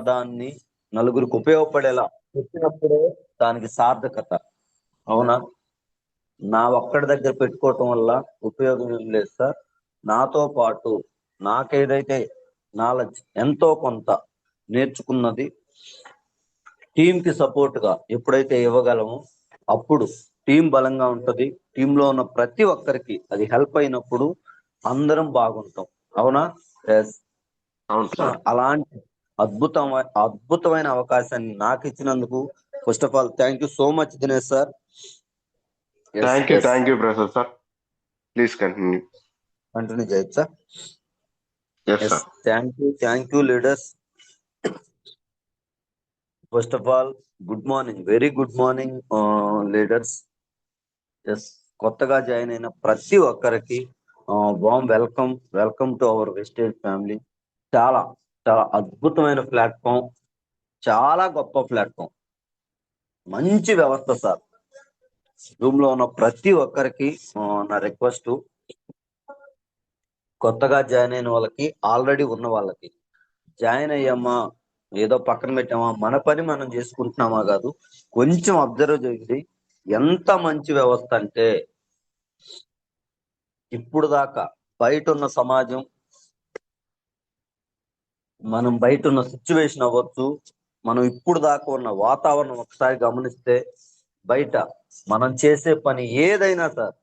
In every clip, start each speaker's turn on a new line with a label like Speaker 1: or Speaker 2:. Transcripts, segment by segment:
Speaker 1: దాన్ని నలుగురికి ఉపయోగపడేలా చెప్పినప్పుడే దానికి సార్థకత. అవునా? నా ఒక్కడి దగ్గర పెట్టుకోవటం వల్ల ఉపయోగం ఏం లేదు సార్. నాతో పాటు నాకేదైతే నాలెడ్జ్ ఎంతో కొంత నేర్చుకున్నది టీంకి సపోర్ట్ గా ఎప్పుడైతే ఇవ్వగలమో అప్పుడు టీం బలంగా ఉంటది. టీంలో ఉన్న ప్రతి ఒక్కరికి అది హెల్ప్ అయినప్పుడు అందరం బాగుంటాం. అవునా? ఎస్.
Speaker 2: అవును సార్.
Speaker 1: అలాంటి అద్భుతమైన అవకాశాన్ని నాకు ఇచ్చినందుకు first of all thank you so much Dinesh sir. Yes, yes.
Speaker 2: Thank you Prasad sir. Please continue.
Speaker 1: Continue చేయొచ్చా?
Speaker 2: Yes
Speaker 1: yes,
Speaker 2: sir.
Speaker 1: Thank you leaders. First of all good morning, very good morning leaders. Yes, కొత్తగా join అయిన ప్రతి ఒక్కరికి warm welcome. Welcome to our Vestige family. చాలా చాలా అద్భుతమైన platform, చాలా గొప్ప ప్లాట్ఫామ్, మంచి వ్యవస్థ సార్. రూమ్ లో ఉన్న ప్రతి ఒక్కరికి నా రిక్వెస్ట్, కొత్తగా జాయిన్ అయిన వాళ్ళకి, ఆల్రెడీ ఉన్న వాళ్ళకి, జాయిన్ అయ్యామా ఏదో పక్కన పెట్టామా, మన పని మనం చేసుకుంటున్నామా కాదు, కొంచెం అబ్జర్వ్ చేయండి. ఎంత మంచి వ్యవస్థ అంటే ఇప్పుడు దాకా బయట ఉన్న సమాజం, మనం బయట ఉన్న సిచ్యువేషన్ అవ్వచ్చు, మనం ఇప్పుడు దాకా ఉన్న వాతావరణం ఒకసారి గమనిస్తే బయట మనం చేసే పని ఏదైనా సార్,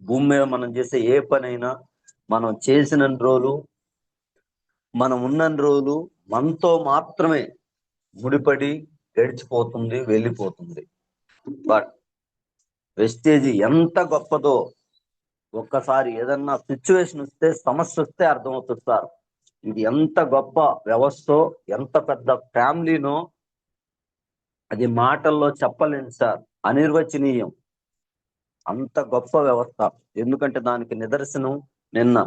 Speaker 1: భూమి మీద మనం చేసే ఏ పని అయినా మనం చేసిన రోజులు, మనం ఉన్న రోజులు మనతో మాత్రమే ముడిపడి గడిచిపోతుంది, వెళ్ళిపోతుంది. బట్ వెస్టేజ్ ఎంత గొప్పదో ఒక్కసారి ఏదన్నా సిచ్యువేషన్ వస్తే, సమస్య వస్తే అర్థమవుతుంది సార్. ఇది ఎంత గొప్ప వ్యవస్థో, ఎంత పెద్ద ఫ్యామిలీనో అది మాటల్లో చెప్పలేను సార్, అనిర్వచనీయం. అంత గొప్ప వ్యవస్థ. ఎందుకంటే దానికి నిదర్శనం నిన్న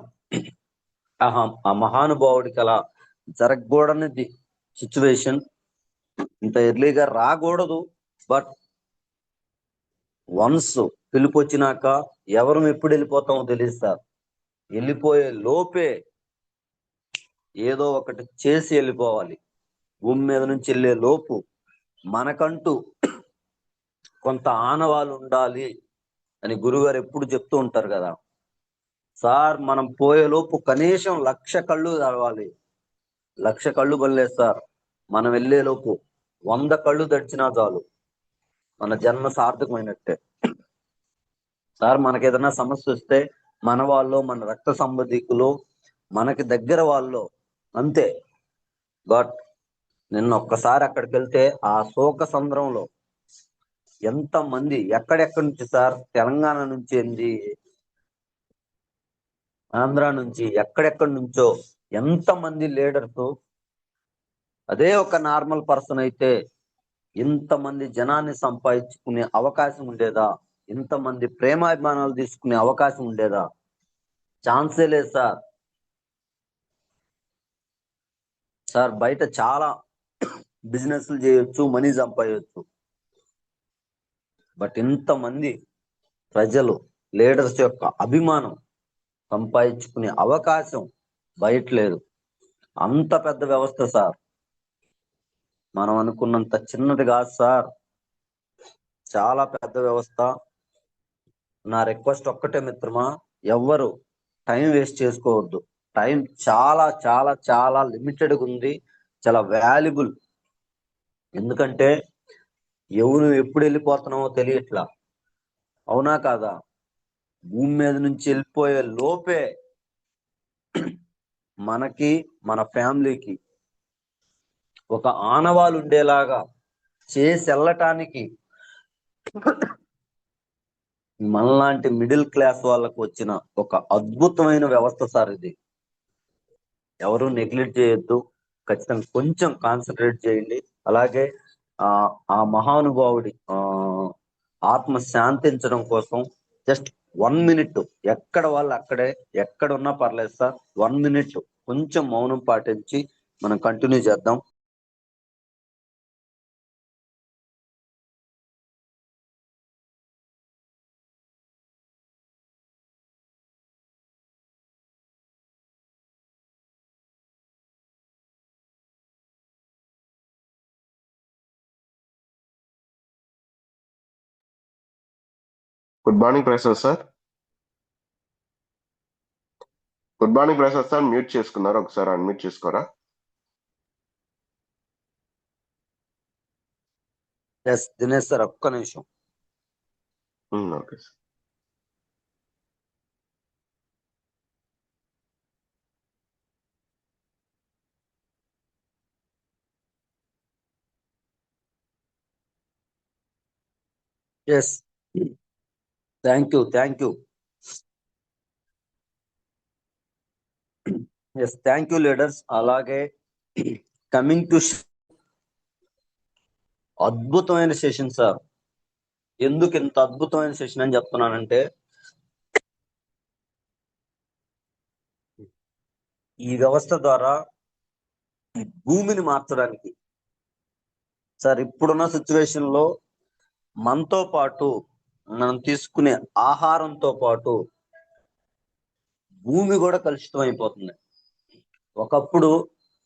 Speaker 1: ఆ మహానుభావుడికి అలా జరగకూడనిది సిచ్యువేషన్, ఇంత ఎర్లీగా రాకూడదు. బట్ వన్స్ పిలుపు వచ్చినాక ఎవరు ఎప్పుడు వెళ్ళిపోతామో తెలియదు సార్. వెళ్ళిపోయే లోపే ఏదో ఒకటి చేసి వెళ్ళిపోవాలి. భూమి మీద నుంచి వెళ్ళే లోపు మనకంటూ కొంత ఆనవాళ్ళు ఉండాలి అని గురుగారు ఎప్పుడు చెప్తూ ఉంటారు కదా సార్. మనం పోయే లోపు కనీసం 1,00,000 కళ్ళు తెరవాలి. 1,00,000 కళ్ళు బలేదు సార్. మనం వెళ్ళే లోపు 100 కళ్ళు తెరిచినా చాలు, మన జన్మ సార్థకమైనట్టే సార్. మనకి ఏదైనా సమస్య వస్తే మన వాళ్ళు, మన రక్త సంబంధికులు, మనకి దగ్గర వాళ్ళు అంతే. బట్ నిన్న ఒక్కసారి అక్కడికి వెళ్తే ఆ శోక సంద్రంలో ఎంత మంది, ఎక్కడెక్కడి నుంచి సార్, తెలంగాణ నుంచి ఏంది, ఆంధ్ర నుంచి, ఎక్కడెక్కడి నుంచో ఎంత మంది లీడర్స్. అదే ఒక నార్మల్ పర్సన్ అయితే ఇంతమంది జనాన్ని సంపాదించుకునే అవకాశం ఉండేదా? ఇంతమంది ప్రేమాభిమానాలు తీసుకునే అవకాశం ఉండేదా? ఛాన్సే లేదు సార్. సార్ బయట చాలా బిజినెస్లు చేయొచ్చు, మనీ సంపాదించవచ్చు. బట్ ఇంతమంది ప్రజలు, లీడర్స్ యొక్క అభిమానం సంపాదించుకునే అవకాశం బయట లేదు. అంత పెద్ద వ్యవస్థ సార్. మనం అనుకున్నంత చిన్నది కాదు సార్, చాలా పెద్ద వ్యవస్థ. నా రిక్వెస్ట్ ఒక్కటే మిత్రమా, ఎవ్వరు టైం వేస్ట్ చేసుకోవద్దు. టైం చాలా చాలా చాలా లిమిటెడ్గా ఉంది, చాలా వాల్యుబుల్. ఎందుకంటే ఎవరు ఎప్పుడు వెళ్ళిపోతున్నామో తెలియట్లా. అవునా కాదా? భూమి మీద నుంచి వెళ్ళిపోయే లోపే మనకి, మన ఫ్యామిలీకి ఒక ఆనవాలు ఉండేలాగా చేసి వెళ్ళటానికి మనలాంటి మిడిల్ క్లాస్ వాళ్ళకు వచ్చిన ఒక అద్భుతమైన వ్యవస్థ సార్ ఇది. ఎవరు నెగ్లెక్ట్ చేయొద్దు, ఖచ్చితంగా కొంచెం కాన్సన్ట్రేట్ చేయండి. అలాగే ఆ మహానుభావుడి ఆత్మ శాంతించడం కోసం జస్ట్ 1 మినిట్, ఎక్కడ వాళ్ళు అక్కడే, ఎక్కడ ఉన్నా పర్లేదు సార్, 1 మినిట్ కొంచెం మౌనం పాటించి మనం కంటిన్యూ చేద్దాం.
Speaker 2: Good morning Prasad sir. Good morning Prasad sir. Mute చేసుకున్నారు, ఒకసారి అన్మ్యూట్ చేసుకోరా?
Speaker 1: ఎస్ దినేష్ సార్, ఒక్క నిమిషం.
Speaker 2: Okay sir.
Speaker 1: Yes, thank you. Yes, thank you leaders. అలాగే కమింగ్ టు అద్భుతమైన సెషన్ సార్. ఎందుకు ఇంత అద్భుతమైన సెషన్ అని చెప్తున్నానంటే, ఈ వ్యవస్థ ద్వారా ఈ భూమిని మార్చడానికి సార్, ఇప్పుడున్న సిచ్యువేషన్ లో మనతో పాటు మనం తీసుకునే ఆహారంతో పాటు భూమి కూడా కలుషితం అయిపోతుంది. ఒకప్పుడు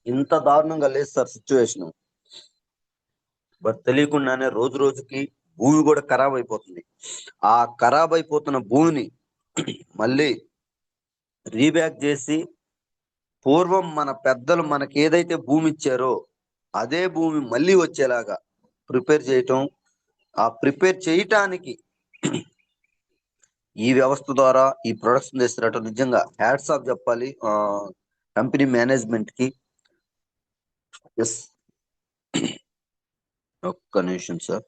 Speaker 1: ఇంత దారుణంగా లేదు సార్ సిచ్యువేషన్, బట్ తెలియకుండానే రోజు రోజుకి భూమి కూడా ఖరాబ్ అయిపోతుంది. ఆ ఖరాబ్ అయిపోతున్న భూమిని మళ్ళీ రీబ్యాక్ చేసి పూర్వం మన పెద్దలు మనకి ఏదైతే భూమి ఇచ్చారో అదే భూమి మళ్ళీ వచ్చేలాగా ప్రిపేర్ చేయటం, ఆ ప్రిపేర్ చేయటానికి ఈ వ్యవస్థ ద్వారా ఈ ప్రొడక్ట్స్ తెస్తున్నట్టు నిజంగా హ్యాట్స్ ఆఫ్ చెప్పాలి కంపెనీ మేనేజ్మెంట్ కి. ఎస్, ఒక్క నిమిషం sir.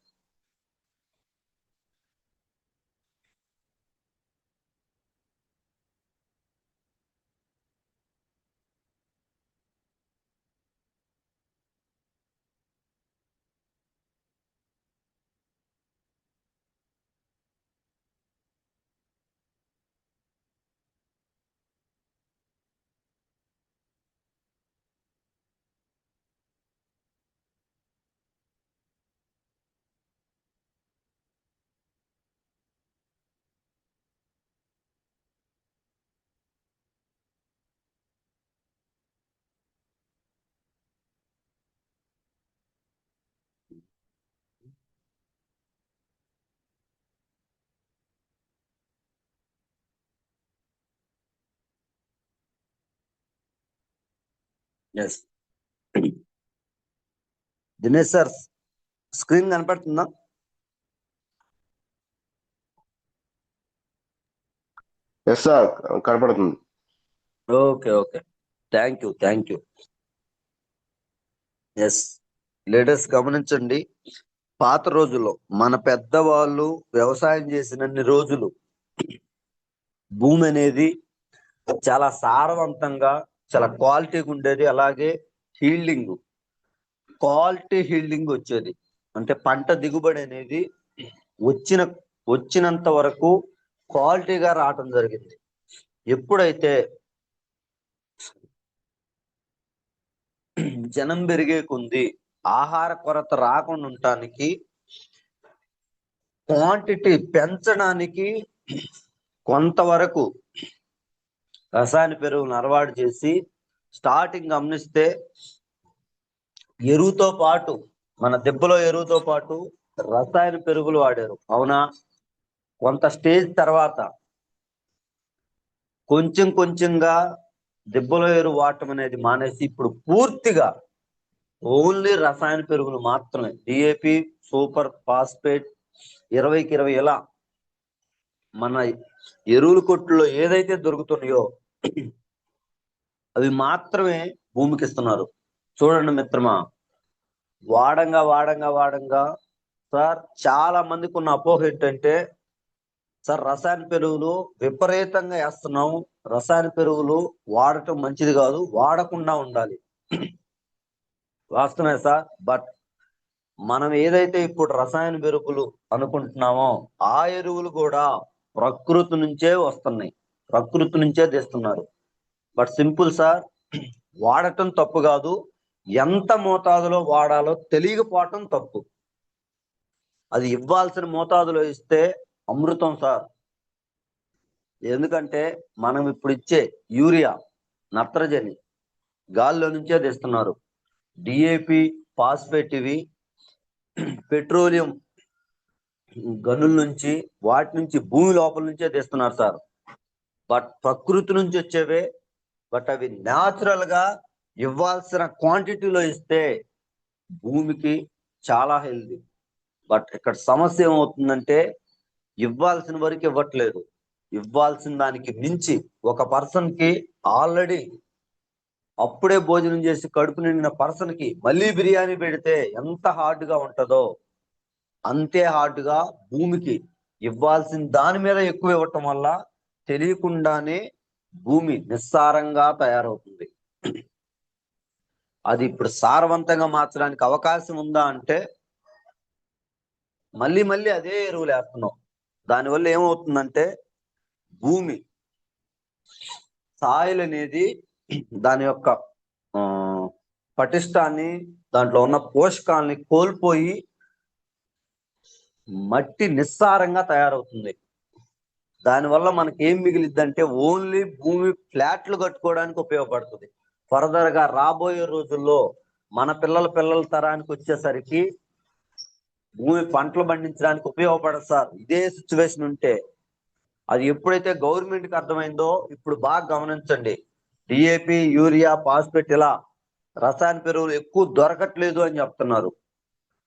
Speaker 1: Yes, Dinesh sir screen కనపడుతుందా?
Speaker 2: ఎస్ సార్, కనపడుతుంది.
Speaker 1: Okay, thank you. Yes, latest గమనించండి. పాత రోజుల్లో మన పెద్దవాళ్ళు వ్యవసాయం చేసినన్ని రోజులు భూమి అనేది చాలా సారవంతంగా, చాలా క్వాలిటీగా ఉండేది. అలాగే క్వాలిటీ హీల్డింగ్ వచ్చేది. అంటే పంట దిగుబడి అనేది వచ్చినంత వరకు క్వాలిటీగా రావటం జరిగింది. ఎప్పుడైతే జనం పెరిగే కొంది ఆహార కొరత రాకుండా ఉండటానికి క్వాంటిటీ పెంచడానికి కొంతవరకు రసాయన పెరుగులను అలవాటు చేసి స్టార్టింగ్ గమనిస్తే ఎరువుతో పాటు మన దెబ్బలో ఎరువుతో పాటు రసాయన పెరుగులు వాడారు. అవునా? కొంత స్టేజ్ తర్వాత కొంచెంగా దెబ్బలో ఎరువు వాడటం అనేది మానేసి ఇప్పుడు పూర్తిగా ఓన్లీ రసాయన పెరుగులు మాత్రమే, డిఏపి, సూపర్ ఫాస్ఫేట్, 20కి 20 ఇలా మన ఎరువుల కొట్టులో ఏదైతే దొరుకుతున్నాయో అవి మాత్రమే భూమికి ఇస్తున్నారు. చూడండి మిత్రమా, వాడంగా సార్ చాలా మందికి ఉన్న అపోహ ఏంటంటే, సార్ రసాయన పెరుగులు విపరీతంగా వేస్తున్నాం, రసాయన పెరుగులు వాడటం మంచిది కాదు, వాడకుండా ఉండాలి. వాస్తవమే సార్, బట్ మనం ఏదైతే ఇప్పుడు రసాయన ఎరువులు అనుకుంటున్నామో ఆ ఎరువులు కూడా ప్రకృతి నుంచే వస్తున్నాయి, ప్రకృతి నుంచే తెస్తున్నారు. బట్ సింపుల్ సార్, వాడటం తప్పు కాదు, ఎంత మోతాదులో వాడాలో తెలియకపోవటం తప్పు. అది ఇవ్వాల్సిన మోతాదులో ఇస్తే అమృతం సార్. ఎందుకంటే మనం ఇప్పుడు ఇచ్చే యూరియా, నత్రజని గాల్లో నుంచే తెస్తున్నారు. డిఏపి, ఫాస్ఫేట్ ఇవి పెట్రోలియం గనుల నుంచి వాటి నుంచి భూమి లోపల నుంచే తీస్తున్నారు సార్. బట్ ప్రకృతి నుంచి వచ్చేవే, బట్ అవి న్యాచురల్ గా ఇవ్వాల్సిన క్వాంటిటీలో ఇస్తే భూమికి చాలా హెల్దీ. బట్ ఇక్కడ సమస్య ఏమవుతుందంటే ఇవ్వాల్సిన వరకు ఇవ్వట్లేదు, ఇవ్వాల్సిన దానికి మించి ఒక పర్సన్ కి ఆల్రెడీ అప్పుడే భోజనం చేసి కడుపు నిండిన పర్సన్ కి మళ్ళీ బిర్యానీ పెడితే ఎంత హార్డ్ గా ఉంటుందో అంతే హార్డ్ గా భూమికి ఇవ్వాల్సిన దాని మీద ఎక్కువ ఇవ్వటం వల్ల తెలియకుండానే భూమి నిస్సారంగా తయారవుతుంది. అది ఇప్పుడు సారవంతంగా మార్చడానికి అవకాశం ఉందా అంటే మళ్ళీ మళ్ళీ అదే ఎరువులు వేస్తున్నాం. దానివల్ల ఏమవుతుందంటే భూమి సాయిల్ అనేది దాని యొక్క పటిష్టాన్ని, దాంట్లో ఉన్న పోషకాలని కోల్పోయి మట్టి నిస్సారంగా తయారవుతుంది. దానివల్ల మనకి ఏం మిగిలిద్దంటే ఓన్లీ భూమి ఫ్లాట్లు కట్టుకోవడానికి ఉపయోగపడుతుంది. ఫర్దర్ గా రాబోయే రోజుల్లో మన పిల్లల తరానికి వచ్చేసరికి భూమి పంటలు పండించడానికి ఉపయోగపడదు సార్. ఇదే సిచ్యువేషన్ ఉంటే అది ఎప్పుడైతే గవర్నమెంట్ కి అర్థమైందో, ఇప్పుడు బాగా గమనించండి, డిఏపి, యూరియా, ఫాస్ఫేట్ ఇలా రసాయన ఎరువులు ఎక్కువ దొరకట్లేదు అని చెప్తున్నారు.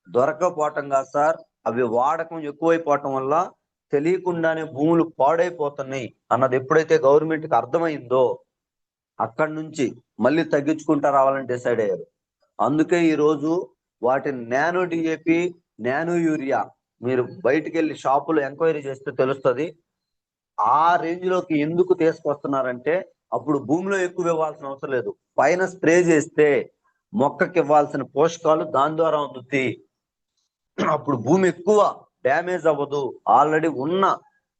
Speaker 1: దొరకపోవటం కాదు సార్, అవి వాడకం ఎక్కువైపోవటం వల్ల తెలియకుండానే భూములు పాడైపోతున్నాయి అన్నది ఎప్పుడైతే గవర్నమెంట్ కి అర్థమైందో అక్కడి నుంచి మళ్ళీ తగ్గించుకుంటా రావాలని డిసైడ్ అయ్యారు. అందుకే ఈ రోజు వాటిని నానో డిఏపి, నానో యూరియా మీరు బయటికి వెళ్ళి షాపులో ఎంక్వైరీ చేస్తే తెలుస్తుంది. ఆ రేంజ్ లోకి ఎందుకు తీసుకొస్తున్నారంటే అప్పుడు భూమిలో ఎక్కువ ఇవ్వాల్సిన అవసరం లేదు, పైన స్ప్రే చేస్తే మొక్కకి ఇవ్వాల్సిన పోషకాలు దాని ద్వారా అందుతాయి. అప్పుడు భూమి ఎక్కువ డ్యామేజ్ అవ్వదు. ఆల్రెడీ ఉన్న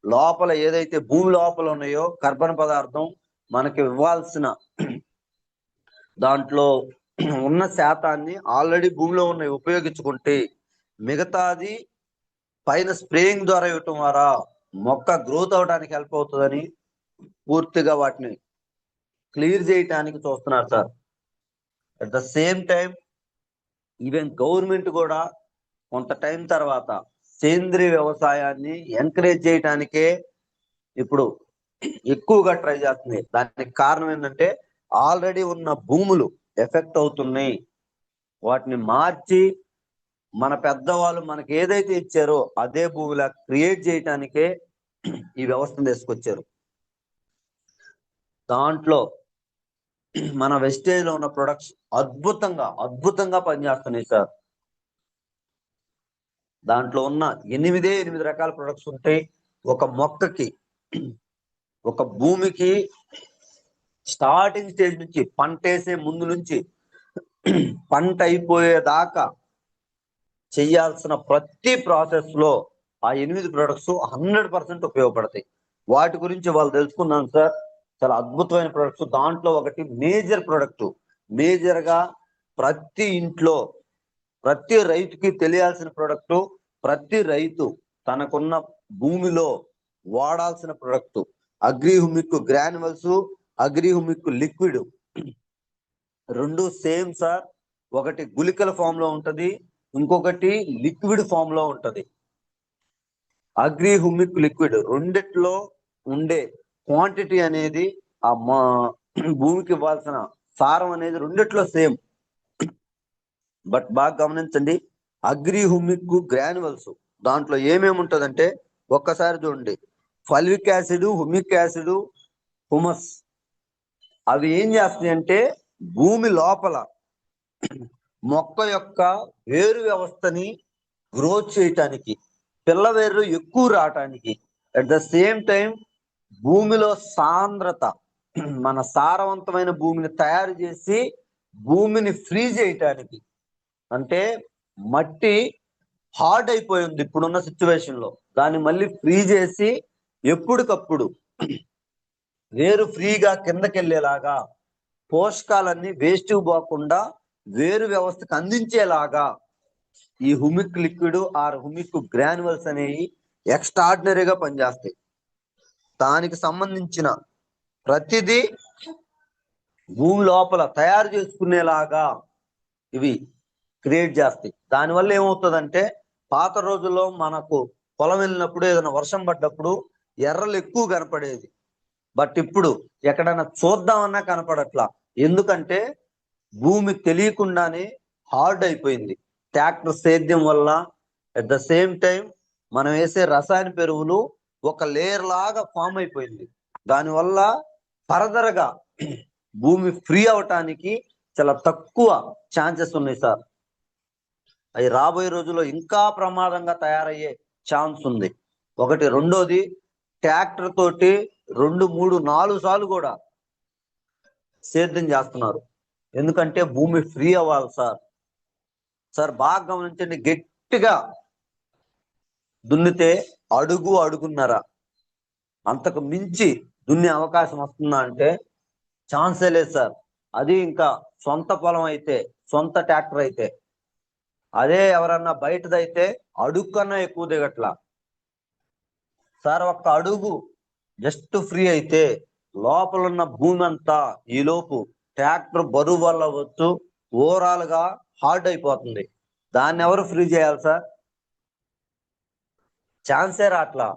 Speaker 1: లోపల ఏదైతే భూమి లోపల ఉన్నాయో కర్బన పదార్థం మనకి ఇవ్వాల్సిన దాంట్లో ఉన్న శాతాన్ని ఆల్రెడీ భూమిలో ఉన్నవి ఉపయోగించుకుంటే మిగతాది పైన స్ప్రేయింగ్ ద్వారా ఇవ్వటం ద్వారా మొక్క గ్రోత్ అవడానికి హెల్ప్ అవుతుందని పూర్తిగా వాటిని క్లియర్ చేయటానికి చూస్తున్నారు sir. At the same time even government కూడా కొంత టైం తర్వాత సేంద్రీయ వ్యవసాయాన్ని ఎంకరేజ్ చేయటానికే ఇప్పుడు ఎక్కువగా ట్రై చేస్తుంది. దానికి కారణం ఏంటంటే ఆల్రెడీ ఉన్న భూములు ఎఫెక్ట్ అవుతున్నాయి, వాటిని మార్చి మన పెద్దవాళ్ళు మనకి ఏదైతే ఇచ్చారో అదే భూమిలా క్రియేట్ చేయటానికే ఈ వ్యవస్థను తీసుకొచ్చారు. దాంట్లో మన వెస్టేజ్ లో ఉన్న ప్రొడక్ట్స్ అద్భుతంగా పనిచేస్తున్నాయి సార్. దాంట్లో ఉన్న 8 రకాల ప్రొడక్ట్స్ ఉంటాయి. ఒక మొక్కకి, ఒక భూమికి స్టార్టింగ్ స్టేజ్ నుంచి పంట వేసే ముందు నుంచి పంట అయిపోయేదాకా చేయాల్సిన ప్రతి ప్రాసెస్ లో ఆ 8 ప్రొడక్ట్స్ 100% ఉపయోగపడతాయి. వాటి గురించి వాళ్ళు తెలుసుకున్నాను సార్. చాలా అద్భుతమైన ప్రొడక్ట్స్. దాంట్లో ఒకటి మేజర్ గా ప్రతి ఇంట్లో ప్రతి రైతుకి తెలియాల్సిన ప్రొడక్ట్, ప్రతి రైతు తనకున్న భూమిలో వాడాల్సిన ప్రొడక్ట్ అగ్రిహుమిక్ గ్రాన్యువల్స్, అగ్రిహుమిక్ లిక్విడ్. రెండు సేమ్ సార్. ఒకటి గుళికల ఫామ్ లో ఉంటది, ఇంకొకటి లిక్విడ్ ఫామ్ లో ఉంటది. అగ్రిహుమిక్ లిక్విడ్ రెండిట్లో ఉండే క్వాంటిటీ అనేది ఆ భూమికి ఇవ్వాల్సిన సారం అనేది రెండిట్లో సేమ్. బట్ బాగా గమనించండి, అగ్రిహుమిక్ గ్రాన్యువల్స్ దాంట్లో ఏమేమి ఉంటదంటే ఒక్కసారి చూడండి, ఫల్విక్ యాసిడ్, హుమిక్ యాసిడ్, హుమస్. అవి ఏం చేస్తాయి అంటే భూమి లోపల మొక్క యొక్క వేరు వ్యవస్థని గ్రోత్ చేయటానికి, పిల్ల వేర్లు ఎక్కువ రావటానికి, అట్ ద సేమ్ టైం భూమిలో సాంద్రత, మన సారవంతమైన భూమిని తయారు చేసి భూమిని ఫ్రీజ్ చేయటానికి. అంటే మట్టి హార్డ్ అయిపోయింది ఇప్పుడున్న సిచ్యువేషన్ లో, దాన్ని మళ్ళీ ఫ్రీ చేసి ఎప్పటికప్పుడు వేరు ఫ్రీగా కిందకి వెళ్ళేలాగా, పోషకాలన్నీ వేస్ట్ పోకుండా వేరు వ్యవస్థకు అందించేలాగా ఈ humic liquid are humic granules అనేవి ఎక్స్ట్రాడినరీగా పనిచేస్తాయి. దానికి సంబంధించిన ప్రతిదీ భూమి లోపల తయారు చేసుకునేలాగా ఇవి క్రియేట్ చేస్తాయి. దానివల్ల ఏమవుతుందంటే పాత రోజుల్లో మనకు పొలం వెళ్ళినప్పుడు ఏదైనా వర్షం పడ్డప్పుడు ఎర్రలు ఎక్కువ కనపడేది. బట్ ఇప్పుడు ఎక్కడైనా చూద్దామన్నా కనపడట్లా. ఎందుకంటే భూమి తెలియకుండానే హార్డ్ అయిపోయింది ట్రాక్టర్ సేద్యం వల్ల. అట్ ద సేమ్ టైం మనం వేసే రసాయన ఎరువులు ఒక లేయర్ లాగా ఫామ్ అయిపోయింది. దానివల్ల ఫర్దర్ గా భూమి ఫ్రీ అవటానికి చాలా తక్కువ ఛాన్సెస్ ఉన్నాయి సార్. అవి రాబోయే రోజుల్లో ఇంకా ప్రమాదంగా తయారయ్యే ఛాన్స్ ఉంది. ఒకటి. రెండోది, ట్రాక్టర్ తోటి 2, 3, 4 సార్లు కూడా సేద్యం చేస్తున్నారు. ఎందుకంటే భూమి ఫ్రీ అవ్వాలి సార్. సార్ బాగా గమనించండి, గట్టిగా దున్నితే అడుగున్నర, అంతకు మించి దున్నే అవకాశం వస్తుందా అంటే ఛాన్సే లేదు సార్. అది ఇంకా సొంత పొలం అయితే, సొంత ట్రాక్టర్ అయితే. అదే ఎవరన్నా బయటదైతే అడుగు కన్నా ఎక్కువ దిగట్లా సార్. ఒక్క అడుగు జస్ట్ ఫ్రీ అయితే లోపల ఉన్న భూమి అంతా ఈలోపు ట్రాక్టర్ బరువు వల్ల వచ్చు ఓవరాల్ గా హార్డ్ అయిపోతుంది. దాన్ని ఎవరు ఫ్రీ చేయాలి సార్? ఛాన్సే రాట్లా.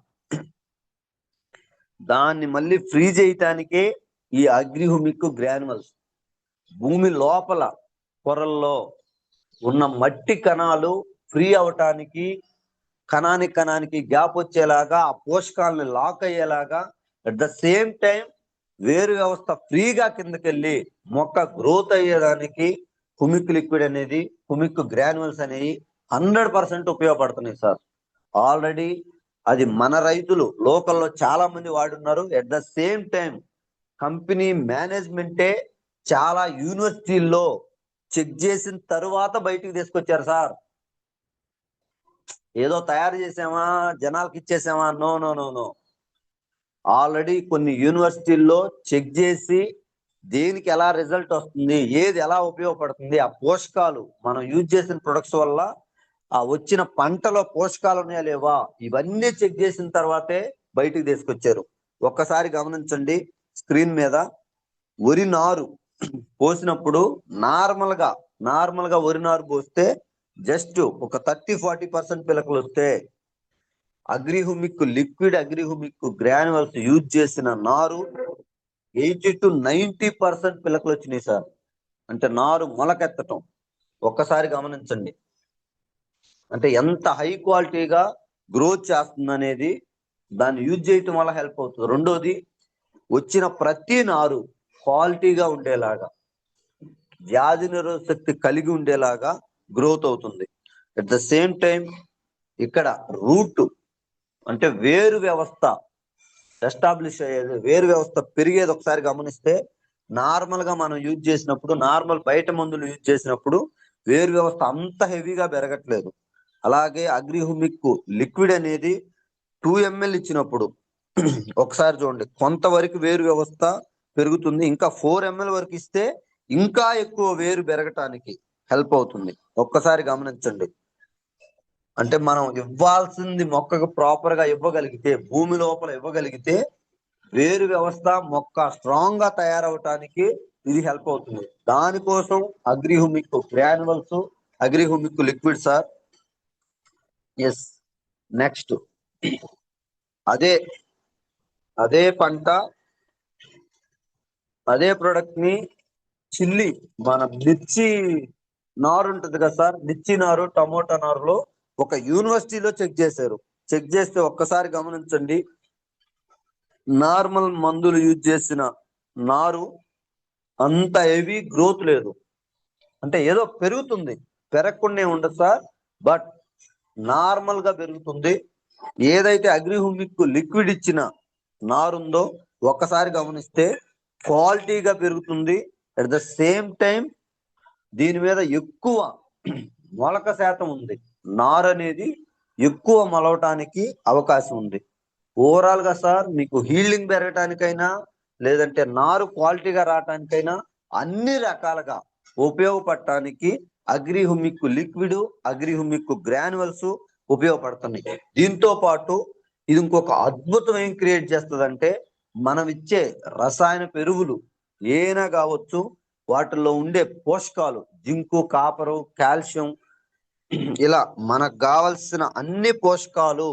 Speaker 1: దాన్ని మళ్ళీ ఫ్రీ చేయటానికే ఈ అగ్రిహుమిక్ గ్రాన్యువల్స్. భూమి లోపల పొరల్లో ఉన్న మట్టి కణాలు ఫ్రీ అవటానికి, కణానికి గ్యాప్ వచ్చేలాగా, ఆ పోషకాలను లాక్ అయ్యేలాగా, అట్ ద సేమ్ టైం వేరు వ్యవస్థ ఫ్రీగా కిందకెళ్ళి మొక్క గ్రోత్ అయ్యేదానికి హుమిక్ లిక్విడ్ అనేది, హుమిక్ గ్రాన్యువల్స్ అనేవి 100% ఉపయోగపడుతున్నాయి సార్. ఆల్రెడీ అది మన రైతులు లోకల్లో చాలా మంది వాడున్నారు. At the same time company మేనేజ్మెంటే చాలా యూనివర్సిటీల్లో చెక్ చేసిన తరువాత బయటికి తీసుకొచ్చారు సార్. ఏదో తయారు చేసామా జనాలకి ఇచ్చేసామా? No no no no. Already కొన్ని యూనివర్సిటీల్లో చెక్ చేసి దేనికి ఎలా రిజల్ట్ వస్తుంది, ఏది ఎలా ఉపయోగపడుతుంది, ఆ పోషకాలు మనం యూజ్ చేసిన ప్రొడక్ట్స్ వల్ల ఆ వచ్చిన పంటలో పోషకాలు ఉన్నాయా లేవా, ఇవన్నీ చెక్ చేసిన తర్వాతే బయటికి తీసుకొచ్చారు. ఒక్కసారి గమనించండి స్క్రీన్ మీద. వరి నారు పోసినప్పుడు నార్మల్ గా వరి నారు పోస్తే జస్ట్ ఒక 30-40% పిలకలు వస్తే, అగ్రిహుమిక్ లిక్విడ్, అగ్రిహుమిక్ గ్రాన్యువల్స్ యూజ్ చేసిన నారు 80-90% పిలకలు వచ్చినాయి సార్. అంటే నారు మొలకెత్తటం. ఒక్కసారి గమనించండి, అంటే ఎంత హై క్వాలిటీగా గ్రోత్ చేస్తుంది అనేది దాన్ని యూజ్ చేయటం వల్ల హెల్ప్ అవుతుంది. రెండోది, వచ్చిన ప్రతి నారు క్వాలిటీగా ఉండేలాగా, వ్యాధి నిరోధక శక్తి కలిగి ఉండేలాగా గ్రోత్ అవుతుంది. అట్ ద సేమ్ టైం ఇక్కడ రూట్ అంటే వేరు వ్యవస్థ ఎస్టాబ్లిష్ అయ్యేది, వేరు వ్యవస్థ పెరిగేది. ఒకసారి గమనిస్తే నార్మల్ గా మనం యూజ్ చేసినప్పుడు, నార్మల్ బయట మందులు యూజ్ చేసినప్పుడు వేరు వ్యవస్థ అంత హెవీగా పెరగట్లేదు. అలాగే అగ్రిహుమిక్ లిక్విడ్ అనేది 2 ml ఇచ్చినప్పుడు ఒకసారి చూడండి, కొంతవరకు వేరు వ్యవస్థ పెరుగుతుంది. ఇంకా 4 ml వరకు ఇస్తే ఇంకా ఎక్కువ వేరు పెరగటానికి హెల్ప్ అవుతుంది. ఒక్కసారి గమనించండి. అంటే మనం ఇవ్వాల్సింది మొక్కకు ప్రాపర్ గా ఇవ్వగలిగితే, భూమి లోపల ఇవ్వగలిగితే వేరు వ్యవస్థ మొక్క స్ట్రాంగ్ గా తయారవటానికి ఇది హెల్ప్ అవుతుంది. దానికోసం Agri Humic granules, Agri Humic liquid sir. Yes. Next అదే పంట, అదే ప్రొడక్ట్ ని చిల్లి, మన మిర్చి నారు ఉంటుంది కదా సార్, మిర్చి నారు, టమోటా నారులో ఒక యూనివర్సిటీలో చెక్ చేశారు. చెక్ చేస్తే ఒక్కసారి గమనించండి, నార్మల్ మందులు యూజ్ చేసిన నారు అంత హెవీ గ్రోత్ లేదు. అంటే ఏదో పెరుగుతుంది, పెరగకుండా ఉండదు సార్, బట్ నార్మల్ గా పెరుగుతుంది. ఏదైతే అగ్రిహుమిక్ లిక్విడ్ ఇచ్చిన నారుందో ఒక్కసారి గమనిస్తే క్వాలిటీగా పెరుగుతుంది. అట్ ద సేమ్ టైం దీని మీద ఎక్కువ మొలక శాతం ఉంది. నారు అనేది ఎక్కువ మొలవటానికి అవకాశం ఉంది. ఓవరాల్ గా సార్ మీకు హీల్డింగ్ పెరగటానికైనా, లేదంటే నారు క్వాలిటీగా రావటానికైనా అన్ని రకాలుగా ఉపయోగపడటానికి అగ్రిహుమిక్ లిక్విడ్, అగ్రిహుమిక్ గ్రాన్యువల్స్ ఉపయోగపడుతున్నాయి. దీంతో పాటు ఇది ఇంకొక అద్భుతం ఏం క్రియేట్ చేస్తుందంటే, మనం ఇచ్చే రసాయన ఎరువులు ఏనా కావచ్చు, వాటిల్లో ఉండే పోషకాలు జింకు, కాపరు, కాల్షియం, ఇలా మనకు కావలసిన అన్ని పోషకాలు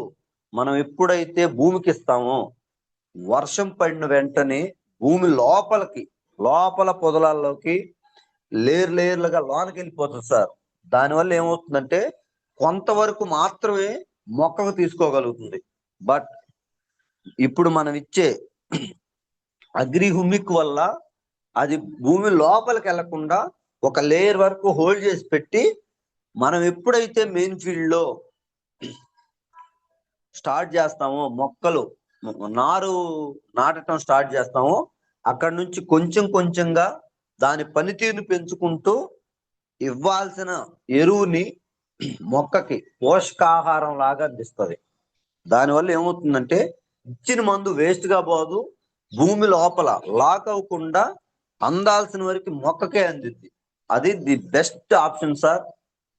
Speaker 1: మనం ఎప్పుడైతే భూమికి ఇస్తామో వర్షం పడిన వెంటనే భూమి లోపల పొదలలోకి లేర్లుగా లోనకి వెళ్ళిపోతుంది సార్. దానివల్ల ఏమవుతుందంటే కొంతవరకు మాత్రమే మొక్కకు తీసుకోగలుగుతుంది. బట్ ఇప్పుడు మనం ఇచ్చే అగ్రి హ్యూమిక్ వల్ల అది భూమి లోపలికి వెళ్లకుండా ఒక లేయర్ వరకు హోల్డ్ చేసి పెట్టి, మనం ఎప్పుడైతే మెయిన్ ఫీల్డ్ లో స్టార్ట్ చేస్తామో మొక్కలు నారు నాటడం స్టార్ట్ చేస్తామో అక్కడ నుంచి కొంచెం కొంచెంగా దాని పనితీరుని పెంచుకుంటూ ఇవ్వాల్సిన ఎరువుని మొక్కకి పోషకాహారం లాగా అందిస్తుంది. దానివల్ల ఏమవుతుందంటే ఇచ్చిన మందు వేస్ట్ గా పోదు, భూమి లోపల లాక్ అవ్వకుండా అందాల్సిన వరకు మొక్కకే అందిద్ది. అది ది బెస్ట్ ఆప్షన్ సార్.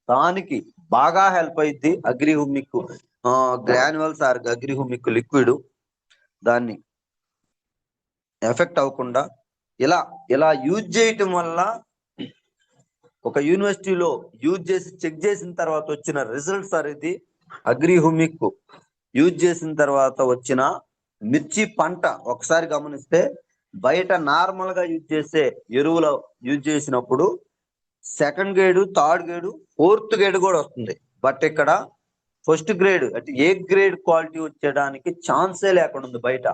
Speaker 1: దానికి బాగా హెల్ప్ అయింది Agri humic granules or Agri humic liquid. దాన్ని ఎఫెక్ట్ అవ్వకుండా ఇలా యూజ్ చేయటం వల్ల ఒక యూనివర్సిటీలో యూజ్ చేసి చెక్ చేసిన తర్వాత వచ్చిన రిజల్ట్ సార్ ఇది. అగ్రి హ్యూమిక్ యూజ్ చేసిన తర్వాత వచ్చిన మిర్చి పంట ఒకసారి గమనిస్తే బయట నార్మల్ గా యూజ్ చేసే ఎరువులు యూజ్ చేసినప్పుడు second grade, third grade, fourth grade కూడా వస్తుంది. బట్ ఇక్కడ ఫస్ట్ గ్రేడ్ అంటే ఏ గ్రేడ్ క్వాలిటీ వచ్చేయడానికి ఛాన్సే లేకుండా ఉంది బయట.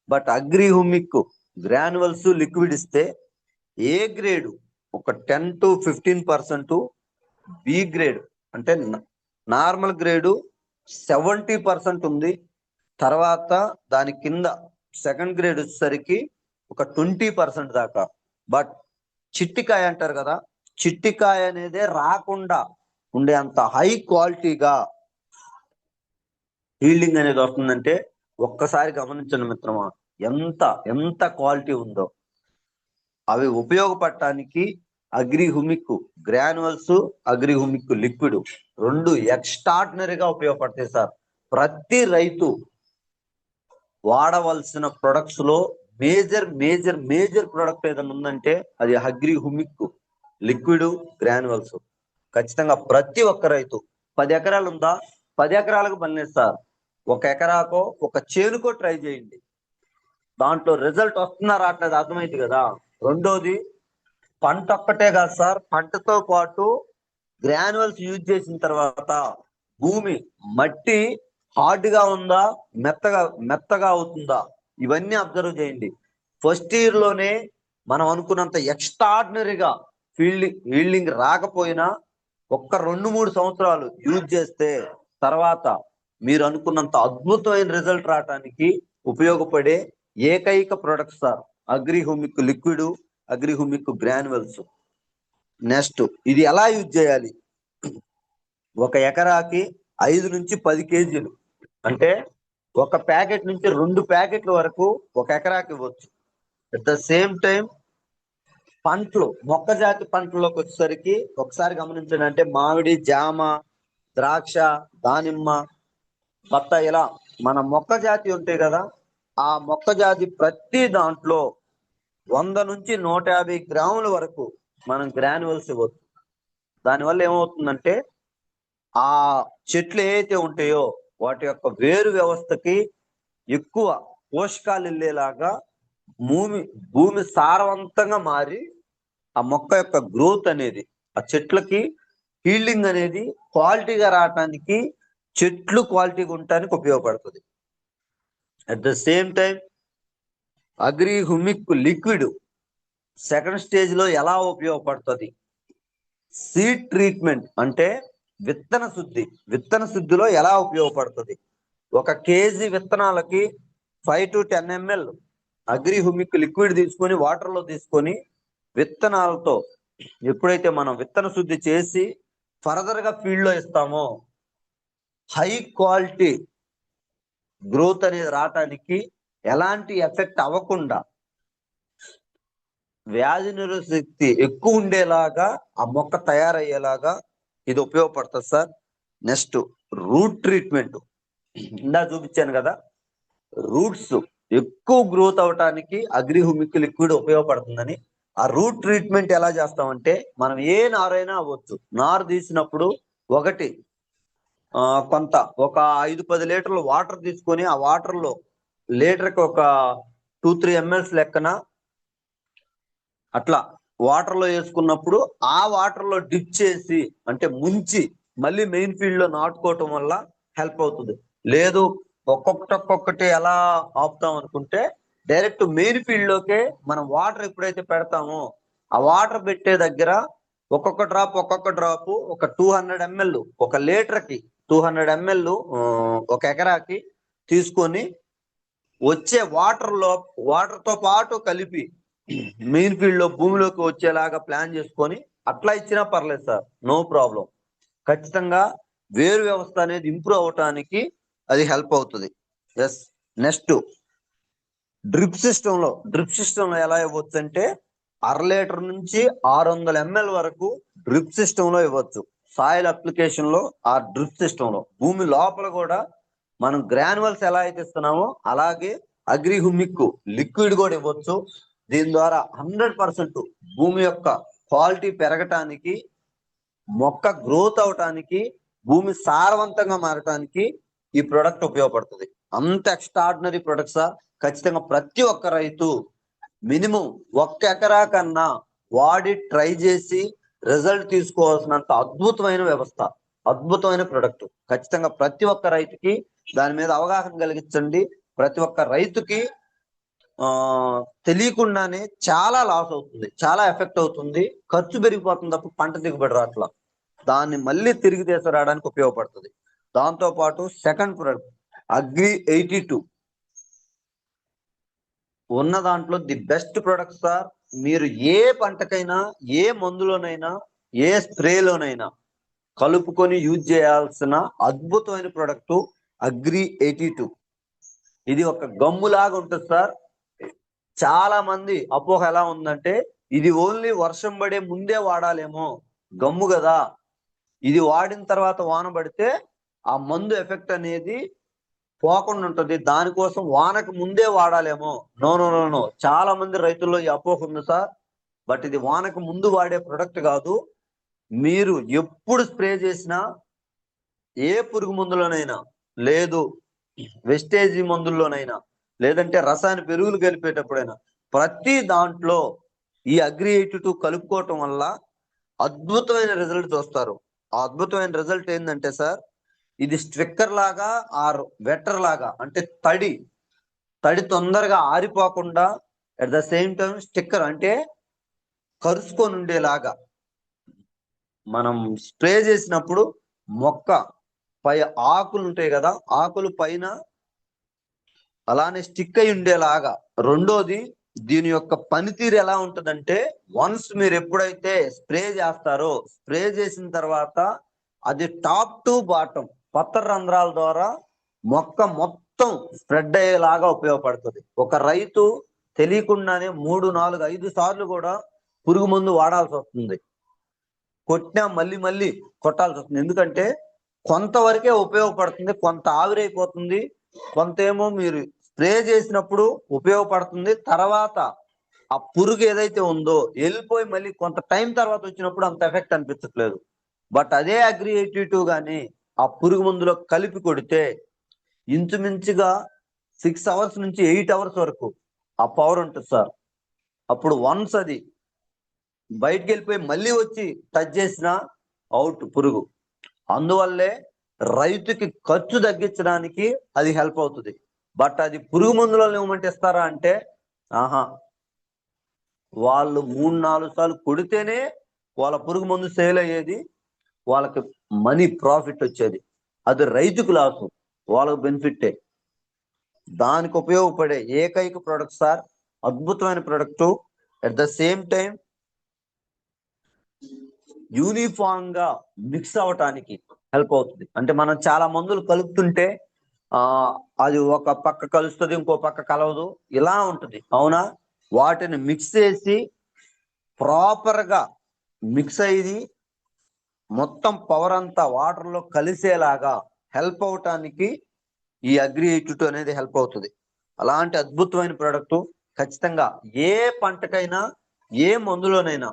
Speaker 1: But agri humic granules liquid ఇస్తే ఏ గ్రేడ్ ఒక 10 to 15%, బి గ్రేడ్ అంటే నార్మల్ గ్రేడు 70% ఉంది. తర్వాత దాని కింద సెకండ్ గ్రేడ్ వచ్చేసరికి ఒక 20% దాకా. బట్ చిట్టికాయ అంటారు కదా, చిట్టికాయ అనేదే రాకుండా ఉండే అంత హై క్వాలిటీగా హీల్డింగ్ అనేది వస్తుందంటే ఒక్కసారి గమనించండి మిత్రమా, ఎంత క్వాలిటీ ఉందో. అవి ఉపయోగపడటానికి Agri humic granules, Agri humic liquid రెండు ఎక్స్ట్రాడినరీగా ఉపయోగపడతాయి సార్. ప్రతి రైతు వాడవలసిన ప్రొడక్ట్స్ లో మేజర్ ప్రొడక్ట్ ఏదైనా ఉందంటే అది అగ్రి హ్యూమిక్ లిక్విడ్ గ్రాన్యువల్స్. ఖచ్చితంగా ప్రతి ఒక్క రైతు 10 ఎకరాలు ఉందా, 10 ఎకరాలకు పనిలేదు సార్. 1 ఎకరాకో ఒక చేనుకో ట్రై చేయండి. దాంట్లో రిజల్ట్ వస్తుందా రావట్లేదు అర్థమైంది కదా. రెండోది పంట ఒక్కటే కాదు సార్, పంటతో పాటు గ్రాన్యువల్స్ యూజ్ చేసిన తర్వాత భూమి మట్టి హార్డ్ గా ఉందా, మెత్తగా అవుతుందా, ఇవన్నీ అబ్జర్వ్ చేయండి. ఫస్ట్ ఇయర్ లోనే మనం అనుకున్నంత ఎక్స్ట్రాడినరీగా ఫీల్డింగ్ రాకపోయినా ఒక్క 2-3 సంవత్సరాలు యూజ్ చేస్తే తర్వాత మీరు అనుకున్నంత అద్భుతమైన రిజల్ట్ రావడానికి ఉపయోగపడే ఏకైక product sir agri humic liquid, agri humic granules. Next ఇది ఎలా యూజ్ చేయాలి? 1 ఎకరాకి 5 నుంచి 10 కేజీలు అంటే 1 ప్యాకెట్ నుంచి 2 ప్యాకెట్ల వరకు 1 ఎకరాకి ఇవ్వచ్చు. అట్ ద సేమ్ టైం పంటలు, మొక్క జాతి పంటల్లోకి వచ్చేసరికి ఒకసారి గమనించండి. అంటే మామిడి, జామ, ద్రాక్ష, దానిమ్మ, బత్తాయి ఇలా మన మొక్క జాతి ఉంటాయి కదా, ఆ మొక్క జాతి ప్రతి దాంట్లో 100 నుంచి 150 గ్రాముల వరకు మనం గ్రాన్యువల్స్ ఇవ్వచ్చు. దానివల్ల ఏమవుతుందంటే ఆ చెట్లు ఏవైతే ఉంటాయో వాటి యొక్క వేరు వ్యవస్థకి ఎక్కువ పోషకాలు వెళ్ళేలాగా భూమి సారవంతంగా మారి ఆ మొక్క యొక్క గ్రోత్ అనేది, ఆ చెట్లకి హీల్డింగ్ అనేది క్వాలిటీగా రావటానికి, చెట్లు క్వాలిటీగా ఉండటానికి ఉపయోగపడుతుంది. At the same time agri humic liquid second stage లో ఎలా ఉపయోగపడుతుంది? సీడ్ ట్రీట్మెంట్ అంటే విత్తన శుద్ధిలో ఎలా ఉపయోగపడుతుంది? 1 కేజీ విత్తనాలకి 5 to 10 ml agri humic liquid తీసుకొని వాటర్ లో తీసుకొని విత్తనాలతో ఎప్పుడైతే మనం విత్తన శుద్ధి చేసి ఫర్దర్ గా ఫీల్డ్ లో ఇస్తామో హై క్వాలిటీ గ్రోత్ అనేది రావటానికి, ఎలాంటి ఎఫెక్ట్ అవ్వకుండా వ్యాధి నిరోధక శక్తి ఎక్కువ ఉండేలాగా ఆ మొక్క తయారయ్యేలాగా ఇది ఉపయోగపడుతుంది సార్. Next route treatment. ఇందా చూపించాను కదా, రూట్స్ ఎక్కువ గ్రోత్ అవటానికి అగ్రి హ్యూమిక్ లిక్విడ్ ఉపయోగపడుతుందని. ఆ రూట్ ట్రీట్మెంట్ ఎలా చేస్తామంటే మనం ఏ నారైనా అవ్వచ్చు. నారు తీసినప్పుడు ఒకటి కొంత ఒక 5-10 లీటర్లు వాటర్ తీసుకొని ఆ వాటర్ లో లీటర్కి ఒక 2-3 ml లెక్కన అట్లా వాటర్ లో వేసుకున్నప్పుడు ఆ వాటర్ లో డిప్ చేసి అంటే ముంచి మళ్ళీ మెయిన్ ఫీల్డ్ లో నాటుకోవటం వల్ల హెల్ప్ అవుతుంది. లేదు ఒక్కొక్కటి ఎలా ఆపుతాం అనుకుంటే డైరెక్ట్ మెయిన్ ఫీల్డ్ లోకే మనం వాటర్ ఎప్పుడైతే పెడతామో ఆ వాటర్ పెట్టే దగ్గర ఒక్కొక్క డ్రాప్ ఒక 200 ml ఒక లీటర్ కి 200 ml ఒక ఎకరాకి తీసుకొని వచ్చే వాటర్ తో పాటు కలిపి మెయిన్ ఫీల్డ్ లో భూమిలోకి వచ్చేలాగా ప్లాన్ చేసుకొని అట్లా ఇచ్చినా పర్లేదు సార్, నో ప్రాబ్లం. ఖచ్చితంగా వేరు వ్యవస్థ అనేది ఇంప్రూవ్ అవటానికి అది హెల్ప్ అవుతుంది. ఎస్. నెక్స్ట్ డ్రిప్ సిస్టంలో ఎలా ఇవ్వచ్చు అంటే 1/2 లీటర్ నుంచి 600 ml వరకు డ్రిప్ సిస్టంలో ఇవ్వచ్చు. సాయిల్ అప్లికేషన్ లో ఆ డ్రిప్ సిస్టంలో భూమి లోపల కూడా మనం గ్రాన్యువల్స్ ఎలా అయితే ఇస్తున్నామో అలాగే అగ్రి హ్యూమిక్ లిక్విడ్ కూడా ఇవ్వచ్చు. దీని ద్వారా 100% భూమి యొక్క క్వాలిటీ పెరగటానికి, మొక్క గ్రోత్ అవటానికి, భూమి సారవంతంగా మారటానికి ఈ ప్రొడక్ట్ ఉపయోగపడుతుంది. అంత ఎక్స్ట్రాడినరీ ప్రొడక్ట్ సార్. ఖచ్చితంగా ప్రతి ఒక్క రైతు మినిమం 1 ఎకరా కన్నా వాడి ట్రై చేసి రిజల్ట్ తీసుకోవాల్సినంత అద్భుతమైన వ్యవస్థ, అద్భుతమైన ప్రొడక్ట్. ఖచ్చితంగా ప్రతి ఒక్క రైతుకి దాని మీద అవగాహన కలిగించండి. ప్రతి ఒక్క రైతుకి తెలియకుండానే చాలా లాస్ అవుతుంది, చాలా ఎఫెక్ట్ అవుతుంది, ఖర్చు పెరిగిపోతుంది తప్ప పంట దిగుబడి రాట్లా. దాన్ని మళ్ళీ తిరిగి తీసుకురావడానికి ఉపయోగపడుతుంది. దాంతో పాటు సెకండ్ ప్రొడక్ట్ అగ్రి 82 ఉన్న దాంట్లో ది బెస్ట్ ప్రొడక్ట్ సార్. మీరు ఏ పంటకైనా, ఏ మందులోనైనా, ఏ స్ప్రేలోనైనా కలుపుకొని యూజ్ చేయాల్సిన అద్భుతమైన ప్రొడక్ట్ అగ్రి 82. ఇది ఒక గమ్ములాగా ఉంటుంది సార్. చాలా మంది అపోహ ఎలా ఉందంటే ఇది ఓన్లీ వర్షం పడే ముందే వాడాలేమో, గమ్ము కదా, ఇది వాడిన తర్వాత వాన పడితే ఆ మందు ఎఫెక్ట్ అనేది పోకుండా ఉంటుంది, దానికోసం వానకు ముందే వాడాలేమో. నో నో నో నో, చాలా మంది రైతుల్లో ఈ అపోహ ఉంది సార్. బట్ ఇది వానకు ముందు వాడే ప్రొడక్ట్ కాదు. మీరు ఎప్పుడు స్ప్రే చేసినా, ఏ పురుగు మందులోనైనా, లేదు వెస్టేజీ మందుల్లోనైనా, లేదంటే రసాయన పెరుగులు కలిపేటప్పుడైనా, ప్రతి దాంట్లో ఈ అగ్రి 82 కలుపుకోవటం వల్ల అద్భుతమైన రిజల్ట్ చూస్తారు. ఆ అద్భుతమైన రిజల్ట్ ఏంటంటే సార్, ఇది స్ట్రిక్కర్ లాగా ఆర్ వెటర్ లాగా, అంటే తడి తొందరగా ఆరిపోకుండా at the same time sticker అంటే కరుసుకొని ఉండేలాగా మనం స్ప్రే చేసినప్పుడు మొక్క పై ఆకులు ఉంటాయి కదా, ఆకులు పైన అలానే స్టిక్ అయి ఉండేలాగా. రెండోది దీని యొక్క పనితీరు ఎలా ఉంటుందంటే, వన్స్ మీరు ఎప్పుడైతే స్ప్రే చేస్తారో, స్ప్రే చేసిన తర్వాత అది టాప్ టు బాటం పత్ర రంధ్రాల ద్వారా మొక్క మొత్తం స్ప్రెడ్ అయ్యేలాగా ఉపయోగపడుతుంది. ఒక రైతు తెలియకుండానే 3, 4, 5 సార్లు కూడా పురుగు మందు వాడాల్సి వస్తుంది. కొట్టినా మళ్ళీ కొట్టాల్సి వస్తుంది. ఎందుకంటే కొంతవరకే ఉపయోగపడుతుంది, కొంత ఆవిరైపోతుంది, కొంత ఏమో మీరు స్ప్రే చేసినప్పుడు ఉపయోగపడుతుంది. తర్వాత ఆ పురుగు ఏదైతే ఉందో వెళ్ళిపోయి మళ్ళీ కొంత టైం తర్వాత వచ్చినప్పుడు అంత ఎఫెక్ట్ అనిపించట్లేదు. బట్ అదే అగ్రి 82 కానీ ఆ పురుగు మందులో కలిపి కొడితే ఇంచుమించుగా 6 hours నుంచి 8 hours వరకు ఆ పవర్ ఉంటుంది సార్. అప్పుడు వన్స్ అది బయటికి వెళ్ళిపోయి మళ్ళీ వచ్చి టచ్ చేసిన అవుట్ పురుగు. అందువల్లే రైతుకి ఖర్చు తగ్గించడానికి అది హెల్ప్ అవుతుంది. బట్ అది పురుగు మందులలో ఏమంటే ఇస్తారా అంటే, ఆహా, వాళ్ళు 3-4 సార్లు కొడితేనే వాళ్ళ పురుగు మందు సేల్ అయ్యేది, వాళ్ళకి మనీ ప్రాఫిట్ వచ్చేది. అది రైతుకు లాసు, వాళ్ళకు బెనిఫిట్టే. దానికి ఉపయోగపడే ఏకైక ప్రొడక్ట్ సార్, అద్భుతమైన product. At the same time uniform గా మిక్స్ అవటానికి హెల్ప్ అవుతుంది. అంటే మనం చాలా మందులు కలుపుతుంటే అది ఒక పక్క కలుస్తుంది, ఇంకో పక్క కలవదు, ఇలా ఉంటుంది అవునా. వాటిని మిక్స్ చేసి ప్రాపర్ గా మిక్స్ అయ్యి మొత్తం పవర్ అంతా వాటర్ లో కలిసేలాగా హెల్ప్ అవటానికి ఈ అగ్రి 82 అనేది హెల్ప్ అవుతుంది. అలాంటి అద్భుతమైన ప్రోడక్ట్ ఖచ్చితంగా ఏ పంటకైనా, ఏ మందులోనైనా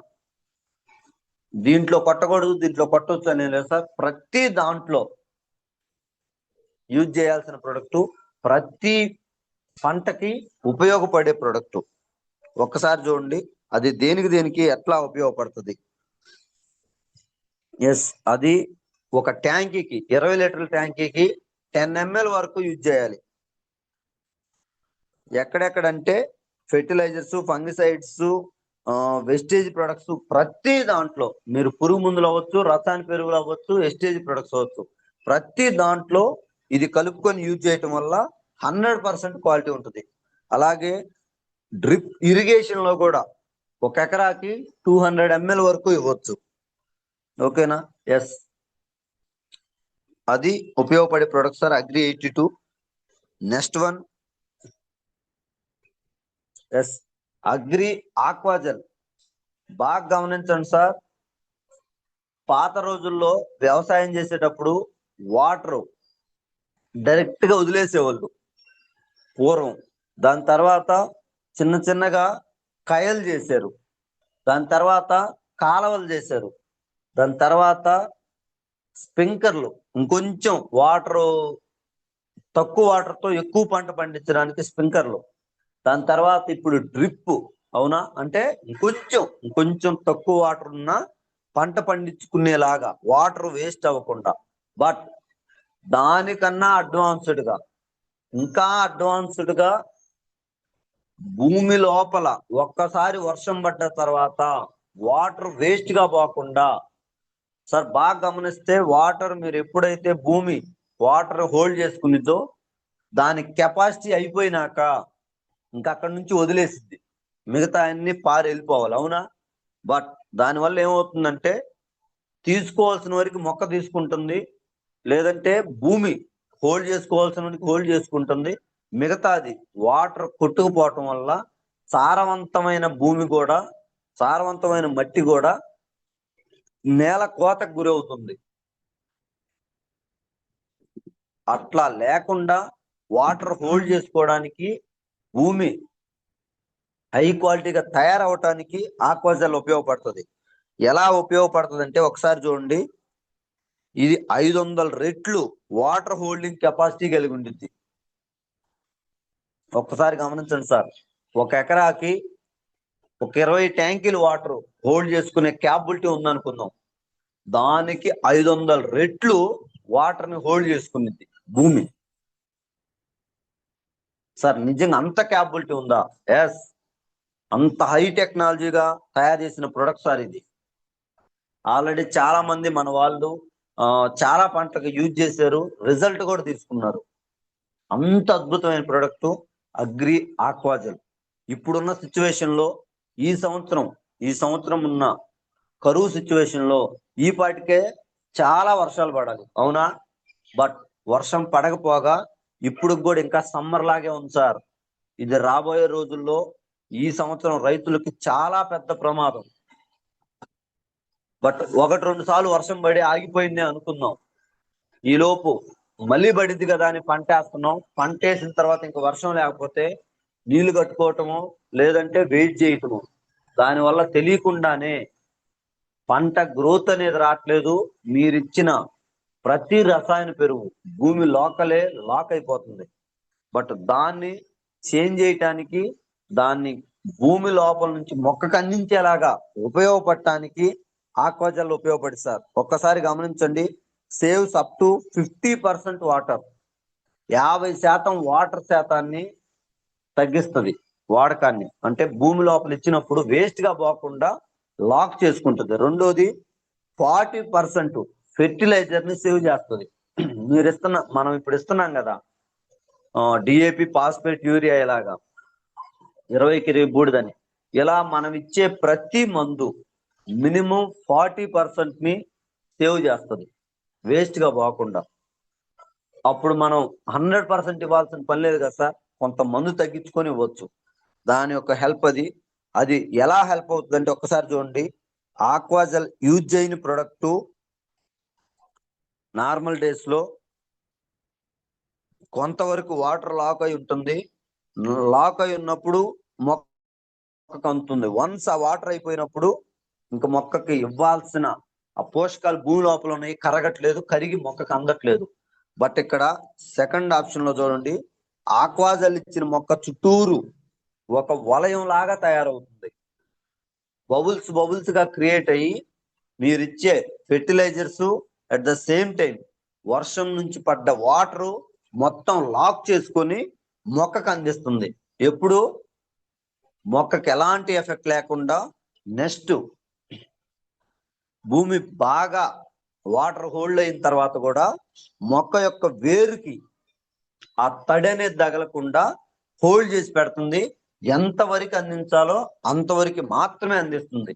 Speaker 1: దీంట్లో కొట్టకూడదు, దీంట్లో కొట్టవచ్చు అనేది లేదు సార్. ప్రతి దాంట్లో యూజ్ చేయాల్సిన ప్రొడక్ట్, ప్రతి పంటకి ఉపయోగపడే ప్రొడక్ట్. ఒక్కసారి చూడండి అది దేనికి ఎట్లా ఉపయోగపడుతుంది. ఎస్, అది ఒక ట్యాంకీకి 20 లీటర్ల ట్యాంకీకి 10 ml వరకు యూజ్ చేయాలి. ఎక్కడెక్కడంటే ఫెర్టిలైజర్స్, ఫంగిసైడ్స్, వెస్టేజ్ ప్రొడక్ట్స్, ప్రతి దాంట్లో మీరు పురుగు మందులు అవ్వచ్చు, రసాయన ఎరువులు అవ్వచ్చు, వెస్టేజ్ ప్రొడక్ట్స్ అవ్వచ్చు, ప్రతి దాంట్లో ఇది కలుపుకొని యూజ్ చేయటం వల్ల 100% క్వాలిటీ ఉంటుంది. అలాగే డ్రిప్ ఇరిగేషన్ లో కూడా 1 ఎకరాకి 200 ml వరకు ఇవ్వచ్చు. ఓకేనా? ఎస్, అది ఉపయోగపడే product sir Agri 82. Next one, yes, Agri Aquagel. బాగా గమనించండి సార్, పాత రోజుల్లో వ్యవసాయం చేసేటప్పుడు వాటర్ డైరెక్ట్ గా వదిలేసేవాళ్ళు పూర్వం. దాని తర్వాత చిన్నగా కయలు చేశారు, దాని తర్వాత కాలవలు చేశారు, దాని తర్వాత స్ప్రింకర్లు, ఇంకొంచెం వాటర్ తక్కువ వాటర్ తో ఎక్కువ పంట పండించడానికి స్ప్రింకర్లు, దాని తర్వాత ఇప్పుడు డ్రిప్. అవునా? అంటే ఇంకొంచెం తక్కువ వాటర్ ఉన్న పంట పండించుకునేలాగా, వాటర్ వేస్ట్ అవ్వకుండా. బట్ దానికన్నా ఇంకా అడ్వాన్స్డ్ గా భూమి లోపల ఒక్కసారి వర్షం పడ్డ తర్వాత వాటర్ వేస్ట్ గా పోకుండా, సార్ బాగా గమనిస్తే వాటర్ మీరు ఎప్పుడైతే భూమి వాటర్ హోల్డ్ చేసుకునిద్దో దాని కెపాసిటీ అయిపోయినాక ఇంకా అక్కడి నుంచి వదిలేసిద్ది, మిగతా అన్ని పారి వెళ్ళిపోవాలి. అవునా? బట్ దానివల్ల ఏమవుతుందంటే తీసుకోవాల్సిన వరకు మొక్క తీసుకుంటుంది, లేదంటే భూమి హోల్డ్ చేసుకోవాల్సిన వరకు హోల్డ్ చేసుకుంటుంది, మిగతాది వాటర్ కొట్టుకుపోవటం వల్ల సారవంతమైన భూమి కూడా, సారవంతమైన మట్టి కూడా నేల కోతకు గురవుతుంది. అట్లా లేకుండా వాటర్ హోల్డ్ చేసుకోవడానికి, భూమి హై క్వాలిటీగా తయారవటానికి ఆక్వాజెల్ ఉపయోగపడుతుంది. ఎలా ఉపయోగపడుతుంది అంటే ఒకసారి చూడండి, ఇది 500 రెట్లు వాటర్ హోల్డింగ్ కెపాసిటీ కలిగి ఉంటుంది. ఒక్కసారి గమనించండి సార్, 1 ఎకరాకి ఒక 20 ట్యాంకీలు వాటర్ హోల్డ్ చేసుకునే క్యాపబిలిటీ ఉందనుకుందాం, దానికి 500 రెట్లు వాటర్ ని హోల్డ్ చేసుకునేది భూమి. సార్ నిజంగా అంత క్యాపబిలిటీ ఉందా? ఎస్, అంత హై టెక్నాలజీగా తయారు చేసిన ప్రొడక్ట్ సార్ ఇది. ఆల్రెడీ చాలా మంది మన వాళ్ళు చాలా పంటలకు యూజ్ చేశారు, రిజల్ట్ కూడా తీసుకున్నారు. అంత అద్భుతమైన ప్రొడక్ట్ అగ్రి ఆక్వాజెల్. ఇప్పుడున్న సిచ్యువేషన్ లో ఈ సంవత్సరం ఉన్న కరువు సిచ్యువేషన్ లో ఈ పాటికే చాలా వర్షాలు పడాలి. అవునా? బట్ వర్షం పడకపోగా ఇప్పుడు కూడా ఇంకా సమ్మర్ లాగే ఉంది సార్. ఇది రాబోయే రోజుల్లో ఈ సంవత్సరం రైతులకి చాలా పెద్ద ప్రమాదం. బట్ 1-2 సార్లు వర్షం పడి ఆగిపోయింది అనుకుందాం, ఈలోపు మళ్ళీ పడింది కదా అని పంట వేస్తున్నాం. పంట వేసిన తర్వాత ఇంకా వర్షం లేకపోతే నీళ్లు కట్టుకోవటము, లేదంటే వెయిట్ చేయటము, దానివల్ల తెలియకుండానే పంట గ్రోత్ అనేది రావట్లేదు. మీరిచ్చిన ప్రతి రసాయన పెరుగు భూమి లాక్ అయిపోతుంది. బట్ దాన్ని చేంజ్ చేయటానికి, దాన్ని భూమి లోపల నుంచి మొక్కకు అందించేలాగా ఉపయోగపడటానికి ఆక్వాజెల్ ఉపయోగపడి సార్. ఒక్కసారి గమనించండి, saves up to 50% water. 50% water శాతాన్ని తగ్గిస్తుంది వాడకాన్ని. అంటే భూమి లోపల ఇచ్చినప్పుడు వేస్ట్ గా పోకుండా లాక్ చేసుకుంటుంది. రెండోది 40% ఫెర్టిలైజర్ ని సేవ్ చేస్తుంది. మనం ఇప్పుడు ఇస్తున్నాం కదా డిఏపి, ఫాస్ఫేట్, యూరియా, ఇలాగా 20కి 20 బూడిదని, ఇలా మనం ఇచ్చే ప్రతి మందు మినిమం 40% ని సేవ్ చేస్తుంది వేస్ట్ గా పోకుండా. అప్పుడు మనం 100% ఇవ్వాల్సిన పని లేదు కదా సార్, కొంత మందు తగ్గించుకొని ఇవ్వచ్చు. దాని యొక్క హెల్ప్ అది ఎలా హెల్ప్ అవుతుంది అంటే ఒక్కసారి చూడండి, ఆక్వాజెల్ యూజ్ చేయని ప్రొడక్ట్ నార్మల్ డేస్ లో కొంతవరకు వాటర్ లాక్ అయి ఉంటుంది. లాక్ అయి ఉన్నప్పుడు మొక్కకు అందుతుంది. వన్స్ ఆ వాటర్ అయిపోయినప్పుడు ఇంకా మొక్కకి ఇవ్వాల్సిన ఆ పోషకాలు భూమి లోపల ఉన్నాయి, కరగట్లేదు, కరిగి మొక్కకు అందట్లేదు. బట్ ఇక్కడ సెకండ్ ఆప్షన్ లో చూడండి, ఆక్వాజల్ ఇచ్చిన మొక్క చుట్టూరు ఒక వలయం లాగా తయారవుతుంది. బబుల్స్ బబుల్స్ గా క్రియేట్ అయ్యి మీరిచ్చే fertilisers at the same time వర్షం నుంచి పడ్డ వాటర్ మొత్తం లాక్ చేసుకొని మొక్కకు అందిస్తుంది. ఎప్పుడు మొక్కకి ఎలాంటి ఎఫెక్ట్ లేకుండా నెక్స్ట్ భూమి బాగా వాటర్ హోల్డ్ అయిన తర్వాత కూడా మొక్క యొక్క వేరుకి ఆ తడి అనేది తగలకుండా హోల్డ్ చేసి పెడుతుంది. ఎంతవరకు అందించాలో అంతవరకు మాత్రమే అందిస్తుంది.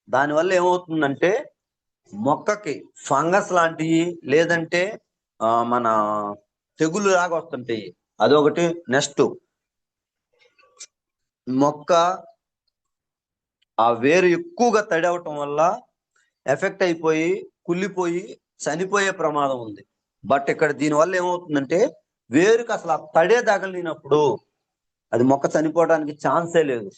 Speaker 1: దానివల్ల ఏమవుతుందంటే మొక్కకి ఫంగస్ లాంటివి లేదంటే మన తెగులు లాగా వస్తుంటాయి. అదొకటి. నెక్స్ట్ మొక్క ఆ వేరు ఎక్కువగా తడి అవటం వల్ల ఎఫెక్ట్ అయిపోయి కుళ్ళిపోయి చనిపోయే ప్రమాదం ఉంది. బట్ ఇక్కడ దీనివల్ల ఏమవుతుందంటే వేరుకి అసలు ఆ తడే తగలినప్పుడు అది మొక్క చనిపోవడానికి ఛాన్సే లేదు,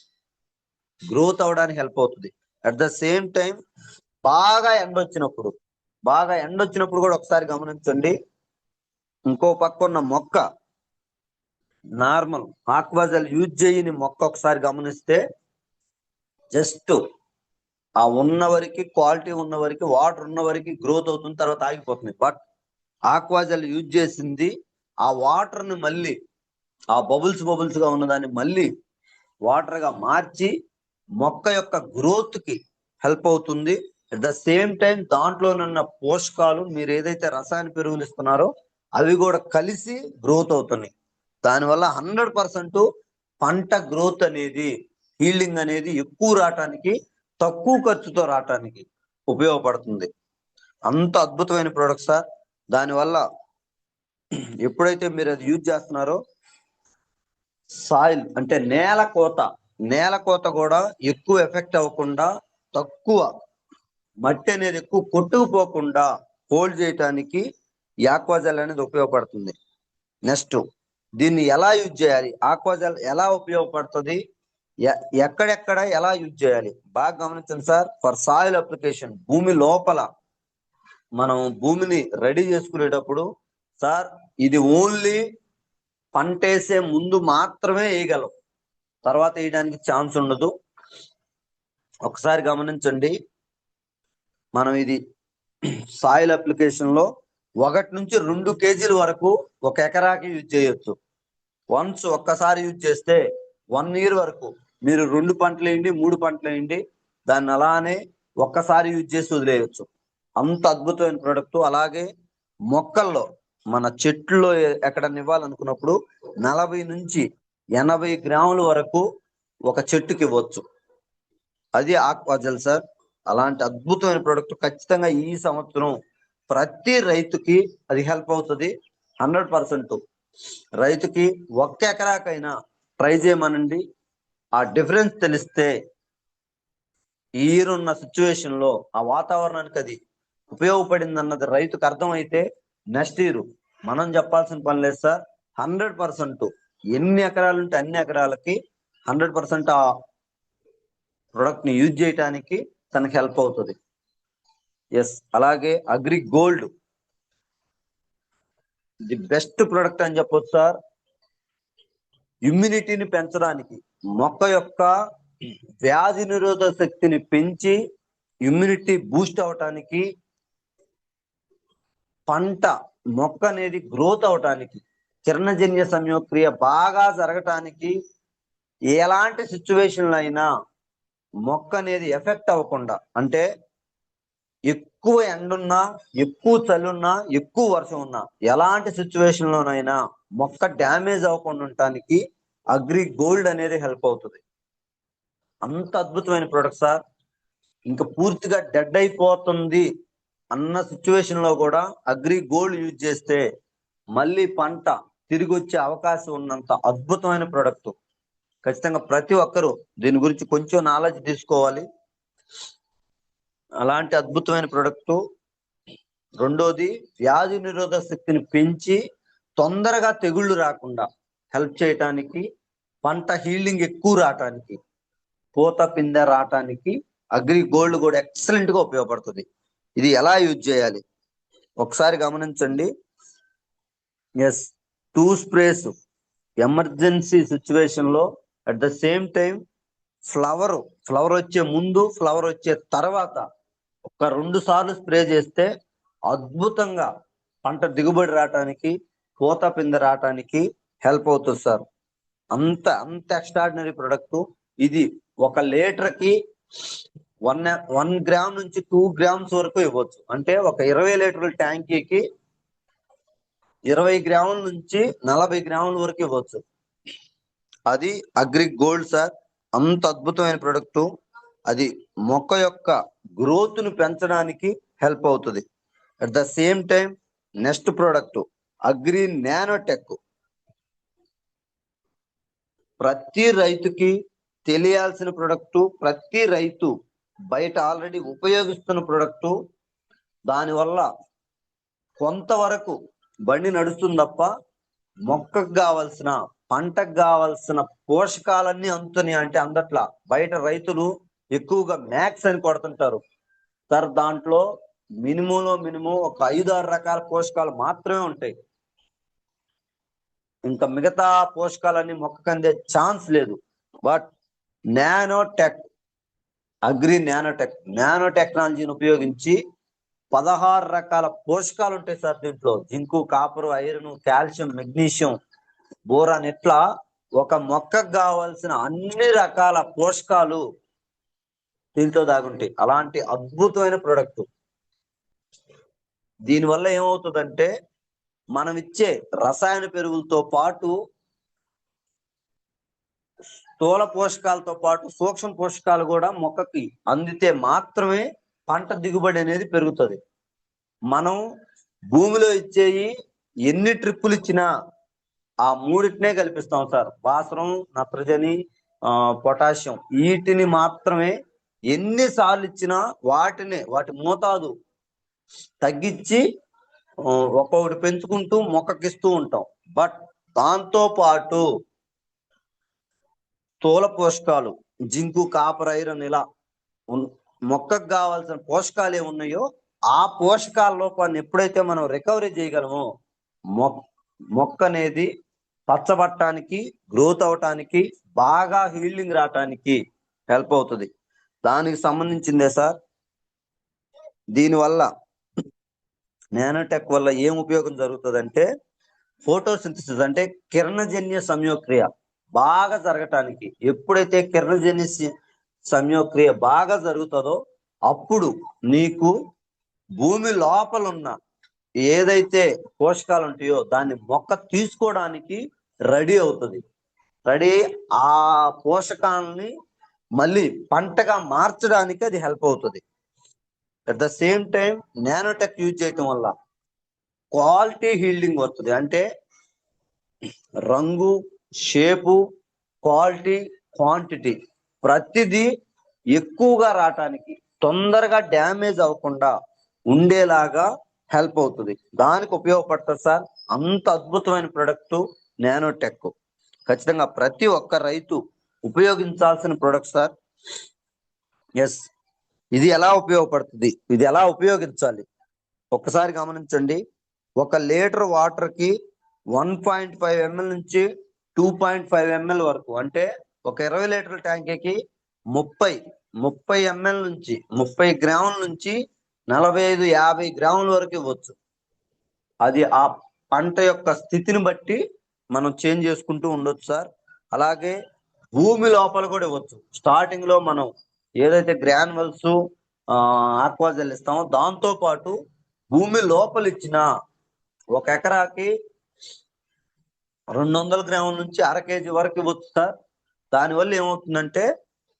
Speaker 1: గ్రోత్ అవడానికి హెల్ప్ అవుతుంది. అట్ ద సేమ్ టైం బాగా ఎండ వచ్చినప్పుడు కూడా ఒకసారి గమనించండి, ఇంకో పక్క ఉన్న మొక్క నార్మల్ ఆక్వాజల్ యూజ్ చేయని మొక్క ఒకసారి గమనిస్తే జస్ట్ ఆ ఉన్న వరకు క్వాలిటీ ఉన్న వరకు వాటర్ ఉన్న వరకు గ్రోత్ అవుతుంది, తర్వాత ఆగిపోతుంది. బట్ ఆక్వాజల్ యూజ్ చేసింది ఆ వాటర్ ని మళ్ళీ ఆ బబుల్స్ గా ఉన్నదాన్ని మళ్ళీ వాటర్ గా మార్చి మొక్క యొక్క గ్రోత్ కి హెల్ప్ అవుతుంది. అట్ ద సేమ్ టైం దాంట్లోనున్న పోషకాలు మీరు ఏదైతే రసాయన పెరుగులు ఇస్తున్నారో అవి కూడా కలిసి గ్రోత్ అవుతున్నాయి. దానివల్ల 100% పంట గ్రోత్ అనేది హీల్డింగ్ అనేది ఎక్కువ రావటానికి తక్కువ ఖర్చుతో రావటానికి ఉపయోగపడుతుంది. అంత అద్భుతమైన ప్రోడక్ట్ సార్. దానివల్ల ఎప్పుడైతే మీరు అది యూజ్ చేస్తున్నారో సాయిల్ అంటే నేల కోత కూడా ఎక్కువ ఎఫెక్ట్ అవ్వకుండా తక్కువ మట్టి అనేది ఎక్కువ కొట్టుకుపోకుండా హోల్డ్ చేయటానికి ఆక్వాజల్ అనేది ఉపయోగపడుతుంది. నెక్స్ట్ దీన్ని ఎలా యూజ్ చేయాలి, ఆక్వాజల్ ఎలా ఉపయోగపడుతుంది, ఎక్కడెక్కడ ఎలా యూజ్ చేయాలి బాగా గమనించండి సార్. ఫర్ సాయిల్ అప్లికేషన్ భూమి లోపల మనం భూమిని రెడీ చేసుకునేటప్పుడు సార్ ఇది ఓన్లీ పంటేసే ముందు మాత్రమే వేయగలం, తర్వాత వేయడానికి ఛాన్స్ ఉండదు. ఒకసారి గమనించండి, మనం ఇది సాయిల్ అప్లికేషన్ లో 1 నుంచి 2 kg వరకు 1 ఎకరాకి యూజ్ చేయొచ్చు. వన్స్ ఒక్కసారి యూజ్ చేస్తే 1 year వరకు మీరు 2 పంటలు వేయండి, 3 పంటలు వేయండి, దాన్ని అలానే ఒక్కసారి యూజ్ చేసి వదిలేయచ్చు. అంత అద్భుతమైన ప్రోడక్ట్. అలాగే మొక్కల్లో మన చెట్లు ఎక్కడ ఇవ్వాలనుకున్నప్పుడు 40 నుంచి 80 గ్రాముల వరకు ఒక చెట్టుకి ఇవ్వచ్చు. అది ఆక్వాజల్ సార్. అలాంటి అద్భుతమైన ప్రోడక్ట్ ఖచ్చితంగా ఈ సంవత్సరం ప్రతి రైతుకి అది హెల్ప్ అవుతుంది. 100% రైతుకి 1 ఎకరాకైనా ట్రై చేయమనండి. ఆ డిఫరెన్స్ తెలిస్తే ఈరున్న సిచ్యువేషన్ లో ఆ వాతావరణానికి అది ఉపయోగపడింది అన్నది రైతుకు అర్థమైతే నెక్స్ట్ ఇయర్ మనం చెప్పాల్సిన పని లేదు సార్. 100% ఎన్ని ఎకరాలు ఉంటే అన్ని ఎకరాలకి 100% ఆ ప్రొడక్ట్ ని యూజ్ చేయడానికి తనకి హెల్ప్ అవుతుంది. ఎస్, అలాగే agri gold the best product అని చెప్పొచ్చు సార్. ఇమ్యూనిటీని పెంచడానికి, మొక్క యొక్క వ్యాధి నిరోధక శక్తిని పెంచి ఇమ్యూనిటీ బూస్ట్ అవటానికి, పంట మొక్క అనేది గ్రోత్ అవటానికి, కిరణజన్య సంయోక్రియ బాగా జరగటానికి, ఎలాంటి సిచ్యువేషన్లో అయినా మొక్క అనేది ఎఫెక్ట్ అవ్వకుండా, అంటే ఎక్కువ ఎండున్నా, ఎక్కువ చలున్నా, ఎక్కువ వర్షం ఉన్నా, ఎలాంటి సిచ్యువేషన్ లోనైనా మొక్క డ్యామేజ్ అవ్వకుండా ఉండటానికి అగ్రి గోల్డ్ అనేది హెల్ప్ అవుతుంది. అంత అద్భుతమైన ప్రొడక్ట్ సార్. ఇంకా పూర్తిగా డెడ్ అయిపోతుంది అన్న సిచ్యువేషన్ లో కూడా అగ్రి గోల్డ్ యూజ్ చేస్తే మళ్ళీ పంట తిరిగి వచ్చే అవకాశం ఉన్నంత అద్భుతమైన ప్రొడక్ట్. ఖచ్చితంగా ప్రతి ఒక్కరూ దీని గురించి కొంచెం నాలెడ్జ్ తీసుకోవాలి. అలాంటి అద్భుతమైన ప్రొడక్ట్. రెండోది, వ్యాధి నిరోధక శక్తిని పెంచి తొందరగా తెగుళ్ళు రాకుండా హెల్ప్ చేయటానికి, పంట హీల్డింగ్ ఎక్కువ రావటానికి, పూత పిందె రావటానికి అగ్రి గోల్డ్ కూడా ఎక్సలెంట్ గా ఉపయోగపడుతుంది. ఇది ఎలా యూజ్ చేయాలి ఒకసారి గమనించండి. ఎస్, 2 స్ప్రేస్ ఎమర్జెన్సీ సిచ్యువేషన్ లో. At the same time flower వచ్చే ముందు, ఫ్లవర్ వచ్చే తర్వాత ఒక 2 సార్లు స్ప్రే చేస్తే అద్భుతంగా పంట దిగుబడి రావటానికి, పూత పిందె రావటానికి హెల్ప్ అవుతుంది సార్. అంత ఎక్స్ట్రాడినరీ ప్రొడక్ట్ ఇది. 1 లీటర్కి 1 గ్రామ్ నుంచి 2 గ్రామ్స్ వరకు ఇవ్వచ్చు. అంటే ఒక 20 లీటర్ల ట్యాంకీకి 20 గ్రాముల నుంచి 40 గ్రాముల వరకు ఇవ్వచ్చు. అది అగ్రి గోల్డ్ సార్. అంత అద్భుతమైన ప్రొడక్ట్. అది మొక్క యొక్క గ్రోత్ ను పెంచడానికి హెల్ప్ అవుతుంది. At the same time next product agri nanotech. ప్రతి రైతుకి తెలియాల్సిన ప్రొడక్ట్, ప్రతి రైతు బయట ఆల్రెడీ ఉపయోగిస్తున్న ప్రొడక్ట్. దానివల్ల కొంతవరకు బండి నడుస్తుంది తప్ప మొక్కకు కావాల్సిన, పంటకు కావాల్సిన పోషకాలన్నీ అందుతున్నాయి అంటే అందట్లా. బయట రైతులు ఎక్కువగా మ్యాక్స్ అని కొడుతుంటారు సార్. దాంట్లో మినిమం ఒక 5-6 రకాల పోషకాలు మాత్రమే ఉంటాయి. ఇంకా మిగతా పోషకాలన్నీ మొక్కకు అందే ఛాన్స్ లేదు. బట్ నానోటెక్, అగ్రి నానో టెక్నాలజీని ఉపయోగించి 16 రకాల పోషకాలు ఉంటాయి సార్ దీంట్లో. Zinc, copper, iron, calcium, magnesium, boron, ఇట్లా ఒక మొక్కకు కావాల్సిన అన్ని రకాల పోషకాలు దీంట్లో దాగుంటాయి. అలాంటి అద్భుతమైన ప్రొడక్ట్. దీనివల్ల ఏమవుతుందంటే మనం ఇచ్చే రసాయన పెరుగులతో పాటు, స్థూల పోషకాలతో పాటు సూక్ష్మ పోషకాలు కూడా మొక్కకి అందితే మాత్రమే పంట దిగుబడి అనేది పెరుగుతుంది. మనం భూమిలో ఇచ్చేయి ఎన్ని ట్రిప్పులు ఇచ్చినా ఆ 3టినే కల్పిస్తాం సార్. భాస్వరం, నత్రజని, పొటాషియం, వీటిని మాత్రమే ఎన్నిసార్లు ఇచ్చినా వాటి మోతాదు తగ్గించి ఒక్కొక్కటి పెంచుకుంటూ మొక్కకిస్తూ ఉంటాం. బట్ దాంతో పాటు స్థూల పోషకాలు, జింకు, కాపర్, ఐరన్, ఇలా మొక్కకు కావాల్సిన పోషకాలు ఏమున్నాయో ఆ పోషకాల లోపాన్ని ఎప్పుడైతే మనం రికవరీ చేయగలమో మొక్క అనేది పచ్చబట్టడానికి, గ్రోత్ అవటానికి, బాగా హీల్డింగ్ రావటానికి హెల్ప్ అవుతుంది. దానికి సంబంధించిందే సార్. దీనివల్ల నానోటెక్ వల్ల ఏం ఉపయోగం జరుగుతుందంటే ఫోటోసింథసిస్ అంటే కిరణజన్య సంయోక్రియ బాగా జరగటానికి. ఎప్పుడైతే కిరణజన్య సంయోక్రియ బాగా జరుగుతుందో అప్పుడు నీకు భూమి లోపల ఉన్న ఏదైతే పోషకాలు ఉంటాయో దాన్ని మొక్క తీసుకోవడానికి రెడీ అవుతుంది. రెడీ ఆ పోషకాలని మళ్ళీ పంటగా మార్చడానికి అది హెల్ప్ అవుతుంది. At the same time nanotech use చేయటం వల్ల క్వాలిటీ హీల్డింగ్ వస్తుంది. అంటే రంగు, షేపు, క్వాలిటీ, క్వాంటిటీ ప్రతిదీ ఎక్కువగా రావటానికి, తొందరగా డ్యామేజ్ అవ్వకుండా ఉండేలాగా హెల్ప్ అవుతుంది. దానికి ఉపయోగపడుతుంది సార్. అంత అద్భుతమైన ప్రొడక్ట్ నానోటెక్. ఖచ్చితంగా ప్రతి ఒక్క రైతు ఉపయోగించాల్సిన ప్రొడక్ట్ సార్. ఎస్, ఇది ఎలా ఉపయోగపడుతుంది, ఇది ఎలా ఉపయోగించాలి ఒక్కసారి గమనించండి. 1 లీటర్ వాటర్ కి 1.5 ml నుంచి 2.5 ml వరకు, అంటే ఒక 20 లీటర్ల ట్యాంకీకి 30 ml నుంచి 30 గ్రాముల నుంచి 45-50 గ్రాముల వరకు ఇవ్వచ్చు. అది ఆ పంట యొక్క స్థితిని బట్టి మనం చేంజ్ చేసుకుంటూ ఉండొచ్చు సార్. అలాగే భూమి లోపల కూడా ఇవ్వచ్చు. స్టార్టింగ్ లో మనం ఏదైతే గ్రాన్యువల్స్, ఆక్వాజెల్ ఇస్తామో దాంతో పాటు భూమి లోపల ఇచ్చిన 1 ఎకరాకి 200 గ్రాముల నుంచి 1/2 kg వరకు ఇవ్వచ్చు సార్. దానివల్ల ఏమవుతుందంటే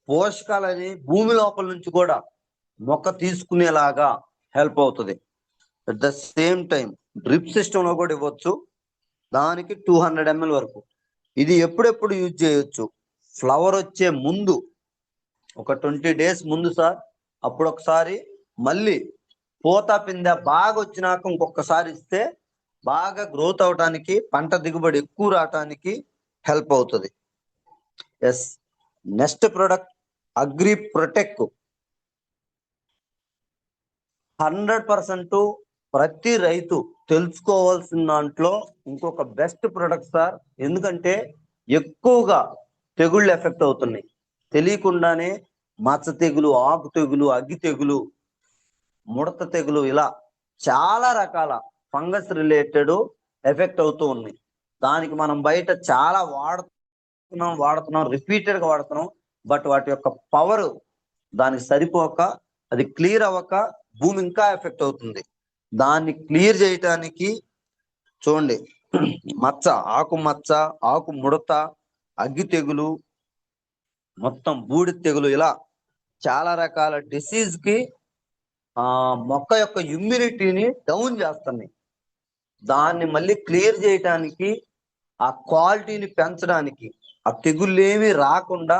Speaker 1: పోషకాలని భూమి లోపల నుంచి కూడా మొక్క తీసుకునేలాగా హెల్ప్ అవుతుంది. At the same time drip system లో కూడా ఇవ్వచ్చు. దానికి 200 ml వరకు. ఇది ఎప్పుడెప్పుడు యూజ్ చేయొచ్చు? ఫ్లవర్ వచ్చే ముందు, ఒక 20 days ముందు సార్. అప్పుడు ఒకసారి, మళ్ళీ పూత పిందె బాగా వచ్చినాక ఇంకొకసారి ఇస్తే బాగా గ్రోత్ అవడానికి, పంట దిగుబడి ఎక్కువ రావడానికి హెల్ప్ అవుతుంది. Yes, next product Agri Protek. 100% ప్రతి రైతు తెలుసుకోవాల్సిన దాంట్లో ఇంకొక బెస్ట్ ప్రొడక్ట్ సార్. ఎందుకంటే ఎక్కువగా తెగుళ్ళు ఎఫెక్ట్ అవుతున్నాయి. తెలియకుండానే మచ్చ తెగులు, ఆకు తెగులు, అగ్గి తెగులు, ముడత తెగులు, ఇలా చాలా రకాల ఫంగస్ రిలేటెడ్ ఎఫెక్ట్ అవుతూ ఉన్నాయి. దానికి మనం బయట చాలా వాడుతున్నాం, రిపీటెడ్ గా వాడుతున్నాం. బట్ వాటి యొక్క పవర్ దానికి సరిపోక, అది క్లియర్ అవ్వక భూమి ఇంకా ఎఫెక్ట్ అవుతుంది. దాన్ని క్లియర్ చేయటానికి చూడండి, మచ్చ, ఆకు ముడత, అగ్గి తెగులు, మొత్తం బూడిద తెగులు, ఇలా చాలా రకాల డిసీజ్ కి మొక్క యొక్క ఇమ్యూనిటీని డౌన్ చేస్తున్నాయి. దాన్ని మళ్ళీ క్లియర్ చేయటానికి, ఆ క్వాలిటీని పెంచడానికి, ఆ తెగుళ్ళు ఏమి రాకుండా,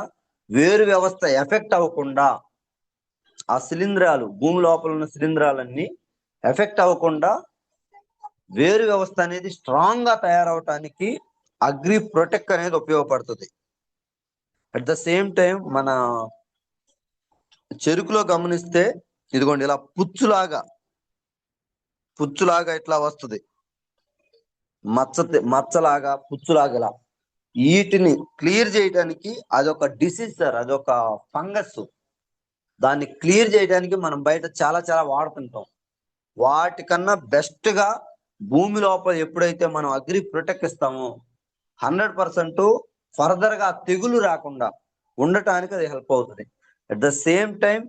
Speaker 1: వేరు వ్యవస్థ ఎఫెక్ట్ అవ్వకుండా, ఆ శిలీంధ్రాలు, భూమి లోపల ఉన్న శిలీంధ్రాలన్నీ ఎఫెక్ట్ అవ్వకుండా వేరు వ్యవస్థ అనేది స్ట్రాంగ్ గా తయారవటానికి అగ్రి ప్రొటెక్ట్ అనేది ఉపయోగపడుతుంది. అట్ ద సేమ్ టైం మన చెరుకులో గమనిస్తే ఇదిగోండి, ఇలా పుచ్చులాగా ఇట్లా వస్తుంది, మచ్చలాగా, పుచ్చులాగా, ఇలా వీటిని క్లియర్ చేయడానికి అదొక డిసీజ్ సార్, అదొక ఫంగస్. దాన్ని క్లియర్ చేయడానికి మనం బయట చాలా చాలా వాడుతుంటాం. వాటికన్నా బెస్ట్ గా భూమి లోపల ఎప్పుడైతే మనం అగ్రి ప్రొటెక్ట్ ఇస్తామో 100% ఫర్దర్ గా తెగులు రాకుండా ఉండటానికి అది హెల్ప్ అవుతుంది. అట్ ద సేమ్ టైం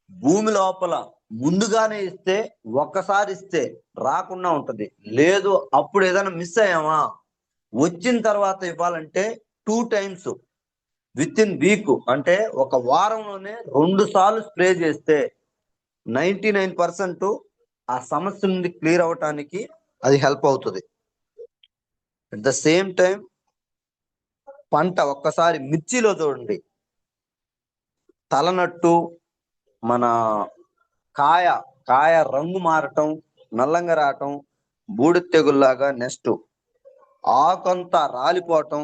Speaker 1: భూమి లోపల ముందుగానే ఇస్తే, ఒక్కసారి ఇస్తే రాకుండా ఉంటది. లేదు అప్పుడు ఏదైనా మిస్ అయ్యామా, వచ్చిన తర్వాత ఇవ్వాలంటే 2 times విత్ ఇన్ వీక్, అంటే ఒక వారంలోనే 2 సార్లు స్ప్రే చేస్తే 99% ఆ సమస్య నుండి క్లియర్ అవటానికి అది హెల్ప్ అవుతుంది. అట్ ద సేమ్ టైం పంట ఒక్కసారి మిర్చిలో చూడండి, తలనట్టు, మన కాయ రంగు మారటం, నల్లంగా రావటం, బూడిద తెగుల్లాగా, నెక్స్ట్ ఆకంతా రాలిపోవటం,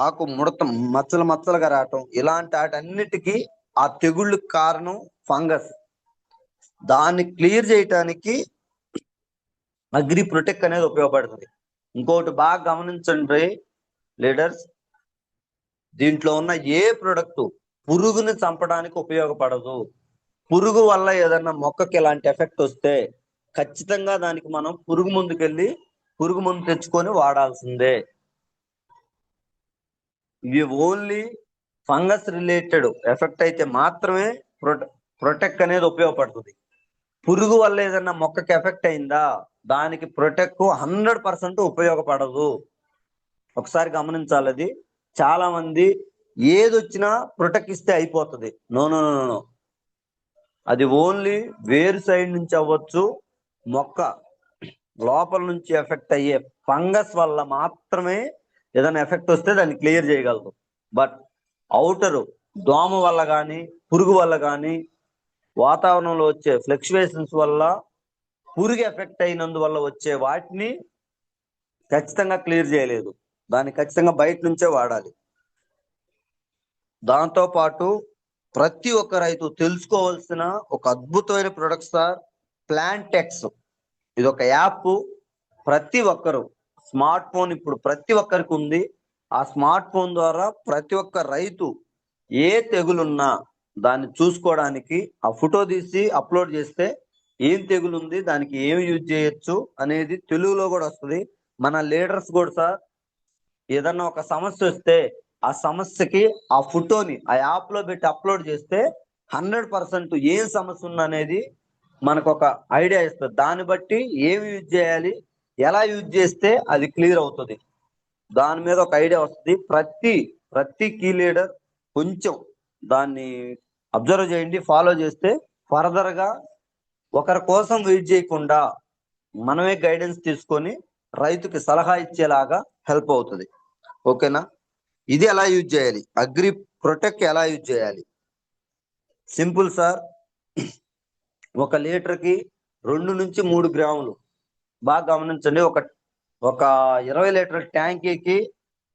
Speaker 1: ఆకు ముడత మచ్చలుగా రావటం, ఇలాంటి వాటన్నిటికీ ఆ తెగుళ్ళకి కారణం ఫంగస్. దాన్ని క్లియర్ చేయటానికి అగ్రి ప్రొటెక్ట్ అనేది ఉపయోగపడుతుంది. ఇంకోటి బాగా గమనించండి లీడర్స్, దీంట్లో ఉన్న ఏ ప్రొడక్ట్ పురుగుని చంపడానికి ఉపయోగపడదు. పురుగు వల్ల ఏదన్నా మొక్కకి ఇలాంటి ఎఫెక్ట్ వస్తే ఖచ్చితంగా దానికి మనం పురుగు మందు తెచ్చుకొని వాడాల్సిందే. ఇవి ఓన్లీ ఫంగస్ రిలేటెడ్ ఎఫెక్ట్ అయితే మాత్రమే ప్రొటెక్ట్ అనేది ఉపయోగపడుతుంది. పురుగు వల్ల ఏదన్నా మొక్కకి ఎఫెక్ట్ అయిందా, దానికి ప్రొటెక్ట్ 100% ఉపయోగపడదు. ఒకసారి గమనించాలి. అది చాలా మంది ఏది వచ్చినా ప్రొటెక్ట్ ఇస్తే అయిపోతుంది. నో నో నో నో, అది ఓన్లీ వేరు సైడ్ నుంచి అవ్వచ్చు, మొక్క లోపల నుంచి ఎఫెక్ట్ అయ్యే ఫంగస్ వల్ల మాత్రమే ఏదైనా ఎఫెక్ట్ వస్తే దాన్ని క్లియర్ చేయగలదు. బట్ అవుటరు దోమ వల్ల కానీ, పురుగు వల్ల కానీ, వాతావరణంలో వచ్చే ఫ్లక్చువేషన్స్ వల్ల, పురుగు ఎఫెక్ట్ అయినందువల్ల వచ్చే వాటిని ఖచ్చితంగా క్లియర్ చేయలేదు. దాన్ని ఖచ్చితంగా బయట నుంచే వాడాలి. దాంతో పాటు ప్రతి ఒక్క రైతు తెలుసుకోవాల్సిన ఒక అద్భుతమైన ప్రొడక్ట్ సార్, ప్లాంటెక్స్. ఇది ఒక యాప్. ప్రతి ఒక్కరు స్మార్ట్ ఫోన్ ఇప్పుడు ప్రతి ఒక్కరికి ఉంది. ఆ స్మార్ట్ ఫోన్ ద్వారా ప్రతి ఒక్క రైతు ఏ తెగులున్నా దాన్ని చూసుకోవడానికి ఆ ఫోటో తీసి అప్లోడ్ చేస్తే ఏం తెగులు ఉంది, దానికి ఏమి యూజ్ చేయొచ్చు అనేది తెలుగులో కూడా వస్తుంది. మన లీడర్స్ కూడా సార్ ఏదన్నా ఒక సమస్య వస్తే ఆ సమస్యకి ఆ ఫోటోని ఆ యాప్ లో పెట్టి అప్లోడ్ చేస్తే 100% ఏం సమస్య ఉంది అనేది మనకు ఒక ఐడియా ఇస్తుంది. దాన్ని బట్టి ఏమి యూజ్ చేయాలి, ఎలా యూజ్ చేస్తే అది క్లియర్ అవుతుంది, దాని మీద ఒక ఐడియా వస్తుంది. ప్రతి కీ లీడర్ కొంచెం దాన్ని అబ్జర్వ్ చేయండి, ఫాలో చేస్తే ఫర్దర్ గా ఒకరి కోసం వెయిట్ చేయకుండా మనమే గైడెన్స్ తీసుకొని రైతుకి సలహా ఇచ్చేలాగా హెల్ప్ అవుతుంది. ఓకేనా? ఇది ఎలా యూజ్ చేయాలి, అగ్రి ప్రొటెక్ట్ ఎలా యూజ్ చేయాలి? Simple sir. 1 లీటర్కి 2 నుంచి 3 గ్రాములు. బాగా గమనించండి. ఒక 20 లీటర్ ట్యాంకీకి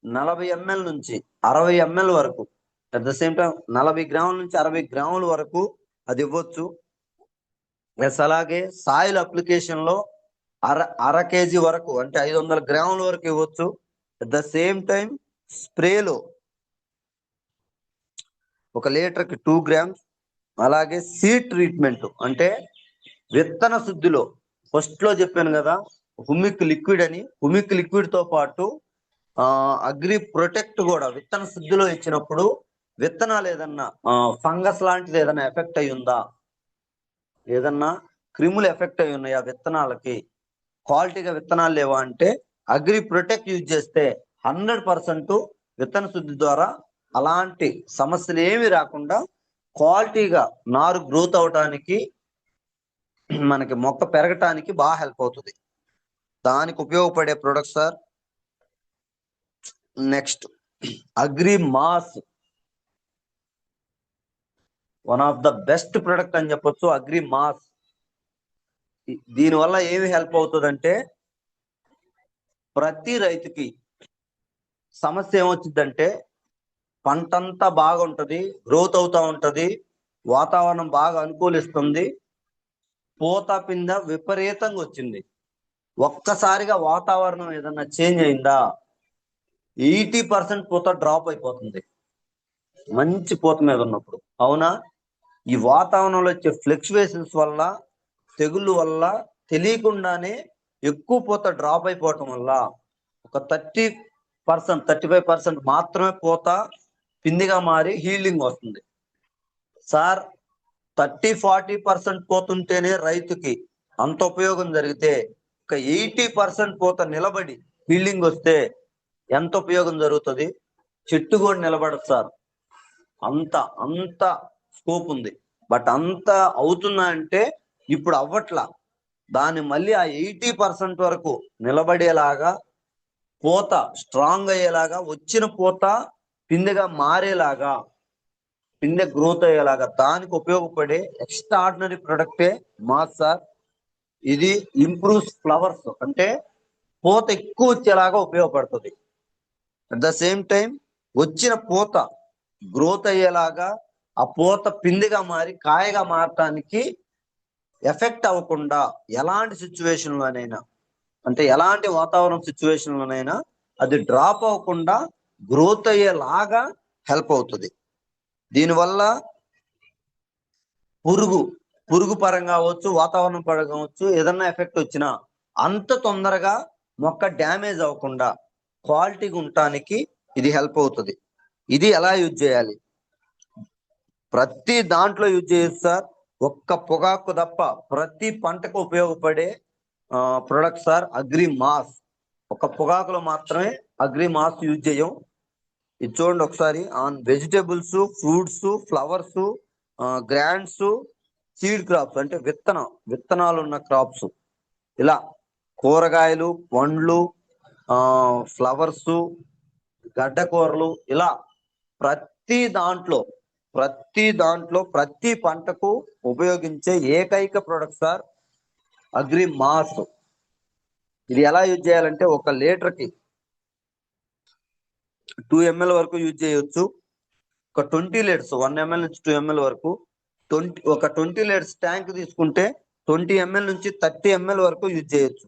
Speaker 1: 40 ml నుంచి 60 ml వరకు, అట్ ద సేమ్ టైం 40 గ్రాముల నుంచి 60 గ్రాముల వరకు అది ఇవ్వచ్చు. ఎస్ అలాగే సాయిల్ అప్లికేషన్ లో అర కేజీ వరకు అంటే 500 గ్రాముల వరకు ఇవ్వచ్చు. అట్ ద సేమ్ టైం స్ప్రేలో 1 లీటర్కి 2 గ్రామ్స్. అలాగే సీడ్ ట్రీట్మెంట్ అంటే విత్తన శుద్ధిలో ఫస్ట్ లో చెప్పాను కదా హుమిక్ లిక్విడ్ అని, హుమిక్ లిక్విడ్ తో పాటు అగ్రి ప్రొటెక్ట్ కూడా విత్తన శుద్ధిలో ఇచ్చినప్పుడు విత్తనాలు ఏదన్నా ఫంగస్ లాంటిది ఏదన్నా ఎఫెక్ట్ అయి ఉందా, ఏదన్నా క్రిములు ఎఫెక్ట్ అయి ఉన్నాయా విత్తనాలకి, క్వాలిటీగా విత్తనాలు లేవా అంటే అగ్రి ప్రొటెక్ట్ యూజ్ చేస్తే 100% విత్తన శుద్ధి ద్వారా అలాంటి సమస్యలు ఏమి రాకుండా క్వాలిటీగా నారు గ్రోత్ అవడానికి మనకి మొక్క పెరగటానికి బాగా హెల్ప్ అవుతుంది. దానికి ఉపయోగపడే product sir. Next agri mass, one of the best product అని చెప్పొచ్చు అగ్రి మాస్. దీనివల్ల ఏమి హెల్ప్ అవుతుందంటే ప్రతి రైతుకి సమస్య ఏమొచ్చిందంటే పంటంతా బాగుంటది, గ్రోత్ అవుతా ఉంటది, వాతావరణం బాగా అనుకూలిస్తుంది, పూత పింద విపరీతంగా వచ్చింది. ఒక్కసారిగా వాతావరణం ఏదన్నా చేంజ్ అయిందా 80% పూత డ్రాప్ అయిపోతుంది మంచి పూత మీద ఉన్నప్పుడు. అవునా? ఈ వాతావరణంలో వచ్చే ఫ్లక్చువేషన్స్ వల్ల, తెగుళ్ళు వల్ల తెలియకుండానే ఎక్కువ పూత డ్రాప్ అయిపోవటం వల్ల ఒక 30% 35% మాత్రమే పూత పిందిగా మారి హీల్డింగ్ వస్తుంది సార్. 30-40% పోతుంటేనే రైతుకి అంత ఉపయోగం జరిగితే ఒక 80% పూత నిలబడి హీల్డింగ్ వస్తే ఎంత ఉపయోగం జరుగుతుంది? చెట్టు కూడా నిలబడదు సార్. అంత స్కోప్ ఉంది. బట్ అంత అవుతుందా అంటే ఇప్పుడు అవ్వట్లా. దాన్ని మళ్ళీ ఆ 80% వరకు నిలబడేలాగా, పూత స్ట్రాంగ్ అయ్యేలాగా, వచ్చిన పూత పిందెగా మారేలాగా, పిందె గ్రోత్ అయ్యేలాగా దానికి ఉపయోగపడే ఎక్స్ట్రా ఆర్డినరీ ప్రొడక్టే మాస్ సార్. ఇది ఇంప్రూవ్స్ ఫ్లవర్స్ అంటే పూత ఎక్కువ వచ్చేలాగా ఉపయోగపడుతుంది. అట్ ద సేమ్ టైం వచ్చిన పూత గ్రోత్ అయ్యేలాగా, ఆ పూత పిందిగా మారి కాయగా మారటానికి ఎఫెక్ట్ అవ్వకుండా ఎలాంటి సిచ్యువేషన్లోనైనా అంటే ఎలాంటి వాతావరణ సిచ్యువేషన్లోనైనా అది డ్రాప్ అవ్వకుండా గ్రోత్ అయ్యేలాగా హెల్ప్ అవుతుంది. దీనివల్ల పురుగు పరంగా అవ్వచ్చు, వాతావరణం పరంగా అవ్వచ్చు, ఏదన్నా ఎఫెక్ట్ వచ్చినా అంత తొందరగా మొక్క డ్యామేజ్ అవ్వకుండా క్వాలిటీగా ఉండటానికి ఇది హెల్ప్ అవుతుంది. ఇది ఎలా యూజ్ చేయాలి? ప్రతి దాంట్లో యూజ్ చేయొచ్చు సార్. ఒక్క పొగాకు తప్ప ప్రతి పంటకు ఉపయోగపడే ప్రొడక్ట్ సార్ అగ్రి మాస్. ఒక పొగాకులో మాత్రమే అగ్రి మాస్ యూజ్ చేయం. ఇది చూడండి ఒకసారి. On vegetables, fruits, flowers, grants, seed crops అంటే విత్తనాలు ఉన్న క్రాప్స్, ఇలా కూరగాయలు, పండ్లు, ఫ్లవర్స్, గడ్డకూరలు, ఇలా ప్రతి దాంట్లో ప్రతి పంటకు ఉపయోగించే ఏకైక ప్రొడక్ట్ సార్ అగ్రి మాస్. ఇది ఎలా యూజ్ చేయాలంటే 1 లీటర్కి 2 ml వరకు యూజ్ చేయొచ్చు. ఒక 20 లీటర్స్ 1 ml నుంచి 2 ml వరకు 20 లీటర్స్ ట్యాంక్ తీసుకుంటే 20 ml నుంచి 30 ml వరకు యూజ్ చేయొచ్చు.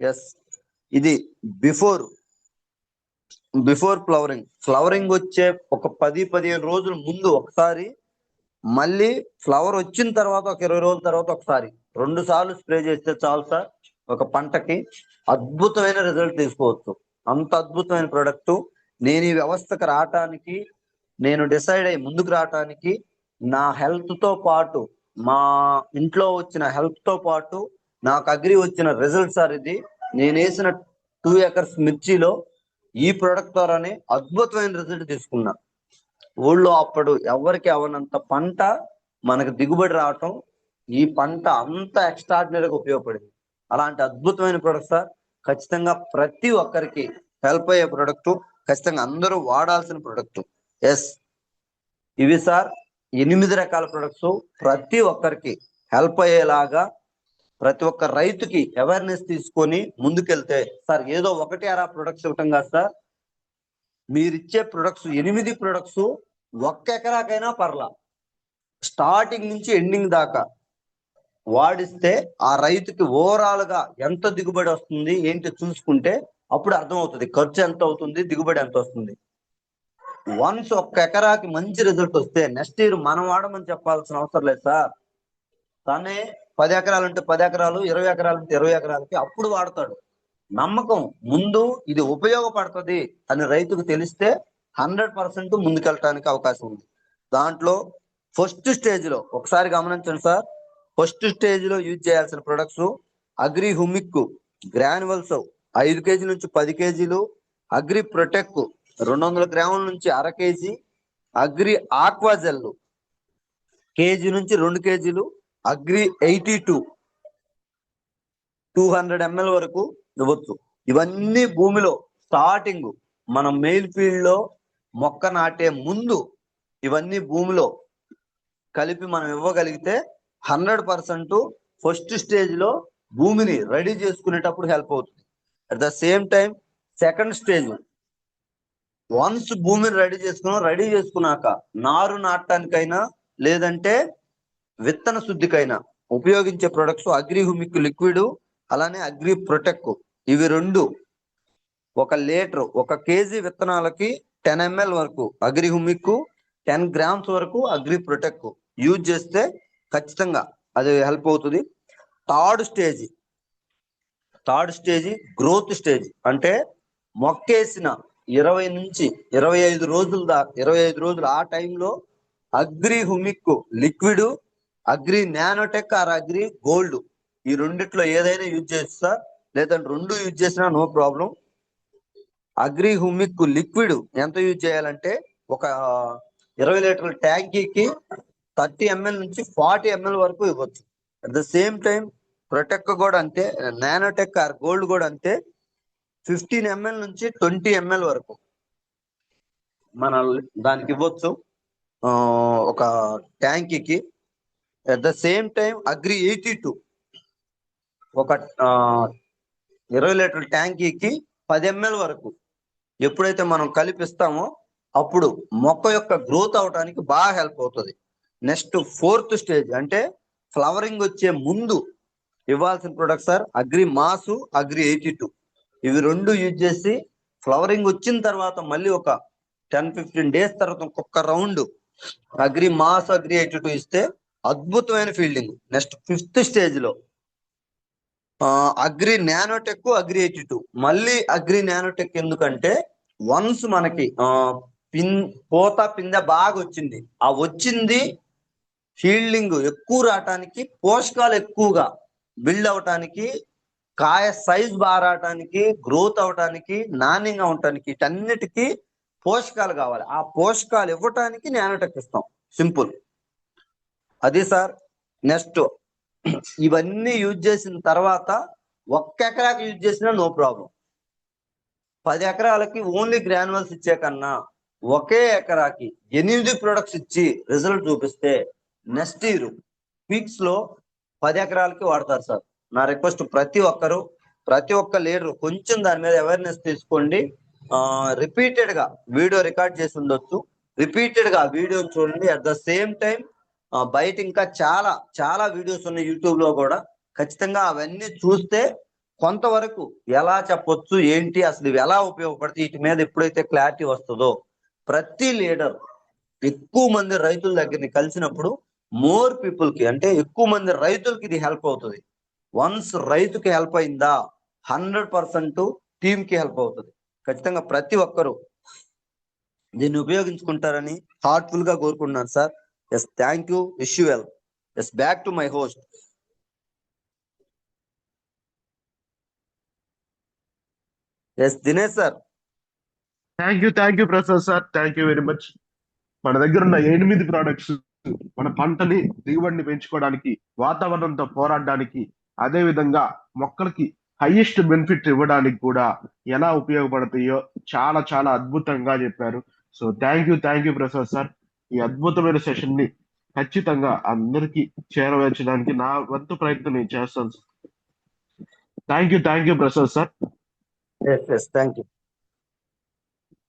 Speaker 1: ఎస్, ఇది బిఫోర్ ఫ్లవరింగ్ వచ్చే ఒక 10-15 రోజుల ముందు ఒకసారి, మళ్ళీ ఫ్లవర్ వచ్చిన తర్వాత ఒక 20 రోజుల తర్వాత ఒకసారి, 2 సార్లు స్ప్రే చేస్తే చాలు సార్. ఒక పంటకి అద్భుతమైన రిజల్ట్ తీసుకోవచ్చు. అంత అద్భుతమైన ప్రొడక్ట్. నేను ఈ వ్యవస్థకు రావటానికి, నేను డిసైడ్ అయ్యి ముందుకు రావటానికి నా హెల్త్ తో పాటు, మా ఇంట్లో వచ్చిన హెల్త్ తో పాటు నాకు అగ్రి వచ్చిన రిజల్ట్ సార్ ఇది. నేను వేసిన 2 acres మిర్చిలో ఈ ప్రొడక్ట్ ద్వారానే అద్భుతమైన రిజల్ట్ తీసుకున్నా. ఊళ్ళో అప్పుడు ఎవరికి అవనంత పంట మనకు దిగుబడి రావటం, ఈ పంట అంత ఎక్స్ట్రాడినరీగా ఉపయోగపడింది. అలాంటి అద్భుతమైన ప్రొడక్ట్ సార్. ఖచ్చితంగా ప్రతి ఒక్కరికి హెల్ప్ అయ్యే ప్రొడక్ట్, ఖచ్చితంగా అందరూ వాడాల్సిన ప్రొడక్ట్. ఎస్, ఇవి సార్ 8 రకాల ప్రొడక్ట్స్. ప్రతి ఒక్కరికి హెల్ప్ అయ్యేలాగా, ప్రతి ఒక్క రైతుకి అవేర్నెస్ తీసుకొని ముందుకెళ్తే సార్, ఏదో 1-2 ప్రొడక్ట్స్ ఇవ్వటం కాదు సార్. మీరిచ్చే ప్రొడక్ట్స్ 8 ప్రొడక్ట్స్ 1 ఎకరాకైనా పర్లా, స్టార్టింగ్ నుంచి ఎండింగ్ దాకా వాడిస్తే ఆ రైతుకి ఓవరాల్ గా ఎంత దిగుబడి వస్తుంది ఏంటి చూసుకుంటే అప్పుడు అర్థమవుతుంది ఖర్చు ఎంత అవుతుంది, దిగుబడి ఎంత వస్తుంది. వన్స్ ఒక్క ఎకరాకి మంచి రిజల్ట్ వస్తే నెక్స్ట్ ఇయర్ మనం వాడమని చెప్పాల్సిన అవసరం లేదు సార్. తనే 10 ఎకరాలు ఉంటే 10 ఎకరాలు, 20 ఎకరాలు ఉంటే 20 ఎకరాలకి అప్పుడు వాడతాడు. నమ్మకం ముందు ఇది ఉపయోగపడుతుంది అని రైతుకు తెలిస్తే 100% ముందుకెళ్ళటానికి అవకాశం ఉంది. దాంట్లో ఫస్ట్ స్టేజ్ లో ఒకసారి గమనించండి సార్. ఫస్ట్ స్టేజ్ లో యూజ్ చేయాల్సిన products agri humic granules 5 KG నుంచి 10 కేజీలు, అగ్రి ప్రొటెక్ 200 గ్రాముల నుంచి అర కేజీ, అగ్రి ఆక్వాజెల్ కేజీ నుంచి 2 కేజీలు, అగ్రి 82 200 ml వరకు ఇవ్వచ్చు. ఇవన్నీ భూమిలో స్టార్టింగ్ మనం మెయిల్ ఫీల్డ్ లో మొక్క నాటే ముందు ఇవన్నీ భూమిలో కలిపి మనం ఇవ్వగలిగితే 100% ఫస్ట్ స్టేజ్ లో భూమిని రెడీ చేసుకునేటప్పుడు హెల్ప్ అవుతుంది. At the same time second stage once భూమిని రెడీ చేసుకున్నాక నారు నాటడానికైనా లేదంటే విత్తన శుద్ధికైనా ఉపయోగించే ప్రొడక్ట్స్ అగ్రి హ్యూమిక్ లిక్విడ్ అలానే అగ్రి ప్రొటెక్. ఇవి రెండు 1 లీటర్ 1 కేజీ విత్తనాలకి 10 ml వరకు అగ్రి హ్యూమిక్, 10 గ్రామ్స్ వరకు అగ్రి ప్రొటెక్ యూజ్ చేస్తే ఖచ్చితంగా అది హెల్ప్ అవుతుంది. థర్డ్ స్టేజ్ గ్రోత్ స్టేజ్ అంటే మొక్కేసిన 20 నుంచి 25 రోజుల దాకా 25 రోజులు ఆ టైంలో Agri humic liquid, Agri nanotech or Agri gold ఈ రెండిట్లో ఏదైనా యూజ్ చేస్తా, లేదంటే రెండు యూజ్ చేసినా no problem. Agri humic liquid ఎంత యూజ్ చేయాలంటే ఒక 20 లీటర్ల ట్యాంకీకి 30 ml నుంచి 40 ml వరకు ఇవ్వచ్చు. అట్ ద సేమ్ టైం ప్రొటెక్ కూడా అంతే, నానోటెక్ ఆర్ గోల్డ్ కూడా అంతే 15 ml నుంచి 20 ml వరకు మన దానికి ఇవ్వచ్చు ఒక ట్యాంకీకి. At the same time Agri 82 ఒక 20 లీటర్ల ట్యాంకీకి 10 ml వరకు ఎప్పుడైతే మనం కలిపిస్తామో అప్పుడు మొక్క యొక్క గ్రోత్ అవడానికి బాగా హెల్ప్ అవుతుంది. నెక్స్ట్ ఫోర్త్ స్టేజ్ అంటే ఫ్లవరింగ్ వచ్చే ముందు ఇవ్వాల్సిన products sir agri mass, agri 82 ఇవి రెండు యూజ్ చేసి ఫ్లవరింగ్ వచ్చిన తర్వాత మళ్ళీ ఒక 10-15 డేస్ తర్వాత ఇంకొక రౌండ్ అగ్రి మాస్, అగ్రి 82 ఇస్తే అద్భుతమైన ఫీల్డింగ్. నెక్స్ట్ ఫిఫ్త్ స్టేజ్ లో అగ్రి నానోటెక్, అగ్రి 82 మళ్ళీ అగ్రి నానోటెక్ ఎందుకంటే వన్స్ మనకి పూత పిందె బాగా వచ్చింది, ఆ వచ్చింది ఫీల్డింగ్ ఎక్కువ రావటానికి, పోషకాలు ఎక్కువగా బిల్డ్ అవటానికి, కాయ సైజ్ బాగా రావటానికి, గ్రోత్ అవటానికి, నాణ్యంగా ఉండటానికి వీటన్నిటికీ పోషకాలు కావాలి. ఆ పోషకాలు ఇవ్వటానికి నానోటెక్ ఇస్తాం. సింపుల్ అది సార్. నెక్స్ట్ ఇవన్నీ యూజ్ చేసిన తర్వాత 1 ఎకరాకి యూజ్ చేసినా నో ప్రాబ్లం. 10 ఎకరాలకి ఓన్లీ గ్రాన్యువల్స్ ఇచ్చే కన్నా ఒకే ఎకరాకి 8 ప్రొడక్ట్స్ ఇచ్చి రిజల్ట్ చూపిస్తే నెక్స్ట్ ఇయర్ పీక్స్ లో 10 ఎకరాలకి వాడతారు సార్. నా రిక్వెస్ట్ ప్రతి ఒక్క లీడర్ కొంచెం దాని మీద అవేర్నెస్ తీసుకోండి. రిపీటెడ్ గా వీడియో రికార్డ్ చేసి ఉండొచ్చు, రిపీటెడ్ గా వీడియో చూడండి. అట్ ద సేమ్ టైం బయట ఇంకా చాలా వీడియోస్ ఉన్నాయి యూట్యూబ్ లో కూడా. ఖచ్చితంగా అవన్నీ చూస్తే కొంతవరకు ఎలా చెప్పొచ్చు ఏంటి అసలు ఇవి ఎలా ఉపయోగపడతాయి వీటి మీద ఎప్పుడైతే క్లారిటీ వస్తుందో ప్రతి లీడర్ ఎక్కువ మంది రైతుల దగ్గరని కలిసినప్పుడు మోర్ పీపుల్ కి అంటే ఎక్కువ మంది రైతులకి ఇది హెల్ప్ అవుతుంది. వన్స్ రైతుకి హెల్ప్ అయిందా 100% టీమ్ కి హెల్ప్ అవుతుంది. ఖచ్చితంగా ప్రతి ఒక్కరూ దీన్ని ఉపయోగించుకుంటారని హార్ట్ఫుల్ గా కోరుకుంటున్నాను sir. Yes, thank you, wish you well. Yes, back to my host. Yes, Dinesh sir.
Speaker 2: Thank you Prasad sir, thank you very much. మన దగ్గర ఉన్న 8 ప్రోడక్ట్స్ మన పంటని దిగుబడిని పెంచుకోవడానికి, వాతావరణంతో పోరాడడానికి, అదే విధంగా మొక్కలకి హైయెస్ట్ బెనిఫిట్ ఇవ్వడానికి కూడా ఎలా ఉపయోగపడతాయో చాలా చాలా అద్భుతంగా చెప్పారు. So thank you Prasad sir. ఈ అద్భుతమైన సెషన్ ని ఖచ్చితంగా అందరికీ చేరవేర్చడానికి నా వంతు ప్రయత్నం నేను చేస్తాను. Thank you Prasad sir.
Speaker 1: Yes, thank you.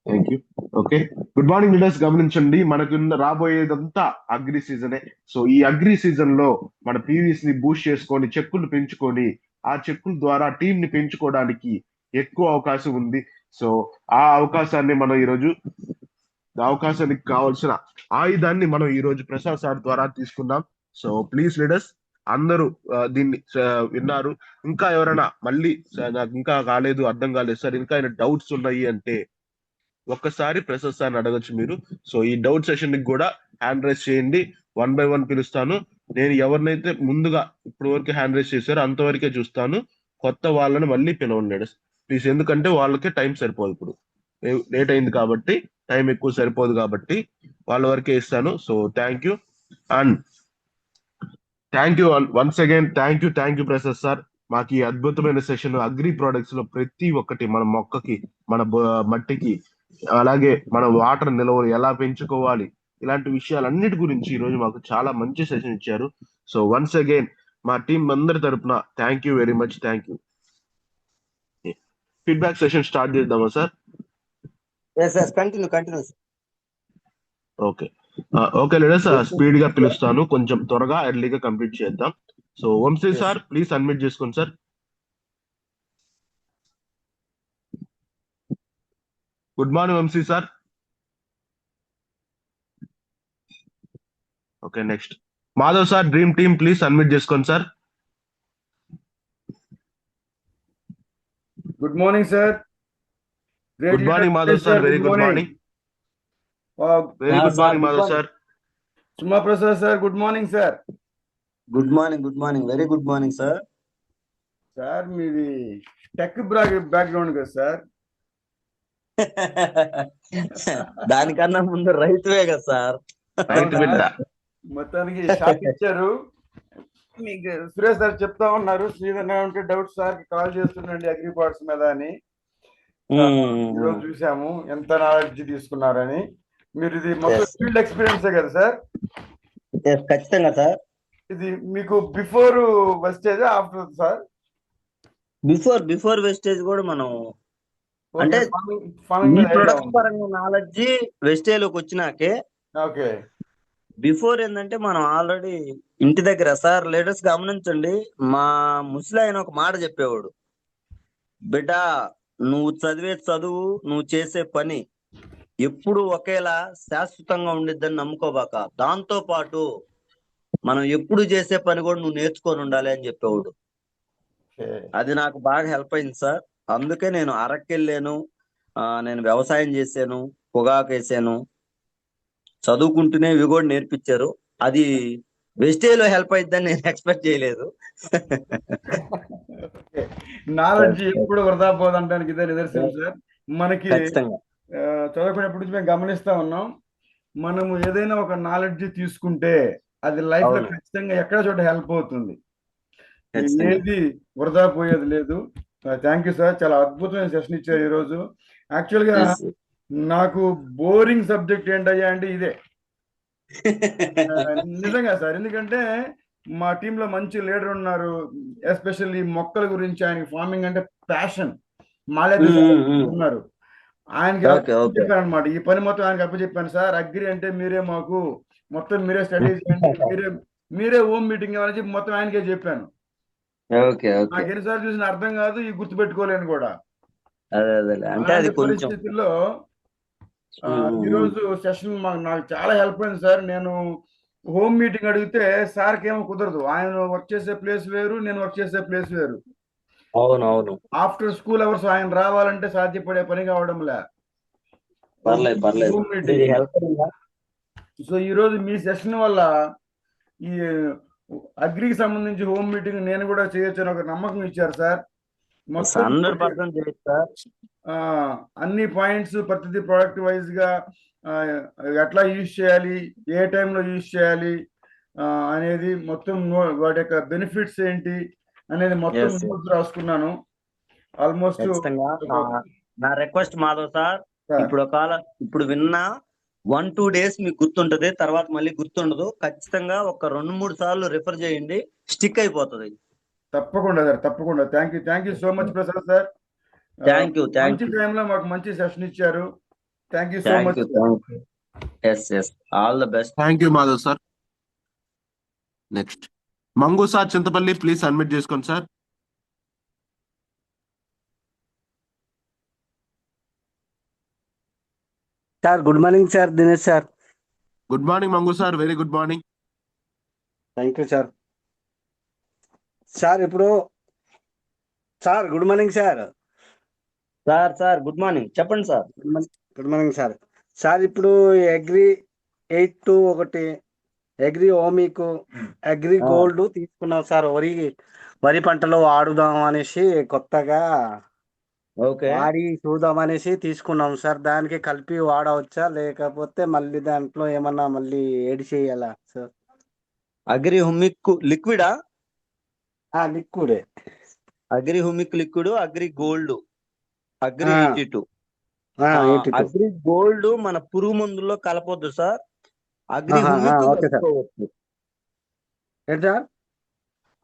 Speaker 2: Thank you. Okay, good morning leaders. గమనించండి, మనకు రాబోయేదంతా అగ్రి సీజనే. సో ఈ అగ్రి సీజన్ లో మన పీవీస్ ని బూస్ట్ చేసుకొని చెక్కులు పెంచుకొని ఆ చెక్కుల ద్వారా టీం ని పెంచుకోవడానికి ఎక్కువ అవకాశం ఉంది. సో ఆ అవకాశాన్ని మనం ఈరోజు అవకాశానికి కావాల్సిన ఆయుధాన్ని మనం ఈ రోజు ప్రసాద్ సార్ ద్వారా తీసుకుందాం. సో ప్లీజ్ లీడర్స్, అందరూ దీన్ని విన్నారు. ఇంకా ఎవరైనా మళ్ళీ నాకు ఇంకా కాలేదు, అర్థం కాలేదు సార్, ఇంకా డౌట్స్ ఉన్నాయి అంటే ఒక్కసారి ప్రసాద్ సార్ని అడగచ్చు మీరు. సో ఈ డౌట్ సెషన్ కి కూడా హ్యాండ్ రైజ్ చేయండి. 1 by 1 పిలుస్తాను. నేను ఎవరినైతే ముందుగా ఇప్పుడు వరకు హ్యాండ్ రైజ్ చేశారో అంతవరకే చూస్తాను. కొత్త వాళ్ళని మళ్ళీ పిలవండి ప్లీజ్, ఎందుకంటే వాళ్ళకే టైం సరిపోదు. ఇప్పుడు లేట్ అయింది కాబట్టి, టైం ఎక్కువ సరిపోదు కాబట్టి వాళ్ళ వరకే ఇస్తాను. So thank you and thank you once again. Thank you Prasad sir. మాకు ఈ అద్భుతమైన సెషన్ అగ్రి ప్రొడక్ట్స్ లో ప్రతి ఒక్కటి మన మొక్కకి, మన మట్టికి, అలాగే మన వాటర్ నిల్వలు ఎలా పెంచుకోవాలి, ఇలాంటి విషయాలన్నిటి గురించి ఈ రోజు మాకు చాలా మంచి సెషన్ ఇచ్చారు. సో వన్స్ అగైన్ మా టీం అందరి తరపున thank you very much. Thank you. Feedback session start చేద్దామా sir?
Speaker 1: Continue.
Speaker 2: Okay. Okay leaders, speed గా పిలుస్తాను, కొంచెం త్వరగా ఎర్లీగా కంప్లీట్ చేద్దాం. So Vamshi sir, please unmute చేసుకోండి sir. Good morning Vamshi sir. Okay, next Madhav sir, dream team, please unmute చేసుకోండి sir.
Speaker 3: Good morning sir.
Speaker 2: Good morning Madhav sir, very good morning. Very good morning Madhav sir.
Speaker 3: సుమా Prasad sir, good morning sir.
Speaker 1: Good morning, very good morning sir.
Speaker 3: Sir మీది tech background కదా sir?
Speaker 1: దానికన్నా ముందు రైతువే కదా sir.
Speaker 3: మొత్తానికి shock ఇచ్చారు. మీకు Suresh sir చెప్తా ఉన్నారు, శ్రీధర్ ఉంటే డౌట్ సార్ కాల్ చేస్తుండండి అగ్రి పార్ట్స్ మీద అని. ఈరోజు చూసాము ఎంత నాలెడ్జ్ తీసుకున్నారని. మీరు ఇది మొత్తం ఫీల్డ్ ఎక్స్పీరియన్సే కదా సార్?
Speaker 1: ఖచ్చితంగా సార్.
Speaker 3: ఇది మీకు before Vestige after sir?
Speaker 1: Before Vestige కూడా మనం అంటే ప్రొడక్ట్ పరంగా నాలెడ్జ్ వెస్టేజ్లోకి వచ్చినాకే.
Speaker 3: ఓకే.
Speaker 1: బిఫోర్ ఏంటంటే మనం ఆల్రెడీ ఇంటి దగ్గర సార్ లేటెస్ట్ గమనించండి, మా ముసలి ఆయన ఒక మాట చెప్పేవాడు, బిడ్డ నువ్వు చదివే చదువు, నువ్వు చేసే పని ఎప్పుడు ఒకేలా శాశ్వతంగా ఉండిద్దని నమ్ముకోబాక, దాంతో పాటు మనం ఎప్పుడు చేసే పని కూడా నువ్వు నేర్చుకొని ఉండాలి అని చెప్పేవాడు. అది నాకు బాగా హెల్ప్ అయింది సార్. అందుకే నేను అరకెళ్ళాను, నేను వ్యవసాయం చేశాను, పొగాకు వేసాను, చదువుకుంటూనే ఇవి కూడా నేర్పించారు. అది వెస్టేజ్ లో హెల్ప్ అయిద్దని నేను ఎక్స్పెక్ట్ చేయలేదు.
Speaker 3: నాలెడ్జ్ ఎప్పుడు వృధా పోదంటానికి ఇదే నిదర్శనం సార్. మనకి చదువుకునేప్పటి నుంచి మేము గమనిస్తా ఉన్నాం, మనము ఏదైనా ఒక నాలెడ్జ్ తీసుకుంటే అది లైఫ్ లో ఖచ్చితంగా ఎక్కడ చోట హెల్ప్ అవుతుంది, ఏది వృధా పోయేది లేదు. థ్యాంక్ యూ సార్, చాలా అద్భుతమైన సెషన్ ఇచ్చారు ఈరోజు. యాక్చువల్ గా నాకు బోరింగ్ సబ్జెక్ట్ ఏంటయ్యా అంటే ఇదే. నిజంగా సార్, ఎందుకంటే మా టీంలో మంచి లీడర్ ఉన్నారు, ఎస్పెషల్లీ మొక్కల గురించి. ఆయనకి ఫార్మింగ్ అంటే ప్యాషన్. మాల్యాద్రి ఉన్నారు, ఆయనకి చెప్పాను అనమాట. ఈ పని మొత్తం ఆయనకి అప్పచెప్పాను సార్. అగ్రి అంటే మీరే మాకు మొత్తం మీరే స్టడీ చేయండి, మీరే హోమ్ మీటింగ్ ఇవ్వాలని చెప్పి మొత్తం ఆయనకే చెప్పాను. నాకు ఎన్నిసార్లు చూసిన అర్థం కాదు, ఈ గుర్తుపెట్టుకోలేను కూడా. పరిస్థితుల్లో ఈరోజు సెషన్ నాకు చాలా హెల్ప్ అయింది సార్. నేను హోమ్ మీటింగ్ అడిగితే సార్కి ఏమో కుదరదు, ఆయన వర్క్ చేసే ప్లేస్ వేరు, నేను వర్క్ చేసే ప్లేస్ వేరు.
Speaker 1: అవునవును.
Speaker 3: ఆఫ్టర్ స్కూల్ అవర్స్ ఆయన రావాలంటే సాధ్యపడే పని కావడం లే. సో ఈరోజు మీ సెషన్ వల్ల ఈ అగ్రికి సంబంధించి హోమ్ మీటింగ్ నేను కూడా చేయొచ్చని ఒక నమ్మకం ఇచ్చారు సార్. అన్ని పాయింట్స్ ప్రతిదీ ప్రోడక్ట్ వైజ్ గా ఎట్లా యూజ్ చేయాలి, ఏ టైంలో యూజ్ చేయాలి అనేది మొత్తం, వాటి యొక్క బెనిఫిట్స్ ఏంటి అనేది మొత్తం రాసుకున్నాను. ఆల్మోస్ట్
Speaker 1: నా రిక్వెస్ట్ మాధవ్ సార్, ఇప్పుడు విన్నా 1-2 days మీకు గుర్తుంటది, తర్వాత మళ్ళీ గుర్తుండదు. ఖచ్చితంగా ఒక 2-3 సార్లు రిఫర్ చేయండి, స్టిక్ అయిపోతుంది.
Speaker 3: తప్పకుండా సార్, తప్పకుండా. Thank you so much Prasad sir. మంచి టైంలో మాకు మంచి సెషన్ ఇచ్చారు. Thank you so
Speaker 1: thank
Speaker 3: much.
Speaker 1: You. Yes all the best.
Speaker 2: Thank you Madhav sir. Next Mangu sir Chintapalli, please admit చేసుకోండి sir.
Speaker 4: Sir good morning sir, Dinesh sir.
Speaker 2: Good morning Mangu sir, very good morning.
Speaker 4: Thank you sir. Sir ఇప్పుడు sir good morning sir.
Speaker 1: Sir good morning, చెప్పండి sir.
Speaker 4: Good morning sir. Sir ఇప్పుడు agri 821 agri ohmic agri gold తీసుకున్నాం sir. వరి పంటలో వాడుదాం అనేసి కొత్తగా
Speaker 1: okay.
Speaker 4: వాడి చూద్దాం అనేసి తీసుకున్నాం సార్. దానికి కలిపి వాడవచ్చా లేకపోతే మళ్ళీ దాంట్లో ఏమన్నా మళ్ళీ ఏడ్ చేయాలా సార్?
Speaker 1: అగ్రి హుమిక్ లిక్విడా?
Speaker 4: లిక్విడే.
Speaker 1: Agri humic liquid, Agri gold, Agri 82.
Speaker 4: 82.
Speaker 1: Agri gold మన పురుగు మందుల్లో కలపొద్దు సార్. అగ్రి
Speaker 4: ఆహా,
Speaker 1: హుమిక్
Speaker 4: ఓకే సార్.
Speaker 1: కలుపుకోవచ్చు.
Speaker 4: ఏంటి సార్?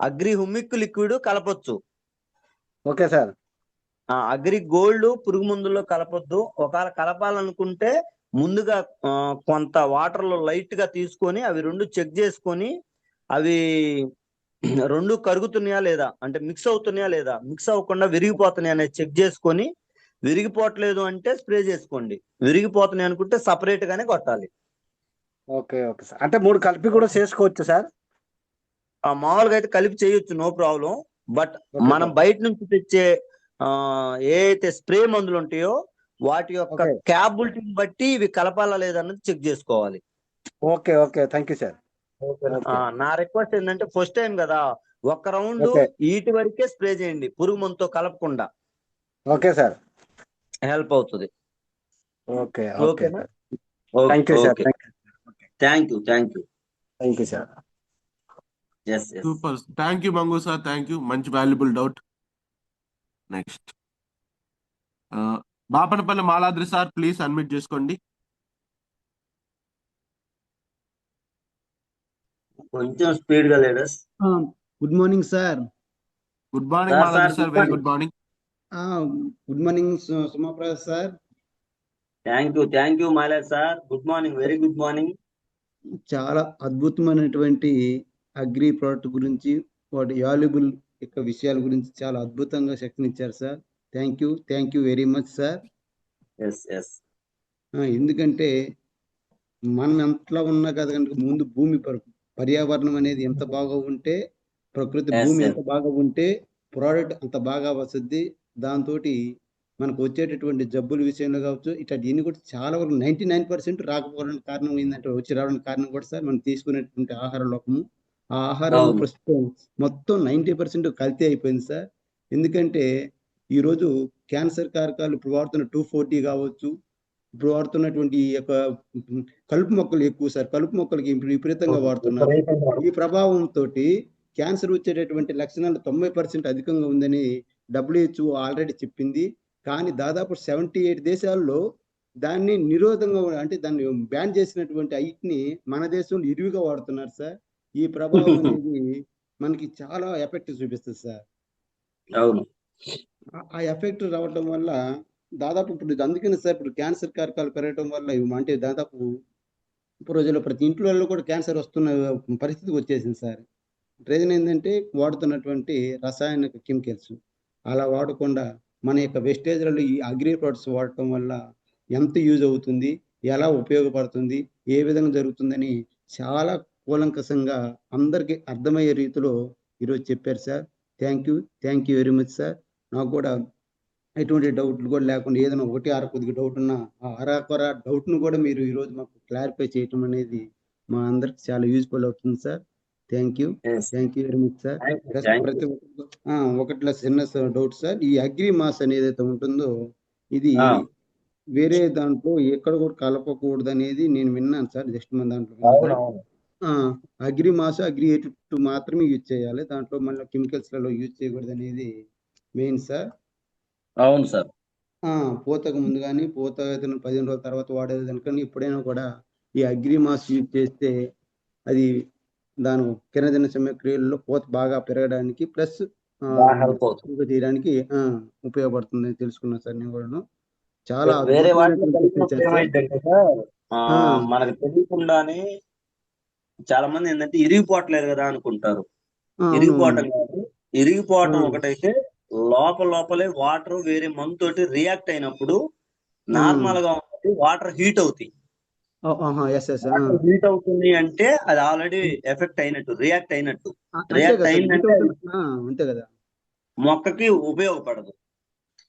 Speaker 1: అగ్రి హుమిక్ లిక్విడ్ కలపొచ్చు.
Speaker 4: Okay sir.
Speaker 1: అగ్రి గోల్డ్ పురుగు మందుల్లో కలపొద్దు. ఒకవేళ కలపాలనుకుంటే ముందుగా కొంత వాటర్ లో లైట్ గా తీసుకొని అవి రెండు చెక్ చేసుకొని అవి రెండు కరుగుతున్నాయా లేదా, అంటే మిక్స్ అవుతున్నాయా లేదా, మిక్స్ అవ్వకుండా విరిగిపోతున్నాయా అనేది చెక్ చేసుకొని, విరిగిపోవట్లేదు అంటే స్ప్రే చేసుకోండి, విరిగిపోతున్నాయి అనుకుంటే సపరేట్ గానే కొట్టాలి.
Speaker 4: Okay okay sir. అంటే 3 కలిపి కూడా చేసుకోవచ్చు సార్?
Speaker 1: మామూలుగా అయితే కలిపి చేయొచ్చు, నో ప్రాబ్లం. బట్
Speaker 4: ఓకే
Speaker 1: మనం
Speaker 4: సార్.
Speaker 1: బయట నుంచి తెచ్చే ఏ అయితే స్ప్రే మందులు ఉంటాయో వాటి యొక్క
Speaker 4: ఓకే
Speaker 1: క్యాపబిలిటీని బట్టి ఇవి కలపాలా లేదన్నది చెక్ చేసుకోవాలి.
Speaker 4: Okay okay thank you sir. Okay
Speaker 1: నా రిక్వెస్ట్ ఏంటంటే ఫస్ట్ టైం కదా, ఒక్క రౌండ్
Speaker 4: ఓకే
Speaker 1: ఈటి వరకే స్ప్రే చేయండి, పురుగు మందుతో కలపకుండా.
Speaker 4: Okay sir.
Speaker 1: హెల్ప్ అవుతుంది.
Speaker 4: ఓకే ఓకే
Speaker 1: ఓకేనా?
Speaker 4: Sir. Thank you sir.
Speaker 1: Okay.
Speaker 4: Thank you
Speaker 1: thank you
Speaker 4: sir.
Speaker 1: Yes
Speaker 2: super, thank you Mangu sir, thank you. మంచి valuable doubt. Next Bapanapalli Maladri sir, please admit చేసుకోండి.
Speaker 1: కొంచెం స్పీడ్ గా leaders.
Speaker 5: Good morning sir.
Speaker 2: Good morning
Speaker 1: sir,
Speaker 2: Maladri
Speaker 1: sir,
Speaker 2: sir,
Speaker 1: good
Speaker 2: very
Speaker 1: morning.
Speaker 2: Good morning.
Speaker 5: Good morning Sumaprasad sir.
Speaker 1: Thank you my lord sir. Good morning, very good morning.
Speaker 5: చాలా అద్భుతమైనటువంటి agri product గురించి, వాటి valuable యొక్క విషయాల గురించి చాలా అద్భుతంగా శక్తిని ఇచ్చారు sir. Thank you very much sir.
Speaker 1: Yes
Speaker 5: ఎందుకంటే మనం ఎంతలా ఉన్నా కదా కనుక ముందు భూమి పర్యావరణం అనేది ఎంత బాగా ఉంటే, ప్రకృతి
Speaker 1: Yes,
Speaker 5: భూమి
Speaker 1: yes.
Speaker 5: ఎంత బాగా ఉంటే ప్రోడక్ట్ అంత బాగా వస్తుంది. దాంతో మనకు వచ్చేటటువంటి జబ్బుల విషయంలో కావచ్చు, ఇట్లాంటివన్నీ కూడా చాలా వరకు 99% రాకపోవడానికి కారణం ఏంటంటే, వచ్చి రావడానికి కారణం కూడా సార్ మనం తీసుకునేటువంటి ఆహార లోపము. ఆ ఆహారంలో
Speaker 1: అవును.
Speaker 5: ప్రస్తుతం మొత్తం 90% కల్తీ అయిపోయింది సార్. ఎందుకంటే ఈరోజు క్యాన్సర్ కారకాలు ఇప్పుడు వాడుతున్న 240 కావచ్చు, ఇప్పుడు వాడుతున్నటువంటి ఈ యొక్క కలుపు మొక్కలు ఎక్కువ సార్. కలుపు మొక్కలకి ఇప్పుడు విపరీతంగా వాడుతున్నారు. ఈ ప్రభావంతో క్యాన్సర్ వచ్చేటటువంటి లక్షణాలు 90% అధికంగా ఉందని WHO ఆల్రెడీ చెప్పింది. కానీ దాదాపు 78 దేశాల్లో దాన్ని నిరోధంగా అంటే దాన్ని బ్యాన్ చేసినటువంటి ఐట్ని మన దేశంలో ఇరువుగా వాడుతున్నారు సార్. ఈ ప్రభావం అనేది మనకి చాలా ఎఫెక్ట్ చూపిస్తుంది సార్.
Speaker 1: అవును.
Speaker 5: ఆ ఎఫెక్ట్ రావడం వల్ల దాదాపు ఇప్పుడు అందుకని సార్ ఇప్పుడు క్యాన్సర్ కారకాలు పెరగడం వల్ల అంటే దాదాపు ప్రజలు ప్రతి ఇంట్లో కూడా క్యాన్సర్ వస్తున్న పరిస్థితికి వచ్చేసింది సార్. రీజన్ ఏంటంటే వాడుతున్నటువంటి రసాయనిక కెమికల్స్. అలా వాడకుండా మన యొక్క వెస్టేజ్లలో ఈ అగ్రి ప్రొడక్ట్స్ వాడటం వల్ల ఎంత యూజ్ అవుతుంది, ఎలా ఉపయోగపడుతుంది, ఏ విధంగా జరుగుతుందని చాలా కూలంకషంగా అందరికీ అర్థమయ్యే రీతిలో ఈరోజు చెప్పారు sir. Thank you very much sir. నాకు కూడా ఎటువంటి డౌట్లు కూడా లేకుండా ఏదైనా ఒకటి కొద్దిగా డౌట్ ఉన్నా ఆ అరకొర డౌట్ను కూడా మీరు ఈరోజు మాకు క్లారిఫై చేయటం అనేది మా అందరికి చాలా యూజ్ఫుల్ అవుతుంది sir. Thank you very much sir. ప్రతి ఒకటిలో చిన్న డౌట్ సార్, ఈ అగ్రి మాస్ అనేది ఏదైతే ఉంటుందో ఇది వేరే దాంట్లో ఎక్కడ కూడా కలపకూడదు అనేది నేను విన్నాను సార్. జస్ట్ మన దాంట్లో అగ్రి మాస్ అగ్రి 82 మాత్రమే యూజ్ చేయాలి, దాంట్లో మళ్ళీ కెమికల్స్ లలో యూజ్ చేయకూడదు అనేది మెయిన్ సార్.
Speaker 1: అవును సార్.
Speaker 5: పూతకు ముందు కానీ పూత 15 రోజుల తర్వాత వాడేది దానికన్నా ఎప్పుడైనా కూడా ఈ అగ్రి మాస్ యూజ్ చేస్తే అది దాని కిరణజన సమక్రియల్లో పూత బాగా పెరగడానికి ప్లస్ చేయడానికి ఉపయోగపడుతుందని తెలుసుకున్నాను సార్ నేను కూడా. చాలా
Speaker 1: వేరే వాటిలో
Speaker 5: అద్భుతమైనటువంటి
Speaker 1: కలిపినప్పుడు
Speaker 5: ఫీచర్ సార్.
Speaker 1: ఏమైందంటే సార్
Speaker 5: ఆ,
Speaker 1: మనకు తెలియకుండానే చాలా మంది ఏంటంటే ఇరిగిపోవట్లేదు కదా అనుకుంటారు.
Speaker 5: అవునవును.
Speaker 1: ఇరిగిపోవటం కాదు.
Speaker 5: ఆ,
Speaker 1: ఇరిగిపోవటం ఒకటైతే లోపలే వాటర్ వేరే మందు తోటి రియాక్ట్ అయినప్పుడు
Speaker 5: ఆ,
Speaker 1: నార్మల్ గా ఉంటుంది, వాటర్ హీట్ అవుతాయి.
Speaker 5: Yes yes.
Speaker 1: వాటర్ హీట్ అవుతుంది అంటే అది ఆల్రెడీ ఎఫెక్ట్ అయినట్టు, రియాక్ట్ అయినట్టు.
Speaker 5: అంతే
Speaker 1: రియాక్ట్
Speaker 5: కదా సార్, హీట్
Speaker 1: అయిందంటే అది
Speaker 5: అవుతుంది. అంతే కదా.
Speaker 1: మొక్కకి ఉపయోగపడదు.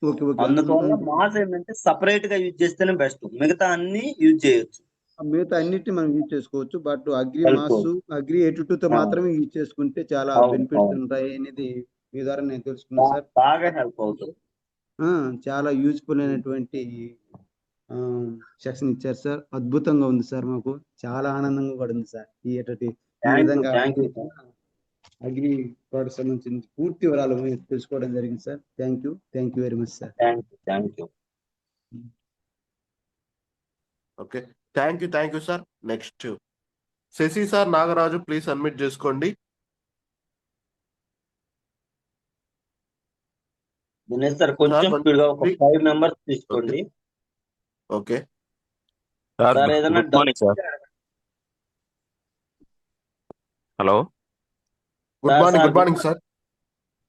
Speaker 5: Okay okay.
Speaker 1: అందువల్ల మాస్ ఏంటంటే సపరేట్ గా యూజ్ చేస్తేనే బెస్ట్. మిగతా అన్ని యూజ్ చేయొచ్చు,
Speaker 5: మిగతా అన్నిటిని మనం యూజ్ చేసుకోవచ్చు. బట్ అగ్రి మాస్,
Speaker 1: కలుపుకోవచ్చు.
Speaker 5: అగ్రి 82తో
Speaker 1: ఆ,
Speaker 5: మాత్రమే యూజ్ చేసుకుంటే చాలా
Speaker 1: అవును
Speaker 5: బెనిఫిట్స్
Speaker 1: అవును,
Speaker 5: ఉంటాయి అనేది మీ ద్వారా నేను తెలుసుకున్నాను సార్.
Speaker 1: బాగా హెల్ప్ అవుతుంది.
Speaker 5: చాలా యూజ్ఫుల్ అయినటువంటి సెక్షన్ ఇచ్చారు సార్. అద్భుతంగా ఉంది సార్. మాకు చాలా ఆనందంగా కూడా ఉంది సార్. ఈ విధంగా
Speaker 1: thank you sir.
Speaker 5: Agri products సంబంధించి పూర్తి వివరాలు మేము తెలుసుకోవడం జరిగింది sir. Thank you very much sir.
Speaker 1: Thank you.
Speaker 2: Okay, thank you sir. Next Shashi sir, Nagaraju please admit చేసుకోండి.
Speaker 1: దినేష్ సార్ కొంచెం
Speaker 2: సార్,
Speaker 1: స్పీడ్ గా ఒక 5 మెంబర్స్ తీసుకోండి
Speaker 2: ఓకే
Speaker 6: సార్.
Speaker 1: సార్. ఏదైనా
Speaker 6: good morning sir. Hello
Speaker 2: good morning. Good morning sir.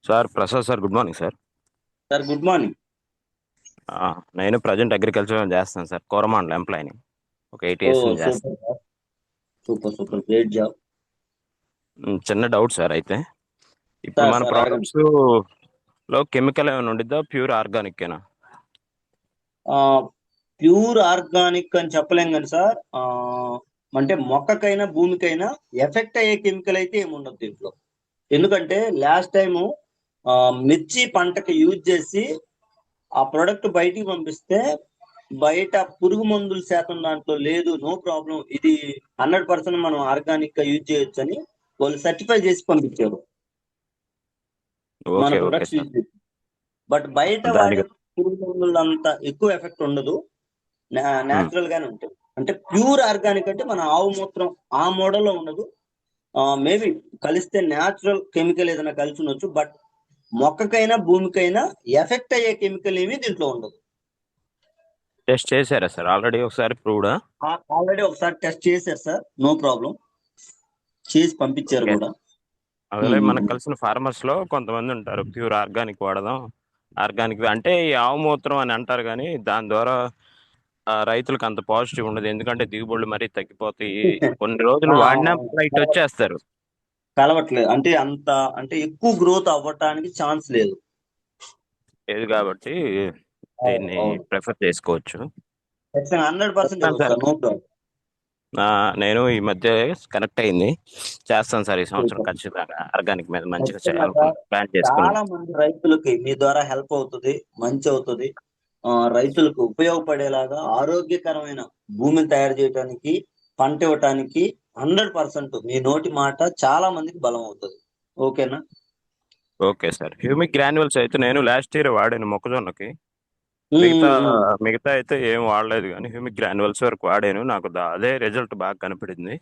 Speaker 6: Sir, Prasad sir. Good morning sir.
Speaker 1: Sir good morning.
Speaker 6: నేను present agriculture చేస్తాను sir, Coromandel ఎంప్లాయీని. ఒక 8
Speaker 1: ఓ
Speaker 6: years నుంచి చేస్తాను.
Speaker 1: Super great job.
Speaker 6: చిన్న డౌట్ సార్. అయితే ఇప్పుడు
Speaker 1: సార్
Speaker 6: మన
Speaker 1: సార్ అడగండి.
Speaker 6: ప్రోడక్ట్స్ లో కెమికల్ ఏమైనా ఉండిద్దా, ప్యూర్ ఆర్గానిక్ ఏనా?
Speaker 1: ప్యూర్ ఆర్గానిక్ అని చెప్పలేం కానీ సార్, అంటే మొక్కకైనా భూమికైనా ఎఫెక్ట్ అయ్యే కెమికల్ అయితే ఏముండదు దీంట్లో. ఎందుకంటే లాస్ట్ టైము మిర్చి పంటకి యూజ్ చేసి ఆ ప్రొడక్ట్ బయటికి పంపిస్తే బయట పురుగు మందుల శాతం దాంట్లో లేదు, నో ప్రాబ్లం, ఇది 100% మనం ఆర్గానిక్ గా యూజ్ చేయొచ్చు అని వాళ్ళు సర్టిఫై చేసి పంపించారు మన
Speaker 6: ఓకే
Speaker 1: ప్రొడక్ట్స్
Speaker 6: సార్.
Speaker 1: యూజ్ చేసి. బట్ బయట వాడే
Speaker 6: దానికి
Speaker 1: పురుగు మందులు అంత ఎక్కువ ఎఫెక్ట్ ఉండదు, న్యాచురల్ గానే ఉంటుంది. అంటే ప్యూర్ ఆర్గానిక్ అంటే మన ఆవు మూత్రం ఆ మోడల్లో ఉండదు. మేబీ కలిస్తే న్యాచురల్ కెమికల్ ఏదైనా కలిసి ఉండొచ్చు, బట్ మొక్కకైనా భూమికైనా ఎఫెక్ట్ అయ్యే కెమికల్ ఏమీ దీంట్లో ఉండదు.
Speaker 6: టెస్ట్ చేశారా సార్ ఆల్రెడీ ఒకసారి, ప్రూవ్డా?
Speaker 1: ఆల్రెడీ ఒకసారి టెస్ట్ చేశారు సార్, నో ప్రాబ్లం, చేసి పంపించారు
Speaker 6: ఓకే.
Speaker 1: కూడా.
Speaker 6: అదే మనకు కలిసిన ఫార్మర్స్ లో కొంతమంది ఉంటారు ప్యూర్ ఆర్గానిక్ వాడదాం, ఆర్గానిక్ అంటే ఈ ఆవు మూత్రం అని అంటారు, కానీ దాని ద్వారా రైతులకు అంత పాజిటివ్ ఉండదు. ఎందుకంటే దిగుబడులు మరీ తగ్గిపోతాయి. కొన్ని రోజులు వాడినా రైట్ వచ్చేస్తారు.
Speaker 1: కలవట్లేదు అంటే అంత, అంటే ఎక్కువ గ్రోత్ అవ్వటానికి ఛాన్స్ లేదు.
Speaker 6: లేదు కాబట్టి దీన్ని ప్రిఫర్ చేసుకోవచ్చు.
Speaker 1: 100%
Speaker 6: చెప్తాను సార్.
Speaker 1: No problem.
Speaker 6: నేను ఈ మధ్య కనెక్ట్ అయింది, చేస్తాను సార్. ఈ సంవత్సరం ఖచ్చితంగా ఆర్గానిక్ మీద మంచిగా
Speaker 1: ఖచ్చితంగా
Speaker 6: చేయాలనుకుని
Speaker 1: సార్.
Speaker 6: ప్లాన్ చేసుకున్నాను.
Speaker 1: చాలా మంది రైతులకి మీ ద్వారా హెల్ప్ అవుతుంది, మంచి అవుతుంది. రైతులకు ఉపయోగపడేలాగా ఆరోగ్యకరమైన భూమిని తయారు చేయడానికి, పంట ఇవ్వటానికి 100% మీ నోటి మాట చాలా మందికి బలం అవుతుంది. ఓకేనా?
Speaker 6: Okay sir. హ్యూమిక్ గ్రాన్యువల్స్ అయితే నేను లాస్ట్ ఇయర్ వాడాను మొక్కజొన్నకి.
Speaker 1: ఉమ్,
Speaker 6: మిగతా
Speaker 1: ఉమ్, ఉమ్.
Speaker 6: మిగతా అయితే ఏం వాడలేదు, కానీ హ్యూమిక్ గ్రాన్యువల్స్ వరకు వాడాను. నాకు అదే రిజల్ట్ బాగా కనపడింది.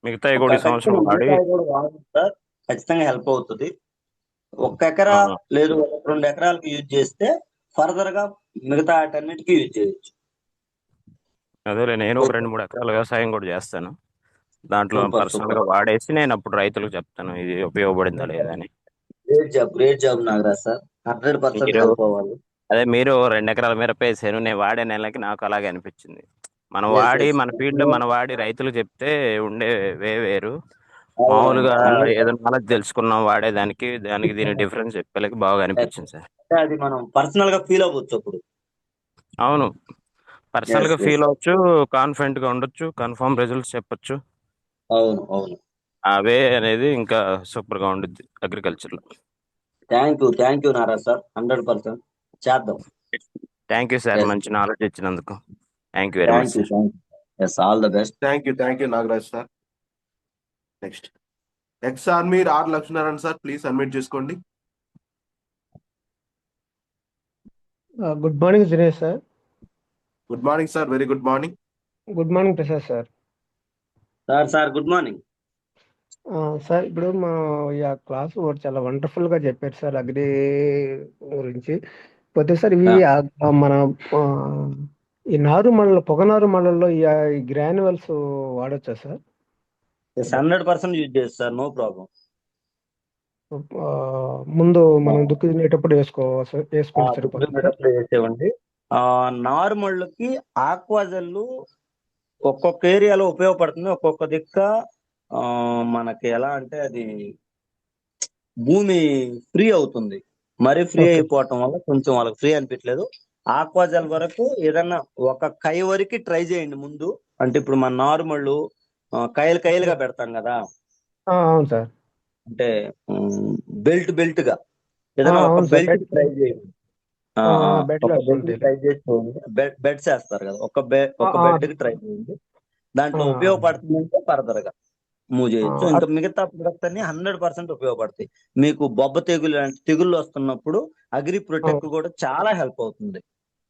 Speaker 6: మిగతాయి కూడా ఈ సంవత్సరం
Speaker 1: ఖచ్చితంగా
Speaker 6: వాడి
Speaker 1: మిగతావి కూడా వాడండి సార్, ఖచ్చితంగా హెల్ప్ అవుతుంది. 1 ఎకరా
Speaker 6: ఆ,
Speaker 1: లేదు 2 ఎకరాలకు యూజ్ చేస్తే ఫర్దర్ గా మిగతా వాటన్నిటికీ యూజ్ చేయొచ్చు.
Speaker 6: అదేలే, నేను ఒక 2-3 ఎకరాల వ్యవసాయం కూడా చేస్తాను. దాంట్లో
Speaker 1: సూపర్
Speaker 6: పర్సనల్ గా వాడేసి నేను అప్పుడు రైతులకు చెప్తాను ఇది ఉపయోగపడిందా లేదా అని.
Speaker 1: Great job Nagaraj sir. 100%
Speaker 6: మీరు
Speaker 1: హెల్ప్ అవ్వాలి.
Speaker 6: అదే మీరు 2 ఎకరాల మిరప వేసాను, నేను వాడే నెలకి నాకు అలాగే అనిపించింది. మనం
Speaker 1: Yes,
Speaker 6: వాడి
Speaker 1: yes.
Speaker 6: మన ఫీల్డ్ మనం వాడి రైతులు చెప్తే ఉండే వేరు.
Speaker 1: అవును,
Speaker 6: మామూలుగా
Speaker 1: 100%.
Speaker 6: ఏదో నాలెడ్జ్ తెలుసుకున్నాం వాడేదానికి, దానికి దీని డిఫరెన్స్ చెప్పేలకి బాగా అనిపించింది సార్.
Speaker 1: అంటే అది మనం పర్సనల్ గా ఫీల్ అవ్వచ్చు అప్పుడు.
Speaker 6: అవును, పర్సనల్ గా
Speaker 1: Yes.
Speaker 6: ఫీల్ అవ్వచ్చు, కాన్ఫిడెంట్ గా ఉండొచ్చు, కన్ఫర్మ్ రిజల్ట్స్ చెప్పొచ్చు.
Speaker 1: అవును.
Speaker 6: అవే అనేది ఇంకా సూపర్ గా ఉండుద్ది అగ్రికల్చర్ లో.
Speaker 1: Thank you Naraj sir. 100% చేద్దాం.
Speaker 6: Thank you sir,
Speaker 1: Yes.
Speaker 6: మంచి నాలెడ్జ్ ఇచ్చినందుకు. Thank you very much sir.
Speaker 1: Yes, all the best.
Speaker 2: Thank you Nagaraj sir. Next ex ఆర్మీర్ R Lakshminarayana sir, please admit చేసుకోండి.
Speaker 7: Good morning Dinesh sir.
Speaker 2: Good morning sir, very good morning.
Speaker 7: Good morning Prasad sir.
Speaker 1: Sir good morning.
Speaker 7: Sir, ఇప్పుడు మా class చాలా wonderful గా చెప్పారు sir agri గురించి. పోతే sir ఇవి మన ఆ, ఈ పొగనారు మళ్ళల్లో ఈ గ్రాన్యువల్స్ వాడొచ్చా సార్?
Speaker 1: 100% యూజ్ చేస్తారు సార్, నో ప్రాబ్లం.
Speaker 7: ఆ, ముందు మనం దుక్కి తినేటప్పుడు వేసుకుంటే సరిపోతుంది సార్.
Speaker 1: వేసేవండి. నార్మల్కి ఆక్వాజెల్ ఒక్కొక్క ఏరియాలో ఉపయోగపడుతుంది, ఒక్కొక్క దిక్క మనకి ఎలా అంటే అది భూమి ఫ్రీ అవుతుంది. మరీ ఫ్రీ
Speaker 7: ఓకే.
Speaker 1: అయిపోవటం వల్ల కొంచెం వాళ్ళకి ఫ్రీ అనిపించలేదు. ఆక్వాజెల్ వరకు ఏదన్నా ఒక కై వరకు ట్రై చేయండి ముందు. అంటే ఇప్పుడు మన నార్మల్ కైలుగా పెడతాం కదా,
Speaker 7: అవును సార్.
Speaker 1: అంటే బెల్ట్ గా ఏదైనా ఒక
Speaker 7: అవును సార్.
Speaker 1: బెల్ట్ ట్రై చేయండి.
Speaker 7: బెడ్
Speaker 1: ఒక
Speaker 7: లాస్
Speaker 1: బెడ్
Speaker 7: ఉంటాయి.
Speaker 1: ట్రై చేసి చూడండి. బెడ్స్ వేస్తారు కదా, ఒక బెడ్ కి ట్రై చేయండి. దాంట్లో ఉపయోగపడుతుందంటే ఫర్దర్ గా మూవ్ చేయొచ్చు. ఇంకా మిగతా ప్రొడక్ట్స్ అన్ని 100% ఉపయోగపడతాయి. మీకు బొబ్బ తెగులు లాంటి తెగుళ్ళు వస్తున్నప్పుడు అగ్రి ప్రొటెక్ట్ కూడా చాలా హెల్ప్ అవుతుంది.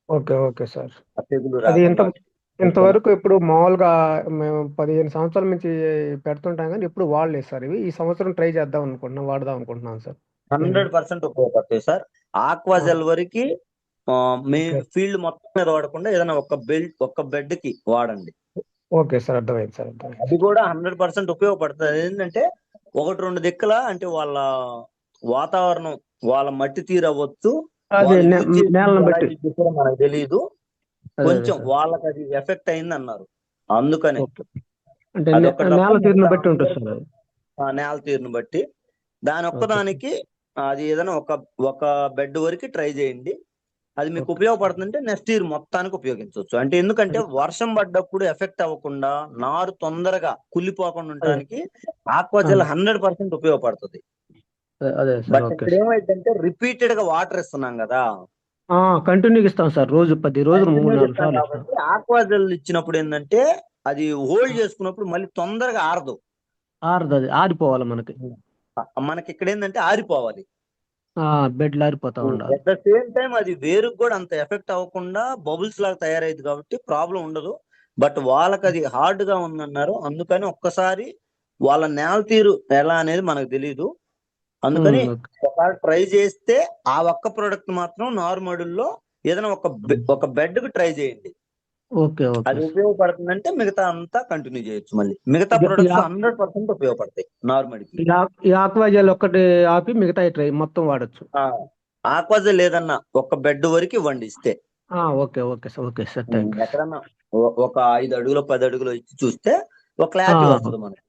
Speaker 7: Okay okay sir.
Speaker 1: ఆ తెగులు
Speaker 7: అది
Speaker 1: రాకుండా.
Speaker 7: ఇంతవరకు ఇప్పుడు మామూలుగా మేము 15 సంవత్సరాల నుంచి పెడుతుంటాం కానీ ఎప్పుడు వాడలేదు సార్. ఇవి ఈ సంవత్సరం ట్రై చేద్దాం అనుకుంటున్నాం, వాడదాం అనుకుంటున్నాం సార్.
Speaker 1: 100% ఉపయోగపడతాయి సార్. ఆక్వాజెల్ వరకు మీ
Speaker 7: ఓకే.
Speaker 1: ఫీల్డ్ మొత్తం మీద వాడకుండా ఏదైనా ఒక బెడ్ కి వాడండి.
Speaker 7: ఓకే సార్, అర్థమైంది సార్, అర్థమైంది.
Speaker 1: అది కూడా 100% ఉపయోగపడుతుంది. ఏంటంటే 1-2 దిక్కుల అంటే వాళ్ళ వాతావరణం, వాళ్ళ మట్టి తీరు అవ్వచ్చు,
Speaker 7: అది
Speaker 1: వాళ్ళు యూజ్ చేసి
Speaker 7: నేలను
Speaker 1: ఎలా
Speaker 7: బట్టి.
Speaker 1: యూజ్ చేస్తారో మనకు తెలియదు.
Speaker 7: అదే
Speaker 1: కొంచెం
Speaker 7: సార్.
Speaker 1: వాళ్ళకి అది ఎఫెక్ట్ అయింది అన్నారు. అందుకనే
Speaker 7: ఓకే. అంటే
Speaker 1: అదొక్కటి తప్ప
Speaker 7: నేల తీరును
Speaker 1: మిగతా
Speaker 7: బట్టి ఉంటుంది
Speaker 1: అందరికీ
Speaker 7: సార్ అది.
Speaker 1: నేల తీరును బట్టి దాని
Speaker 7: ఓకే సార్.
Speaker 1: ఒక్కదానికి అది ఏదైనా ఒక బెడ్ వరకు ట్రై చేయండి. అది మీకు
Speaker 7: ఓకే.
Speaker 1: ఉపయోగపడుతుందంటే నెక్స్ట్ ఇయర్ మొత్తానికి ఉపయోగించవచ్చు. అంటే ఎందుకంటే వర్షం పడ్డప్పుడు ఎఫెక్ట్ అవ్వకుండా నారు తొందరగా కుళ్ళిపోకుండా ఉండటానికి ఆక్వాజెల్ 100% ఉపయోగపడుతుంది.
Speaker 7: అదే సార్.
Speaker 1: బట్
Speaker 7: ఓకే
Speaker 1: ఇక్కడ
Speaker 7: సార్.
Speaker 1: ఏమైందంటే రిపీటెడ్ గా వాటర్ ఇస్తున్నాం కదా,
Speaker 7: కంటిన్యూగా ఇస్తాం సార్, రోజు 10 రోజులు 3-4
Speaker 1: ఇస్తాం
Speaker 7: సార్లు ఇస్తాం.
Speaker 1: కాబట్టి ఆక్వాజెల్ ఇచ్చినప్పుడు ఏంటంటే అది హోల్డ్ చేసుకున్నప్పుడు మళ్ళీ తొందరగా ఆరదు.
Speaker 7: అది ఆరిపోవాలి మనకి.
Speaker 1: మనకి ఇక్కడ ఏంటంటే ఆరిపోవాలి.
Speaker 7: బెడ్లు ఆరిపోతా ఉండాలి.
Speaker 1: అట్ ద సేమ్ టైం అది వేరుకు కూడా అంత ఎఫెక్ట్ అవ్వకుండా బబుల్స్ లాగా తయారైంది కాబట్టి ప్రాబ్లం ఉండదు. బట్ వాళ్ళకి అది హార్డ్ గా ఉందన్నారు. అందుకని ఒక్కసారి వాళ్ళ నేల తీరు ఎలా అనేది మనకు తెలియదు. అందుకని
Speaker 7: ఓకే.
Speaker 1: ఒకసారి ట్రై చేస్తే ఆ ఒక్క ప్రోడక్ట్ మాత్రం నార్మల్ ఏదైనా ఒక బెడ్ కు ట్రై చేయండి.
Speaker 7: ఓకే ఓకే
Speaker 1: అది
Speaker 7: సార్.
Speaker 1: ఉపయోగపడుతుందంటే మిగతా అంతా కంటిన్యూ చేయొచ్చు. మళ్ళీ మిగతా
Speaker 7: ఈ
Speaker 1: ప్రొడక్ట్స్
Speaker 7: ఆ-
Speaker 1: 100% ఉపయోగపడతాయి నార్మల్ కి.
Speaker 7: ఈ ఆక్వాజెల్ ఒక్కటి ఆపి మిగతా ట్రై మొత్తం వాడచ్చు.
Speaker 1: ఆక్వాజెల్ లేదన్నా ఒక బెడ్ వరకు ఇవ్వండి ఇస్తే.
Speaker 7: Okay okay sir. Okay sir, thank you.
Speaker 1: ఎక్కడన్నా ఒక 5 అడుగులు 10 అడుగులు ఇచ్చి చూస్తే ఒక క్లారిటీ వస్తుంది మనకి.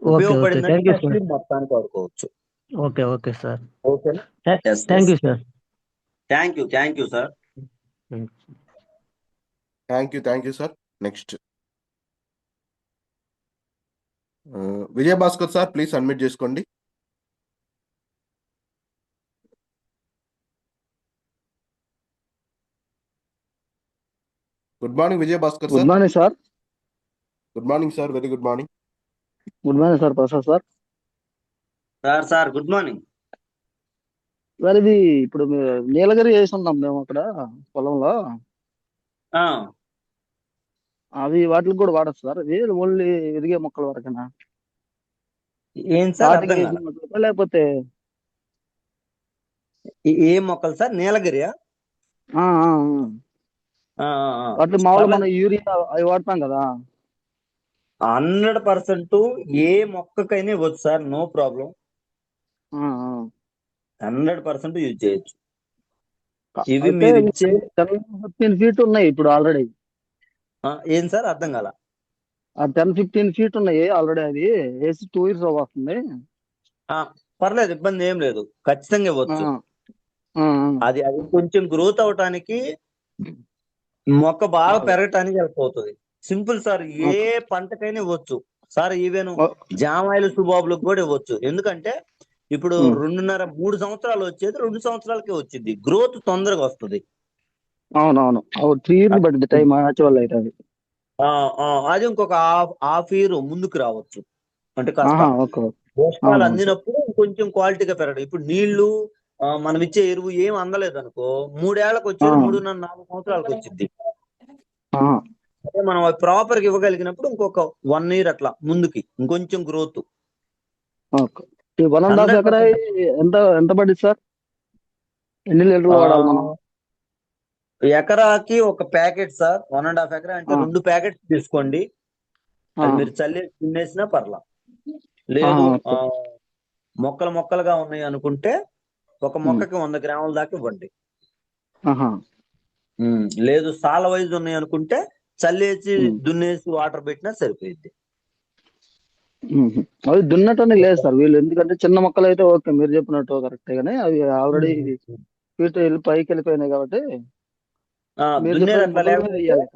Speaker 7: ఓకే ఓకే,
Speaker 1: ఉపయోగపడిందంటే
Speaker 7: thank you
Speaker 1: next
Speaker 7: sir.
Speaker 1: Year మొత్తానికి వాడుకోవచ్చు.
Speaker 7: Okay okay sir.
Speaker 1: ఓకేనా?
Speaker 7: Thank you sir.
Speaker 1: Thank you sir.
Speaker 2: Thank you sir. Next Vijay Bhaskar sir, please unmute చేసుకోండి. Good morning Vijay Bhaskar
Speaker 8: good
Speaker 2: sir.
Speaker 8: Morning sir.
Speaker 2: Good morning sir, very good morning.
Speaker 8: Good morning sir, Prasad sir.
Speaker 1: Sir good morning.
Speaker 8: Sir ఇది ఇప్పుడు నీలగిరి వేసి ఉన్నాం మేము అక్కడ పొలంలో. అవి వాటికి కూడా వాడచ్చు సార్? ఇది ఓన్లీ ఎదిగే మొక్కల వరకేనా?
Speaker 1: ఏం సార్ అర్థం
Speaker 8: వాటికి
Speaker 1: కాదు.
Speaker 8: లేకపోతే
Speaker 1: ఏ మొక్కలు సార్? నీలగిరియా?
Speaker 8: వాటి మామూలు మన యూరియా అవి వాడతాం కదా.
Speaker 1: 100% ఏ మొక్కకైనా ఇవ్వచ్చు సార్, నో ప్రాబ్లం. 100% యూజ్ చేయొచ్చు. ఇవి
Speaker 8: అయితే
Speaker 1: మీరు ఇచ్చే
Speaker 8: 10-15 ఫీట్ ఉన్నాయి ఇప్పుడు ఆల్రెడీ.
Speaker 1: ఏం సార్ అర్థం కాల?
Speaker 8: 10-15 ఫీట్ ఉన్నాయి ఆల్రెడీ. అది వేసి 2 years వస్తుంది.
Speaker 1: పర్లేదు, ఇబ్బంది ఏం లేదు, ఖచ్చితంగా ఇవ్వచ్చు. అది కొంచెం గ్రోత్ అవటానికి, మొక్క బాగా పెరగటానికి హెల్ప్ అవుతుంది. సింపుల్ సార్, ఏ పంటకైనా ఇవ్వచ్చు సార్. ఈవెన్ జామాయిలు సుబాబులకు కూడా ఇవ్వచ్చు. ఎందుకంటే ఇప్పుడు 2.5-3 సంవత్సరాలు వచ్చేది 2 సంవత్సరాలకే వచ్చింది. గ్రోత్ తొందరగా వస్తుంది.
Speaker 8: అవునవును, 3 years పడుతుంది టైం యాక్చువల్ అయితే. అది
Speaker 1: అది ఇంకొక హాఫ్ ఇయర్ ముందుకు రావచ్చు. అంటే కాస్త పోషకాలు అందినప్పుడు కొంచెం క్వాలిటీగా పెరగడం. ఇప్పుడు నీళ్లు మనం ఇచ్చే ఎరువు ఏం అందలేదు అనుకో, 3 ఏళ్లకు వచ్చేది 3.5-4 సంవత్సరాలకు వచ్చింది. అదే మనం ప్రాపర్ గా ఇవ్వగలిగినప్పుడు ఇంకొక 1 year అట్లా ముందుకి ఇంకొంచెం గ్రోత్.
Speaker 8: 1.5 ఎకరా ఎంత పడింది సార్? ఎన్ని లీటర్లు వాడాలి మనం?
Speaker 1: ఎకరాకి ఒక ప్యాకెట్ సార్, 1.5 ఎకరా అంటే 2 ప్యాకెట్స్ తీసుకోండి. అది మీరు చల్లి తినేసినా పర్లా. లేదు మొక్కలు మొక్కలుగా ఉన్నాయి అనుకుంటే ఒక మొక్కకి 100 గ్రాముల దాకా ఇవ్వండి. లేదు సాల వైజ్ ఉన్నాయి అనుకుంటే చల్లేసి దున్నేసి వాటర్ పెట్టినా సరిపోయింది.
Speaker 8: అవి దున్నటం లేదు సార్ వీళ్ళు, ఎందుకంటే చిన్న మొక్కలు అయితే ఓకే మీరు చెప్పినట్టు కరెక్టే, కానీ అవి ఆల్రెడీ వెళ్ళి పైకి వెళ్ళిపోయినాయి కాబట్టి మీరు
Speaker 1: దున్నేది
Speaker 8: చెప్పిన
Speaker 1: అట్లా
Speaker 8: మొదలు మీద
Speaker 1: లేకపోతే
Speaker 8: వేయాలి.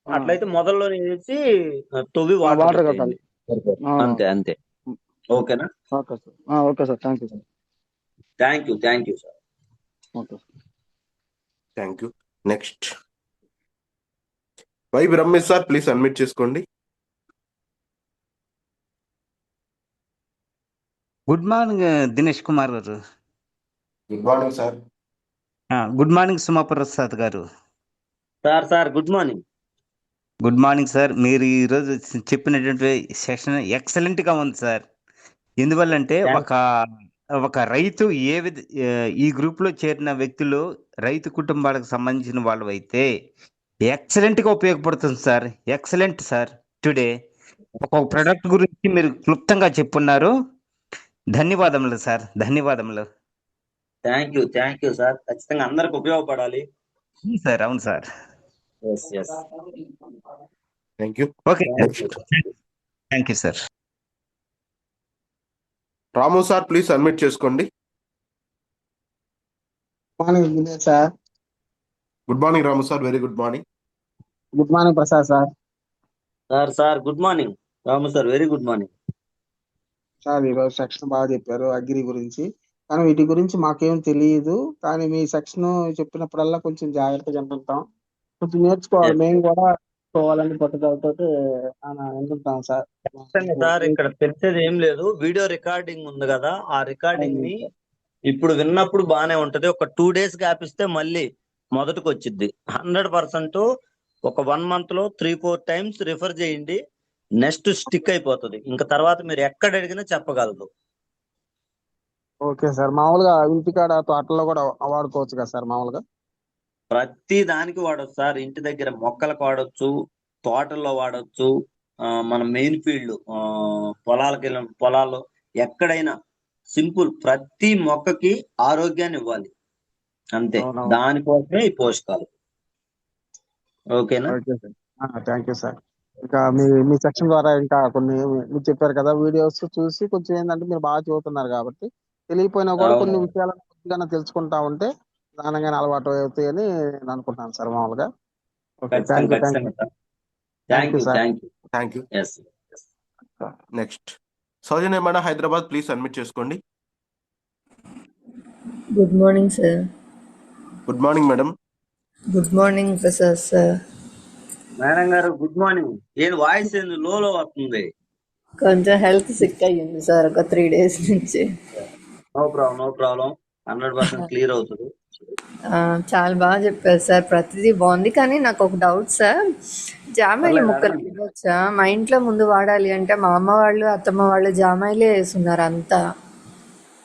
Speaker 1: అట్లయితే మొదల్లోనే వేసి తవ్వి
Speaker 8: వాటర్
Speaker 1: వాటర్
Speaker 8: కట్టాలి.
Speaker 1: పెట్టేయండి. అంతే అంతే. ఓకేనా?
Speaker 8: Okay sir, okay sir, thank you sir.
Speaker 1: Thank you sir.
Speaker 8: Okay sir,
Speaker 2: thank you. Next Y Ramesh sir, please unmute చేసుకోండి.
Speaker 9: Good morning Dinesh Kumar garu.
Speaker 2: Good morning sir.
Speaker 9: Good morning Sumaprasad garu.
Speaker 1: Sir good morning.
Speaker 9: Good morning sir. మీరు ఈరోజు చెప్పినటువంటి session excellent గా ఉంది sir. ఎందువల్లంటే ఒక రైతు ఈ గ్రూప్ లో చేరిన వ్యక్తులు రైతు కుటుంబాలకు సంబంధించిన వాళ్ళు అయితే ఎక్సలెంట్ గా ఉపయోగపడుతుంది సార్. Excellent sir. టుడే ఒక ప్రొడక్ట్ గురించి మీరు క్లుప్తంగా చెప్పున్నారు. ధన్యవాదములు సార్, ధన్యవాదములు.
Speaker 1: Thank you sir. ఖచ్చితంగా అందరికి ఉపయోగపడాలి
Speaker 9: సార్. అవును sir.
Speaker 2: Thank you.
Speaker 9: Okay, thank you sir.
Speaker 2: Ramu sir, please unmute చేసుకోండి.
Speaker 10: Morning sir.
Speaker 2: Good morning Ramu sir, very good morning.
Speaker 10: Good morning Prasad sir.
Speaker 1: Sir good morning. Ramu sir, very good morning
Speaker 10: sir. ఈరోజు section బాగా చెప్పారు agri గురించి, కానీ వీటి గురించి మాకేం తెలియదు. కానీ మీ సెక్షన్ చెప్పినప్పుడల్లా కొంచెం జాగ్రత్తగా వింటుంటాం, కొంచెం నేర్చుకోవాలి. మేము కూడా పోవాలని పట్టుదలతో వింటుంటాం సార్.
Speaker 1: సార్ ఇక్కడ తెలిసేది ఏం లేదు. వీడియో రికార్డింగ్ ఉంది కదా, ఆ రికార్డింగ్ ని ఇప్పుడు విన్నప్పుడు బానే ఉంటది. ఒక 2 days గ్యాప్ ఇస్తే మళ్ళీ మొదటికి వచ్చింది. 100% ఒక 1 month లో 3-4 times రిఫర్ చేయండి. నెక్స్ట్ స్టిక్ అయిపోతుంది. ఇంకా తర్వాత మీరు ఎక్కడ అడిగినా చెప్పగలరు.
Speaker 10: Okay sir. మామూలుగా ఇంటికాడ తోటల్లో కూడా వాడుకోవచ్చు కదా సార్? మామూలుగా
Speaker 1: ప్రతి దానికి వాడచ్చు సార్. ఇంటి దగ్గర మొక్కలకు వాడచ్చు, తోటల్లో వాడచ్చు, మన మెయిన్ ఫీల్డ్ పొలాల్లో ఎక్కడైనా సింపుల్. ప్రతి మొక్కకి ఆరోగ్యాన్ని ఇవ్వాలి అంతే. దానికోసమే ఈ పోషకాలు. ఓకేనా?
Speaker 10: Thank you sir. ఇంకా మీ సెక్షన్ ద్వారా ఇంకా కొన్ని మీరు చెప్పారు కదా, వీడియోస్ చూసి కొంచెం ఏంటంటే మీరు బాగా చదువుతున్నారు కాబట్టి తెలియపోయినా కూడా కొన్ని విషయాలను కొద్దిగా తెలుసుకుంటా ఉంటే దానిగానే అలవాటు అవుతాయని నేను అనుకుంటున్నాను సార్ మామూలుగా. Okay,
Speaker 2: thank you. Next Soujanya madam, Hyderabad, please unmute చేసుకోండి.
Speaker 11: Good morning sir.
Speaker 2: Good morning madam.
Speaker 11: Good morning Prasad sir.
Speaker 1: Madam garu good morning. ఏం వాయిస్ లో వస్తుంది?
Speaker 11: కొంచెం హెల్త్ సిక్ అయ్యింది సార్ ఒక 3 days నుంచి.
Speaker 1: నో ప్రాబ్లం 100% క్లియర్ అవుతుంది.
Speaker 11: చాలా బాగా చెప్పారు సార్. ప్రతిదీ బాగుంది, కానీ నాకు ఒక డౌట్ సార్. జామాయిలు ముక్కలు ఇవ్వచ్చా? మా ఇంట్లో ముందు వాడాలి అంటే మా అమ్మ వాళ్ళు అత్తమ్మ వాళ్ళు జామాయిలే వేస్తున్నారు అంతా.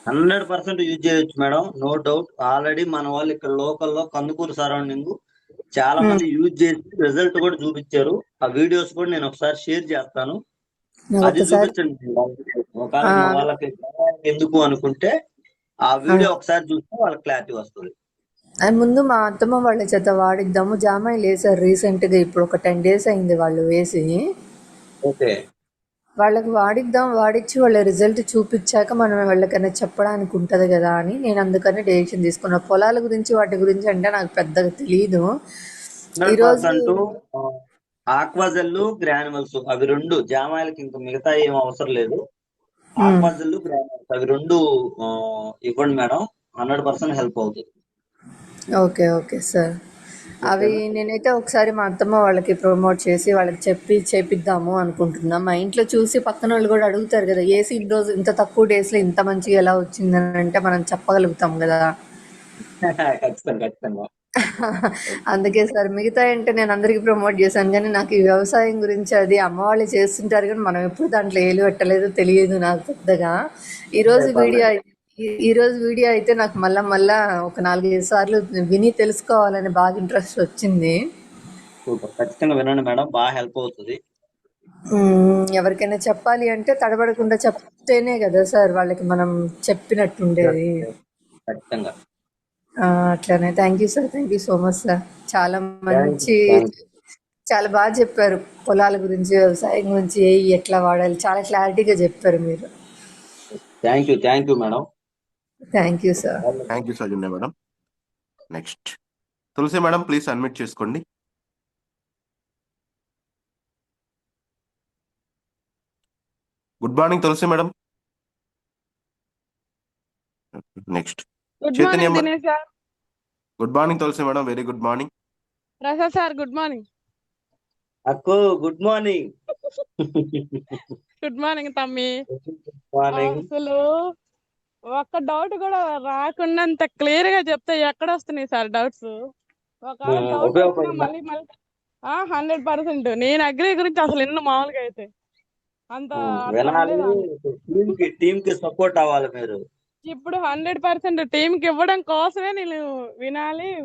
Speaker 1: 100% యూజ్ చేయొచ్చు మేడం, నో డౌట్. ఆల్రెడీ మన వాళ్ళు ఇక్కడ లోకల్లో కందుకూరు సరౌండింగ్ చాలా మంది యూజ్ చేసి రిజల్ట్ కూడా చూపించారు. ఆ వీడియోస్ కూడా నేను ఒకసారి షేర్ చేస్తాను, అది చూపించండి. ఒకవేళ వాళ్ళకి ఎందుకు అనుకుంటే ఆ వీడియో ఒకసారి చూస్తే వాళ్ళకి క్లారిటీ వస్తుంది.
Speaker 11: ముందు మా అత్తమ్మ వాళ్ళ చేత వాడిద్దాము. జామాయిలు వేసారు రీసెంట్ గా, ఇప్పుడు ఒక 10 days అయింది వాళ్ళు వేసి.
Speaker 1: ఓకే,
Speaker 11: వాళ్ళకి వాడిచ్చి వాళ్ళ రిజల్ట్ చూపించాక మనం వాళ్ళకన్నా చెప్పడానికి ఉంటది కదా అని నేను అందుకని డెసిషన్ తీసుకున్నా. పొలాల గురించి వాటి గురించి అంటే నాకు పెద్దగా తెలియదు. ఈరోజు
Speaker 1: ఆక్వాజెల్, గ్రాన్యువల్స్ అవి 2 జామాయిలకి, ఇంకా మిగతా ఏం అవసరం లేదు. ఆక్వాజెల్, గ్రాన్యువల్స్ అవి 2 ఇవ్వండి మేడం, 100% హెల్ప్ అవుతుంది.
Speaker 11: Okay sir. అవి నేనైతే ఒకసారి మా అత్తమ్మ వాళ్ళకి ప్రమోట్ చేసి వాళ్ళకి చేపిద్దాము అనుకుంటున్నా. మా ఇంట్లో చూసి పక్కన వాళ్ళు కూడా అడుగుతారు కదా, ఏసీ రోజు ఇంత తక్కువ డేస్లో ఇంత మంచిగా ఎలా వచ్చిందని అంటే మనం చెప్పగలుగుతాం కదా.
Speaker 1: ఖచ్చితంగా.
Speaker 11: అందుకే సార్, మిగతా అంటే నేను అందరికి ప్రమోట్ చేశాను, కానీ నాకు ఈ వ్యవసాయం గురించి అది అమ్మ వాళ్ళు చేస్తుంటారు, కానీ మనం ఎప్పుడు దాంట్లో ఏలు పెట్టలేదు, తెలియదు నాకు పెద్దగా. ఈరోజు వీడియో ఈ రోజు వీడియో అయితే నాకు మళ్ళా ఒక 4-5 సార్లు విని తెలుసుకోవాలని బాగా ఇంట్రెస్ట్ వచ్చింది.
Speaker 1: సూపర్, ఖచ్చితంగా వినండి మేడం, బాగా హెల్ప్ అవుతుంది.
Speaker 11: ఎవరికైనా చెప్పాలి అంటే తడబడకుండా చెప్తేనే కదా సార్ వాళ్ళకి మనం చెప్పినట్టుండేది.
Speaker 1: ఖచ్చితంగా.
Speaker 11: అట్లానే thank you sir, thank you so much sir. చాలా మంచి,
Speaker 1: థ్యాంక్ యూ
Speaker 11: చాలా బాగా చెప్పారు. పొలాల గురించి, వ్యవసాయం గురించి ఎట్లా వాడాలి చాలా క్లారిటీగా చెప్పారు మీరు.
Speaker 1: Thank you madam.
Speaker 11: Thank you sir.
Speaker 2: Thank you Soujanya madam. Next Tulasi madam, please unmute చేసుకోండి. Good morning Tulasi madam. Next
Speaker 12: good
Speaker 2: Chaitanya
Speaker 12: morning Dinesh sir.
Speaker 2: Good morning Tulasi madam, very good morning.
Speaker 12: Prasad sir good morning.
Speaker 1: అక్కు గుడ్ మార్నింగ్.
Speaker 12: గుడ్ మార్నింగ్ తమ్మి.
Speaker 1: Morning.
Speaker 12: అసలు ఒక్క doubt కూడా రాకుండా అంత clear గా చెప్తే ఎక్కడ వస్తున్నాయి సార్ డౌట్స్? ఒక డౌట్ వచ్చినా మళ్ళీ 100%. నేను అగ్రి గురించి అసలు ఎన్నో మామూలుగా అయితే అంత
Speaker 1: వినాలి, టీమ్ కి సపోర్ట్ అవ్వాలి మీరు.
Speaker 12: ఇప్పుడు 100% టీమ్ కి ఇవ్వడం కోసమే నేను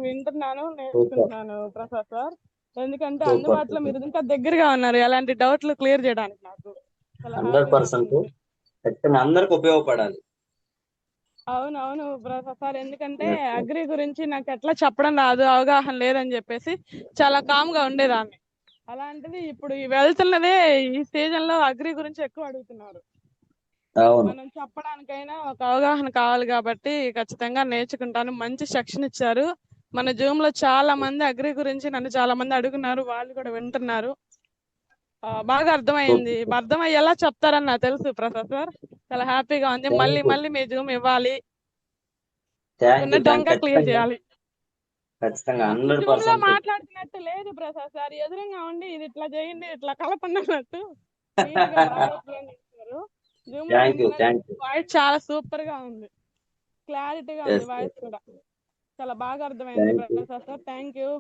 Speaker 12: వింటున్నాను, నేర్చుకుంటున్నాను ప్రసాద్ సార్. ఎందుకంటే అందుబాటులో మీరు ఇంకా దగ్గరగా ఉన్నారు ఎలాంటి డౌట్లు క్లియర్ చేయడానికి. నాకు
Speaker 1: 100% అందరికి ఉపయోగపడాలి.
Speaker 12: అవునవును ప్రసాద్ సార్, ఎందుకంటే అగ్రి గురించి నాకు ఎట్లా చెప్పడం రాదు, అవగాహన లేదని చెప్పేసి చాలా కామ్ గా ఉండేదాన్ని. అలాంటిది ఇప్పుడు వెళ్తున్నదే ఈ సీజన్ లో అగ్రి గురించి ఎక్కువ అడుగుతున్నారు. మనం చెప్పడానికైనా ఒక అవగాహన కావాలి కాబట్టి ఖచ్చితంగా నేర్చుకుంటాను. మంచి సెక్షన్ ఇచ్చారు. మన జూమ్ లో చాలా మంది అగ్రి గురించి నన్ను చాలా మంది అడుగున్నారు, వాళ్ళు కూడా వింటున్నారు. బాగా అర్థమైంది. అర్థమయ్యేలా చెప్తారని నాకు తెలుసు ప్రసాద్ సార్. చాలా హ్యాపీగా ఉంది. మళ్ళీ మీ జూమ్ ఇవ్వాలి, ఇంకా క్లియర్ చేయాలి. జూమ్ లో మాట్లాడుతున్నట్టు లేదు ప్రసాద్ సార్, ఎదురుగా ఉండి ఇది ఇట్లా చేయండి, ఇట్లా కలపండి అన్నట్టు జూమ్ లో వాయిస్ చాలా సూపర్ గా ఉంది, క్లారిటీగా ఉంది వాయిస్ కూడా. చాలా బాగా అర్థమైంది Prasad sir. Thank you.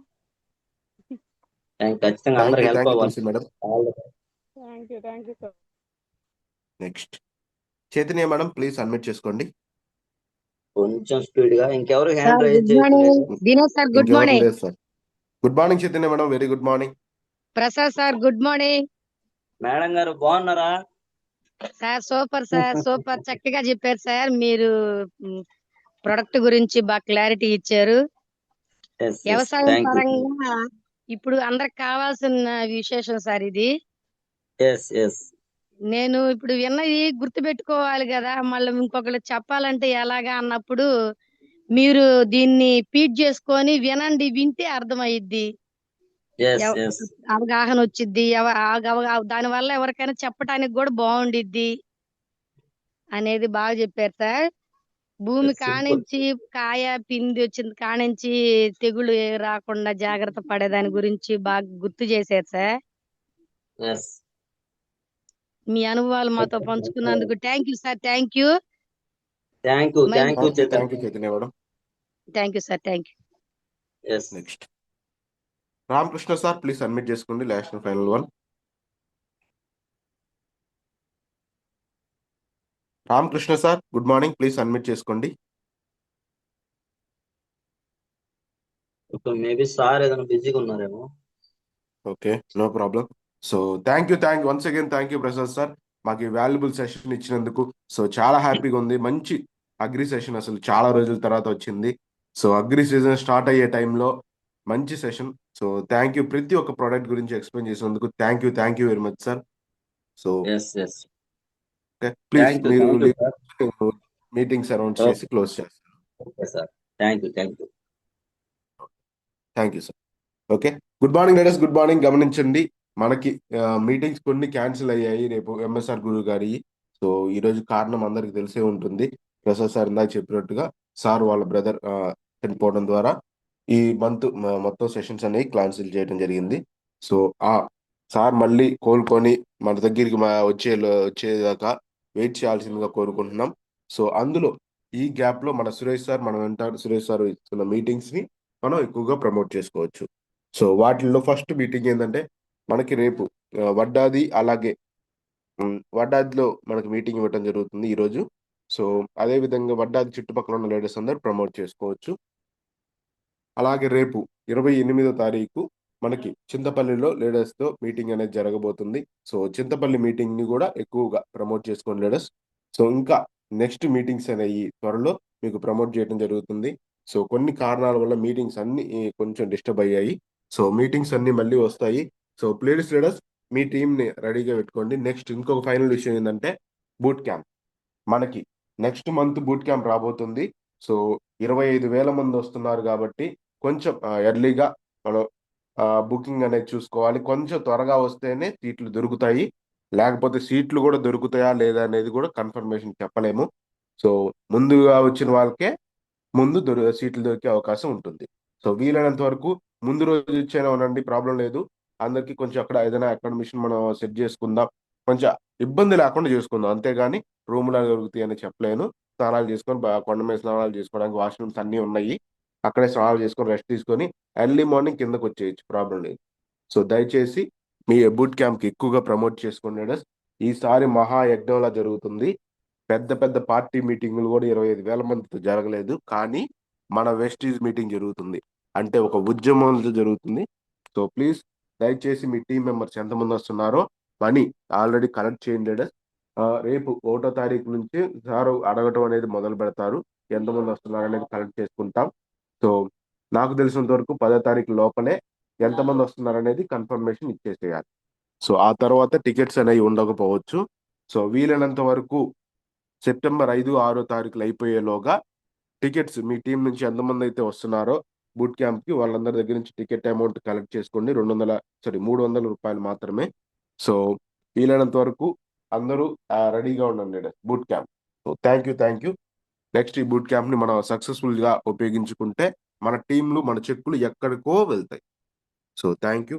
Speaker 12: Thank you sir.
Speaker 2: Next Chaitanya madam, please unmute చేసుకోండి.
Speaker 1: కొంచెం స్పీడ్ గా. ఇంకెవరు hand raise
Speaker 13: Dinesh sir good morning.
Speaker 2: Good morning Chaitanya madam, very good morning.
Speaker 13: Prasad sir good morning.
Speaker 1: Madam గారు బాగున్నారా
Speaker 13: సార్? సూపర్ సార్, సూపర్ చక్కగా చెప్పారు సార్. మీరు product గురించి బాగా క్లారిటీ ఇచ్చారు. వ్యవసాయం పరంగా ఇప్పుడు అందరికి కావాల్సిన విశేషం సార్ ఇది. నేను ఇప్పుడు విన్నది గుర్తు పెట్టుకోవాలి కదా, మళ్ళీ ఇంకొకరు చెప్పాలంటే ఎలాగా అన్నప్పుడు మీరు దీన్ని ఫీడ్ చేసుకొని వినండి, వింటే అర్థమయ్యిద్ది, అవగాహన వచ్చిద్ది. దాని వల్ల ఎవరికైనా చెప్పడానికి కూడా బాగుండిద్ది అనేది బాగా చెప్పారు సార్. భూమి కానించి కాయ పిండి వచ్చింది కానించి తెగులు రాకుండా జాగ్రత్త పడేదాని గురించి బాగా గుర్తు చేశారు సార్. మీ అనుభవాలు మాతో పంచుకున్నందుకు thank you sir. Thank you sir. Thank you.
Speaker 2: Next Ramakrishna sir, please admit చేసుకోండి. Last final one. Ramakrishna sir good morning, please admit చేసుకోండి.
Speaker 1: మేబీ సార్ ఏదైనా బిజీగా ఉన్నారేమో.
Speaker 2: Okay, no problem. So thank you once again. Thank you Prasad sir, మాకు ఈ valuable session ఇచ్చినందుకు. So చాలా హ్యాపీగా ఉంది. మంచి అగ్రి సెషన్, అసలు చాలా రోజుల తర్వాత వచ్చింది. సో అగ్రి సీజన్ స్టార్ట్ అయ్యే టైంలో మంచి సెషన్. సో థ్యాంక్ యూ, ప్రతి ఒక్క ప్రోడక్ట్ గురించి ఎక్స్ప్లెయిన్ చేసినందుకు thank you very much sir. So please మీరు మీటింగ్స్ అరౌండ్ చేసి క్లోజ్ చేస్తారు. Thank you sir. Okay, good morning ladies, good morning. గమనించండి, మనకి మీటింగ్స్ కొన్ని క్యాన్సిల్ అయ్యాయి రేపు ఎంఎస్ఆర్ గురువు గారి. సో ఈ రోజు కారణం అందరికి తెలిసే ఉంటుంది. ప్రసాద్ సార్ ఇందాక చెప్పినట్టుగా సార్ వాళ్ళ బ్రదర్ చనిపోవడం ద్వారా ఈ మంత్ మొత్తం సెషన్స్ అనేవి క్యాన్సిల్ చేయడం జరిగింది. సో ఆ సార్ మళ్ళీ కోలుకొని మన దగ్గరికి వచ్చేదాకా వెయిట్ చేయాల్సిందిగా కోరుకుంటున్నాం. సో అందులో ఈ గ్యాప్ లో మన సురేష్ సార్, మనం వెంటాడు సురేష్ సార్ ఇస్తున్న మీటింగ్స్ ని మనం ఎక్కువగా ప్రమోట్ చేసుకోవచ్చు. సో వాటిల్లో ఫస్ట్ మీటింగ్ ఏంటంటే మనకి రేపు వడ్డాది, అలాగే వడ్డాదిలో మనకి మీటింగ్ ఇవ్వటం జరుగుతుంది ఈరోజు. సో అదే విధంగా వడ్డాది చుట్టుపక్కల ఉన్న లీడర్స్ అందరూ ప్రమోట్ చేసుకోవచ్చు. అలాగే రేపు 28వ తారీఖు మనకి చింతపల్లిలో లీడర్స్ తో మీటింగ్ అనేది జరగబోతుంది. సో చింతపల్లి మీటింగ్ ని కూడా ఎక్కువగా ప్రమోట్ చేసుకోండి లీడర్స్. సో ఇంకా నెక్స్ట్ మీటింగ్స్ అనేవి త్వరలో మీకు ప్రమోట్ చేయడం జరుగుతుంది. సో కొన్ని కారణాల వల్ల మీటింగ్స్ అన్ని కొంచెం డిస్టర్బ్ అయ్యాయి. సో మీటింగ్స్ అన్ని మళ్ళీ వస్తాయి. So please leaders me team ని రెడీగా పెట్టుకోండి. నెక్స్ట్ ఇంకొక ఫైనల్ విషయం ఏంటంటే బూట్ క్యాంప్. మనకి నెక్స్ట్ మంత్ బూట్ క్యాంప్ రాబోతుంది. సో 25,000 మంది వస్తున్నారు కాబట్టి కొంచెం ఎర్లీగా మనం బుకింగ్ అనేది చూసుకోవాలి. కొంచెం త్వరగా వస్తేనే సీట్లు దొరుకుతాయి. లేకపోతే సీట్లు కూడా దొరుకుతాయా లేదా అనేది కూడా కన్ఫర్మేషన్ చెప్పలేము. సో ముందుగా వచ్చిన వాళ్ళకే ముందు సీట్లు దొరికే అవకాశం ఉంటుంది. సో వీలైనంత వరకు ముందు రోజు ఇచ్చైనా ఉండండి, ప్రాబ్లం లేదు. అందరికి కొంచెం అక్కడ ఏదైనా అకామిడేషన్ మనం సెట్ చేసుకుందాం, కొంచెం ఇబ్బంది లేకుండా చేసుకుందాం. అంతేగాని రూములు దొరుకుతాయి అని చెప్పలేను. స్నానాలు చేసుకొని కొండ మీద స్నానాలు చేసుకోవడానికి వాష్రూమ్స్ అన్ని ఉన్నాయి. అక్కడే స్నానాలు చేసుకొని రెస్ట్ తీసుకొని ఎర్లీ మార్నింగ్ కిందకు వచ్చేయచ్చు, ప్రాబ్లం లేదు. సో దయచేసి మీ బూట్ క్యాంప్ కి ఎక్కువగా ప్రమోట్ చేసుకోండి. ఈసారి మహా యజ్ఞంలా జరుగుతుంది. పెద్ద పెద్ద పార్టీ మీటింగులు కూడా 25,000 మందితో జరగలేదు. కానీ మన వెస్టీజ్ మీటింగ్ జరుగుతుంది అంటే ఒక ఉద్యమంలో జరుగుతుంది. సో ప్లీజ్ దయచేసి మీ టీం మెంబర్స్ ఎంతమంది వస్తున్నారో మనీ ఆల్రెడీ కలెక్ట్ చేయండి లీడర్స్. రేపు 1వ తారీఖు నుంచి సార్ అడగటం అనేది మొదలు పెడతారు. ఎంతమంది వస్తున్నారు అనేది కలెక్ట్ చేసుకుంటాం. సో నాకు తెలిసినంత వరకు 10వ తారీఖు లోపలే ఎంతమంది వస్తున్నారు అనేది కన్ఫర్మేషన్ ఇచ్చేసేయాలి. సో ఆ తర్వాత టికెట్స్ అనేవి ఉండకపోవచ్చు. సో వీలైనంత వరకు సెప్టెంబర్ 5, 6 తారీఖులు అయిపోయేలోగా టికెట్స్ మీ టీం నుంచి ఎంతమంది అయితే వస్తున్నారో బూట్ క్యాంప్ కి వాళ్ళందరి దగ్గర నుంచి టికెట్ అమౌంట్ కలెక్ట్ చేసుకోండి. 300 రూపాయలు మాత్రమే. సో వీలైనంత వరకు అందరూ రెడీగా ఉండండి boot camp. So thank you. Next ఈ బూట్ క్యాంప్ ని మనం సక్సెస్ఫుల్ గా ఉపయోగించుకుంటే మన టీంలు మన చెక్కులు ఎక్కడికో వెళ్తాయి. So thank you.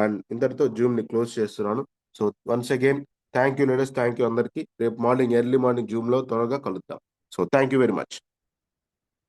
Speaker 2: అండ్ ఇంతటితో జూమ్ ని క్లోజ్ చేస్తున్నాను. So once again thank you leaders, thank you అందరికి. రేపు మార్నింగ్ ఎర్లీ మార్నింగ్ జూమ్ లో త్వరగా కలుద్దాం. So thank you very much.